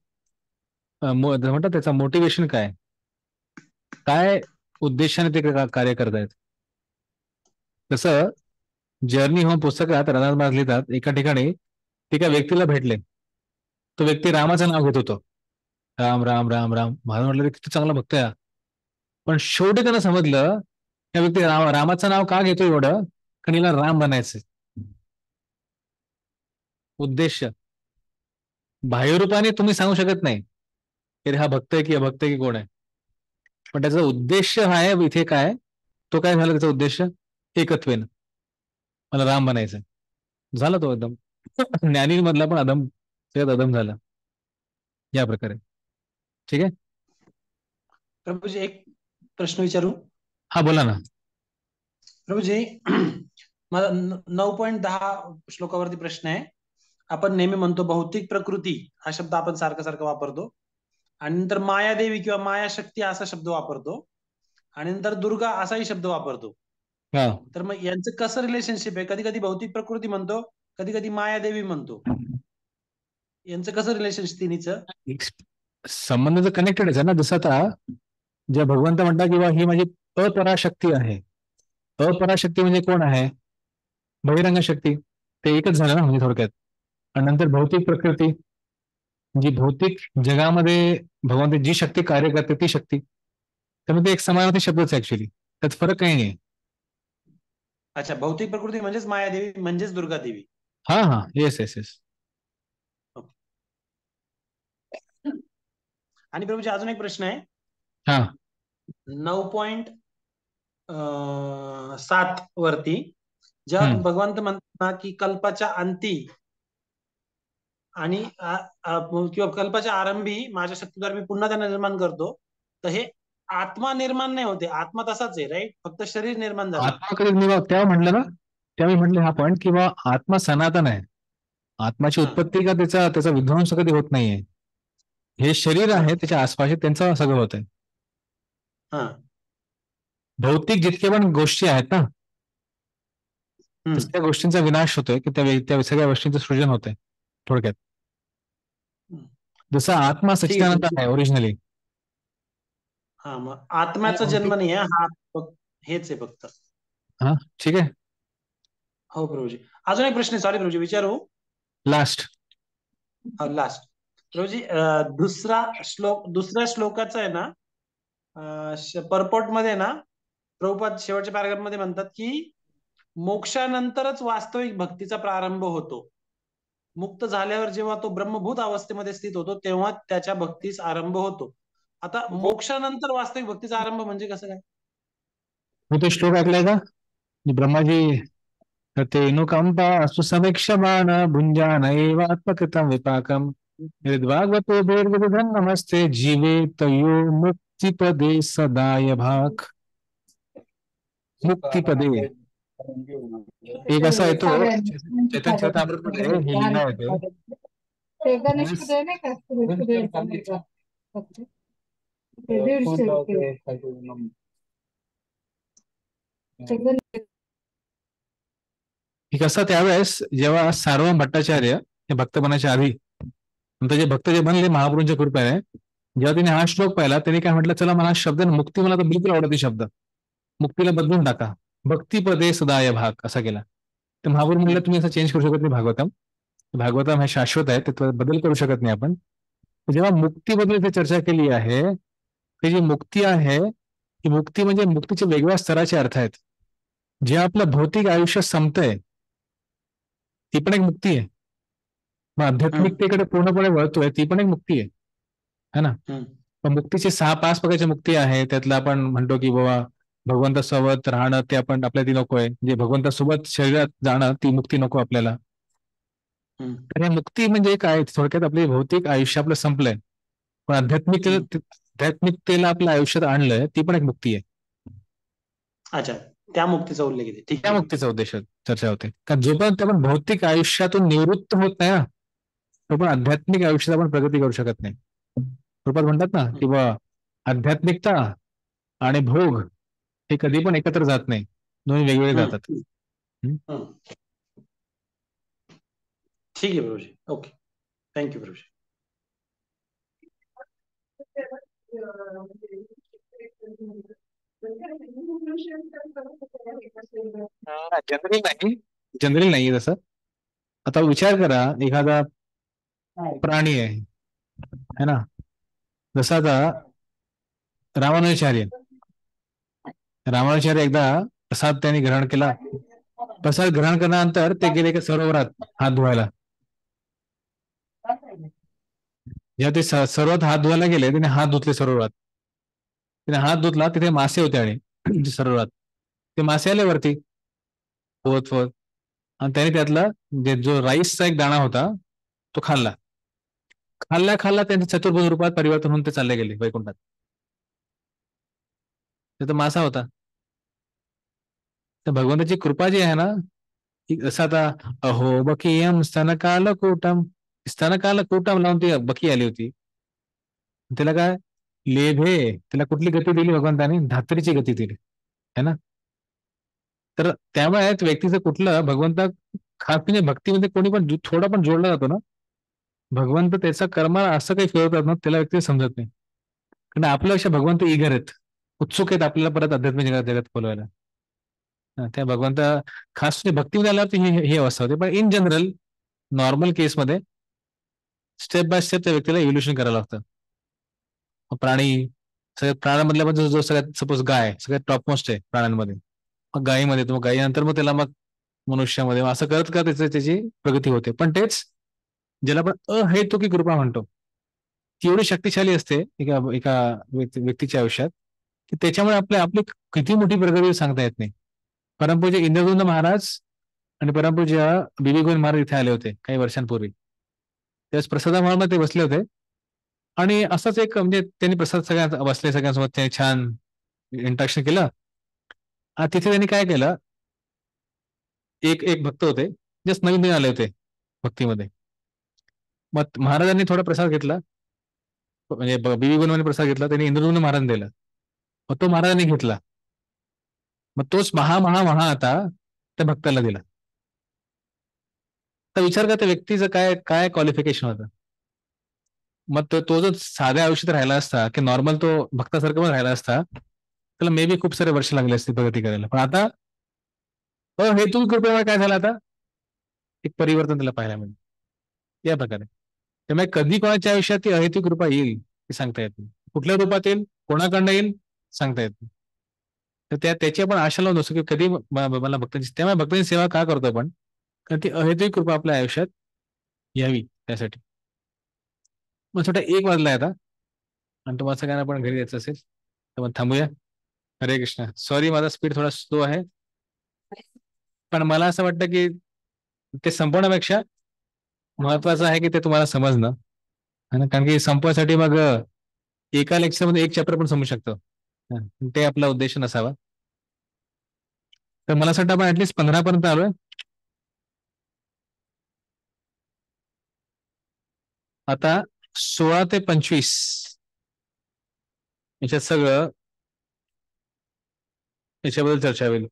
म्हणतात त्याचा मोटिवेशन काय उद्देशाने ते कार्य करतायत. तसं जर्नी होम पुस्तकात रणाज महाराज लिहितात, एका ठिकाणी ते एका व्यक्तीला भेटले, तो व्यक्ती रामाचं नाव घेत होतो, राम राम राम राम. महाराज म्हटलं किती चांगला भक्त आहे, पण शेवटी त्यांना समजलं त्या व्यक्ती रामाचं नाव का घेतो एवढं, कारण हिला राम बनायचं. उद्देश बाह्यरूपाने तुम्ही सांगू शकत नाही की हा भक्त आहे की अभक्त आहे की कोण आहे, पण त्याचा उद्देश आहे इथे काय, तो काय झाला त्याचा उद्देश, एकत्वेन मला राम बनायचं. झाला तो एकदम ज्ञानी मधला पण अदम, सगळ्यात अदम झाला या प्रकारे. ठीक आहे प्रभूजी, एक प्रश्न विचारू? हा बोला ना. प्रभूजी, मला 9.10 श्लोकावरती प्रश्न आहे. आपण नेहमी म्हणतो भौतिक प्रकृती हा शब्द आपण सारखं वापरतो, आणि नंतर मायादेवी किंवा मायाशक्ती असा शब्द वापरतो, आणि नंतर दुर्गा असाही शब्द वापरतो. तर मग यांचं कसं रिलेशनशिप आहे? कधी कधी भौतिक प्रकृती म्हणतो, कधी कधी मायादेवी म्हणतो. यांचं कसं रिलेशन तिन्हीचं? संबंध तर कनेक्टेडच आहे ना. जसं आता जे भगवंत म्हणतात किंवा ही माझी अपराशक्ती आहे. अपराशक्ती म्हणजे कोण आहे? बहिरंग शक्ती. ते एकच झालं ना म्हणजे थोडक्यात. आणि नंतर भौतिक प्रकृती, जी भौतिक जगामध्ये भगवंत जी शक्ती कार्य करते ती शक्ती. त्यामुळे ते एक समानार्थी शब्दच आहे ऍक्च्युली, त्यात फरक काही नाही. अच्छा, भौतिक प्रकृती म्हणजेच मायादेवी म्हणजेच दुर्गादेवी. हा हा, येस येस येस. आणि प्रभूजी अजून एक प्रश्न आहे. हा 9.7 वरती जेव्हा भगवंत म्हणतात की कल्पाच्या अंती आणि किंवा कल्पाच्या आरंभी माझ्या शक्तीद्वारे मी पुन्हा त्यांना निर्माण करतो, तर हे आत्मा निर्माण नाही होते, आत्मा तसाच आहे, राईट? फक्त शरीर निर्माण झालं. आत्मा कधी तेव्हा म्हटलं ना, त्यावेळी म्हटले हा पॉईंट किंवा आत्मा सनातन आहे. आत्माची उत्पत्ती का त्याचा विध्वंस कधी होत नाहीये. हे शरीर आहे त्याच्या आसपास त्यांचं सगळं होत आहे. भौतिक जितके पण गोष्टी आहेत ना, त्या गोष्टींचा विनाश होतोय की त्या सगळ्या गोष्टींचं सृजन होतंय थोडक्यात. जसं आत्मा सच्चिदानंद आहे ओरिजिनली. हा, मग आत्म्याचा जन्म नाही आहे, हा हेच आहे फक्त. हा, ठीक आहे. हो प्रभूजी. अजून एक प्रश्न, सॉरी प्रभूजी, विचारू? लास्ट. प्रभूजी, दुसऱ्या श्लोकाचा आहे ना, परपोर्ट मध्ये ना प्रभुपाद शेवटच्या पॅराग्राफ मध्ये म्हणतात की मोक्षानंतरच वास्तविक भक्तीचा प्रारंभ होतो. मुक्त झाल्यावर जेव्हा तो ब्रह्मभूत अवस्थेमध्ये स्थित होतो तेव्हा त्याच्या भक्तीस आरंभ होतो. आता मोक्षानंतर वास्तविक भक्तीचा आरंभ म्हणजे कसं काय? तो श्लोक ऐकलाय का? ब्रह्माजी ते नुकंपा सुसमीक्षमाण भुंजानैवात्मकृतं विपाकम यद्भागवतो भैर्विदधं नमस्ते जीवे तयो मुक्तिपदे सदाय भाग. मुक्तिपदे एक असा येतो चैतन्य चरितामृतमध्ये ही लीला येते. ते गणेश हृदय नाही का? कसं त्यावेळेस जेव्हा सार्वभौम भट्टाचार्य हे भक्त बनायच्या आधी नंतर जे भक्त जे बनले महाप्रभूंच्या कृपेने, जेव्हा त्यांनी हा श्लोक पाहिला त्यांनी काय म्हटलं, चला मला शब्द मुक्ती मला तर बिलकुल आवडते शब्द, मुक्तीला बदलून टाका, भक्तिपदे सदाय भाग असा केला. तर महाप्रभू म्हणलं तुम्ही असं चेंज करू शकत नाही भागवतम हे शाश्वत आहे, ते बदल करू शकत नाही आपण. जेव्हा मुक्तीबद्दल इथे चर्चा केली आहे, ती जी मुक्ती आहे ती मुक्ती म्हणजे मुक्तीचे वेगवेगळ्या स्तराचे अर्थ आहेत. जे आपलं भौतिक आयुष्य संपतंय ती पण एक मुक्ती आहे. मग आध्यात्मिकतेकडे पूर्णपणे वळतोय ती पण एक मुक्ती आहे, है ना? पण मुक्तीचे 6-5 प्रकारची मुक्ती आहे. त्यातलं आपण म्हणतो की बाबा भगवंतासोबत राहणं ते आपण आपल्याला ती नकोय, जे भगवंतासोबत शरीरात जाणं ती मुक्ती नको आपल्याला. तर मुक्ती म्हणजे काय? थोडक्यात आपले भौतिक आयुष्य आपलं संपलंय पण आध्यात्मिकतेला आपल्या आयुष्यात आणलंय, ती पण एक मुक्ती आहे. अच्छा, त्या मुक्तीचा उल्लेख आहे. त्या मुक्तीचा उद्देश चर्चा होते. कारण जोपर्यंत आपण भौतिक आयुष्यातून निवृत्त होत नाही ना, तो पण आध्यात्मिक आयुष्यात आपण प्रगती करू शकत नाही. रूपात म्हणतात ना की बा आध्यात्मिकता आणि भोग हे कधी पण एकत्र जात नाही, दोन्ही वेगवेगळे जातात. ठीक आहे Prabhuji. Okay, thank you Prabhuji. Generally नाही तसं. आता विचार करा, एखादा प्राणी आहे, है ना? जसा आता रामानुजाचार्य एकदा प्रसाद त्यांनी ग्रहण केला. प्रसाद ग्रहण केल्यानंतर ते गेले सरोवरात हात धुवायला. जेव्हा ते सरोवरात हात धुवायला गेले, त्याने हात धुतले सरोवरात. त्याने हात धुतला, तिथे मासे होते आणि सरोवरात ते मासे आले वरती पोहत आणि त्याने त्यातला जो राईसचा एक दाणा होता तो खाल्ला. त्यांच्या चतुर्भुज रूपात परिवर्तन होऊन ते चालले गेले वैकुंठात. तो मासा होता. तर भगवंताची कृपा जी आहे ना, जसं आता अहो बकीयम स्तनकालकूटम लावून ती बकी आली होती. त्याला काय लेभे, त्याला कुठली गती दिली भगवंताने? धात्रीची गती दिली, है ना? तर त्यामुळे व्यक्तीचं कुठलं भगवंता खास म्हणजे भक्तीमध्ये कोणी पण थोडा पण जोडला जातो ना, भगवंत त्याचा कर्माला असं काही फिरवतात ना त्याला व्यक्ती समजत नाही. कारण आपल्यापेक्षा भगवंत इगर आहेत, उत्सुक आहेत आपल्याला परत अध्यात्मिक जगात बोलवायला. त्या भगवंत खास म्हणजे भक्तीमध्ये आल्यावरती ही अवस्था होते. पण इन जनरल नॉर्मल केसमध्ये स्टेप बाय स्टेप त्या व्यक्तीला इव्होल्युशन करायला लागतं. प्राणी सगळ्यात प्राण्यांमधल्या पण जो सगळ्यात सपोज गाय सगळ्यात टॉपमोस्ट आहे प्राण्यांमध्ये, मग गायीमध्ये मग गायीनंतर मग त्याला मग मनुष्यामध्ये असं करत करत त्याची प्रगती होते. पण तेच ज्याला आपण अहेतुकी कृपा म्हणतो ती एवढी शक्तिशाली असते एका एका व्यक्तीच्या आयुष्यात की त्याच्यामुळे आपली किती मोठी प्रगती सांगता येत नाही. परमपूज्य इंद्रदुम्न महाराज आणि परमपूज्य बीबी गोविंद महाराज इथे आले होते काही वर्षांपूर्वी. त्यावेळेस प्रसादा ते बसले होते आणि असंच एक म्हणजे त्यांनी प्रसाद बसले सगळ्यांसोबत त्यांनी छान इंट्रॅक्शन केलं. तिथे त्यांनी काय केलं, एक एक भक्त होते जस्ट नवीन नवीन आले होते भक्तीमध्ये. मग महाराजांनी थोडा प्रसाद घेतला, म्हणजे बीबी गोविंद प्रसाद घेतला, त्यांनी इंद्रदुम्न महाराज दिला, मग तो महाराजांनी घेतला, मग तोच महा महा महा आता त्या भक्ताला दिला. तर विचार का त्या व्यक्तीचं काय काय क्वालिफिकेशन होतं. मग तो जो साध्या आयुष्यात राहिला असता की नॉर्मल तो भक्तासारखं पण राहिला असता त्याला मे बी खूप सारे वर्ष लागले असते प्रगती करायला. पण आता हे तू कृपया काय झालं, आता एक परिवर्तन त्याला पाहायला मिळेल या प्रकारे. त्यामुळे कधी कोणाच्या आयुष्यात ती अहेतुक कृपा येईल हे सांगता येत नाही. कुठल्या रूपात येईल, कोणाकडनं येईल सांगता येत नाही. तर त्याची आपण आशा लावून असतो की कधी मला भक्तांची, त्यामुळे भक्तांची सेवा का करतो आपण, कारण ती अहेतुक कृपा आपल्या आयुष्यात यावी त्यासाठी. मग छोटा 1 वाजलाय आता आणि तुम्हाला सगळ्यांना पण घरी यायचं असेल तर मग थांबूया. हरे कृष्ण. सॉरी माझा स्पीड थोडा स्लो आहे, पण मला असं वाटतं की ते संपवण्यापेक्षा महत्वाचं आहे की ते तुम्हाला समजणं. कारण की संपवायसाठी मग एका लेक्चरमध्ये 1 चॅप्टर पण समजू शकतो, ते आपला उद्देश नसावा. तर मला असं वाटतं आपण ऍटलीस्ट 15 पर्यंत आलोय. आता 16 ते 25 याच्यात सगळं याच्याबद्दल चर्चा होईल.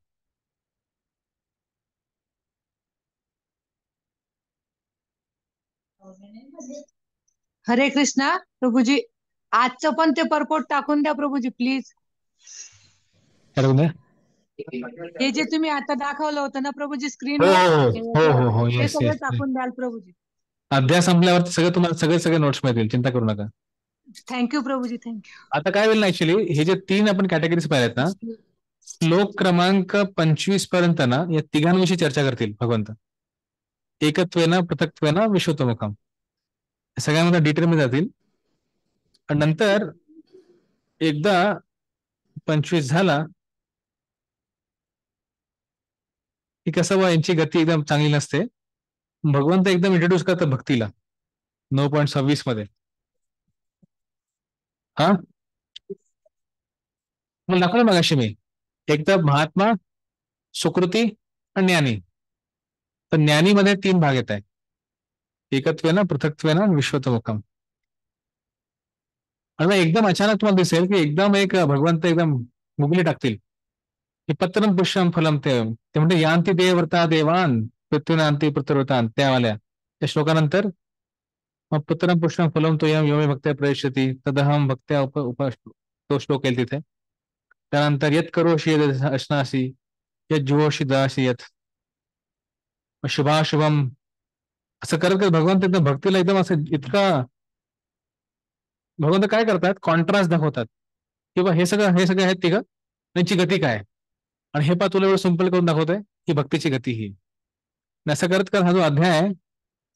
हरे कृष्णा प्रभूजी, आजचं पण ते परपोट टाकून द्या प्रभूजी प्लीज. हे जे तुम्ही आता दाखवलं होतं ना प्रभूजी हो स्क्रीनवर, हो हो हो ते येस सगळं येस. टाकून द्याल प्रभूजी. अध्याय संपल्यावरती सगळं तुम्हाला सगळे नोट्स मिळतील, चिंता करू नका. Thank you Prabhuji, thank you. आता काय होईल ना, ऍक्च्युली हे जे 3 आपण कॅटेगरीज पाहिल्यात ना, श्लोक क्रमांक 25 पर्यंत ना या तिघांविषयी चर्चा करतील भगवंत. एकत्वेन पृथक्त्वेन विश्वतोमुखम सगळ्यांमध्ये डिटेलमध्ये जातील. आणि नंतर एकदा 25 झाला की कसं यांची गती एकदम चांगली नसते. भगवंत एकदम इंट्रोड्यूस करतात भक्तीला 9.26 मध्ये. हा मला दाखवलं मगाशी मी, एकदा महात्मा, सुकृती आणि ज्ञानी. तर ज्ञानीमध्ये 3 भाग येत आहे, एकत्वेन पृथक्त्वेन विश्वतोमुखम. आणि मग एकदम अचानक तुम्हाला दिसेल की एकदम एक भगवंत एकदम मुगली टाकतील की पत्रम पुष्यम फलम ते म्हणजे यांती देवव्रता देवान पृथ्वीनांती पुत्रव्रतान त्यावाल्या त्या श्लोकानंतर मग पुत्रम पुष्यम फलम तो यम योमे भक्त्या प्रयशती तदहम भक्त्या तो श्लोक येईल तिथे. त्यानंतर यत करोशी यद अश्नासी यत जुहोशी दासी यत शुभाशुभम असं करत करत भगवंत एकदम भक्तीला एकदम असं इतका भगवंत काय करतात, कॉन्ट्रास्ट दाखवतात की बा हे सगळं आहेत ती का, त्यांची गती काय, आणि हे पा तुला एवढं सिंपल करून दाखवतोय की भक्तीची गती ही. असं करत करत हा जो अध्याय आहे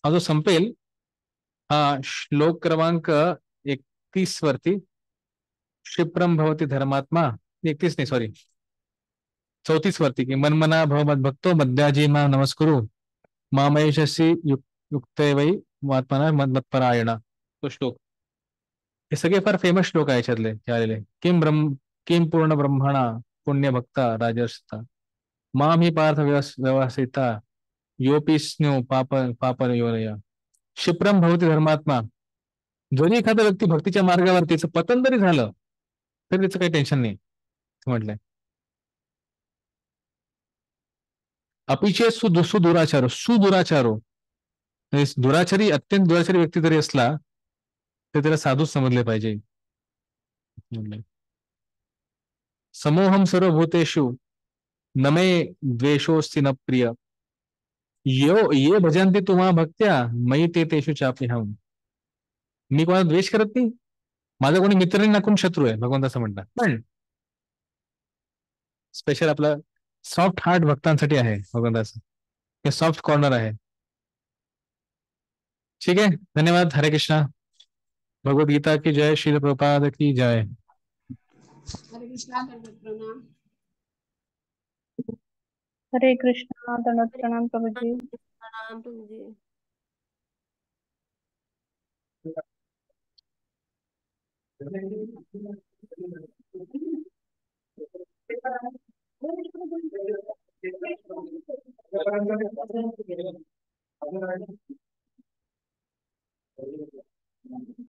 हा जो संपेल, हा श्लोक क्रमांक 31 वरती क्षिप्रम भवती धर्मात्मा, 31 नाही सॉरी 34 वरती की मनमना भव मद्भक्तो मद्याजी मा नमस्कुरु मामयशस्सी युक्ते वै महात्मना मत्परायणा, तो श्लोक. हे सगळे फार फेमस श्लोक आहे याच्यातले आलेले. किम पूर्ण ब्रह्मणा पुण्य भक्ता राजर्षता माम ही पार्थ व्यवसिता योपी स्नो पाप योनया क्षिप्रम भवती धर्मात्मा. जरी एखादा व्यक्ती भक्तीच्या मार्गावरती पतन जरी झालं तरी त्याचं काही टेन्शन नाही म्हटलंय. अपिचे सुदुराचारो दुराचारी, अत्यंत दुराचारी व्यक्ती जरी असला तर त्याला साधूच समजले पाहिजे. समोहम सर्वभूतेषु न मे द्वेषोस्ति न प्रिय ये भजन्ति तुम्हा भक्त्या मयि ते तेषु चाप्यहम. मी कोणाला द्वेष करत नाही, माझा कोणी मित्र नाही ना कोण शत्रू आहे, भगवंत असं म्हणतात. पण स्पेशल आपलं सॉफ्ट हार्ट भक्तांसाठी आहे भगवंताचं, हे सॉफ्ट कॉर्नर आहे. ठीक आहे, धन्यवाद. हरे कृष्णा. भगवद गीता की जय, श्रील प्रभुपाद की जय. हरे कृष्णा, दंडवत प्रणाम. हरे कृष्णा, दंडवत प्रणाम प्रभुजी. प्रणाम प्रभुजी.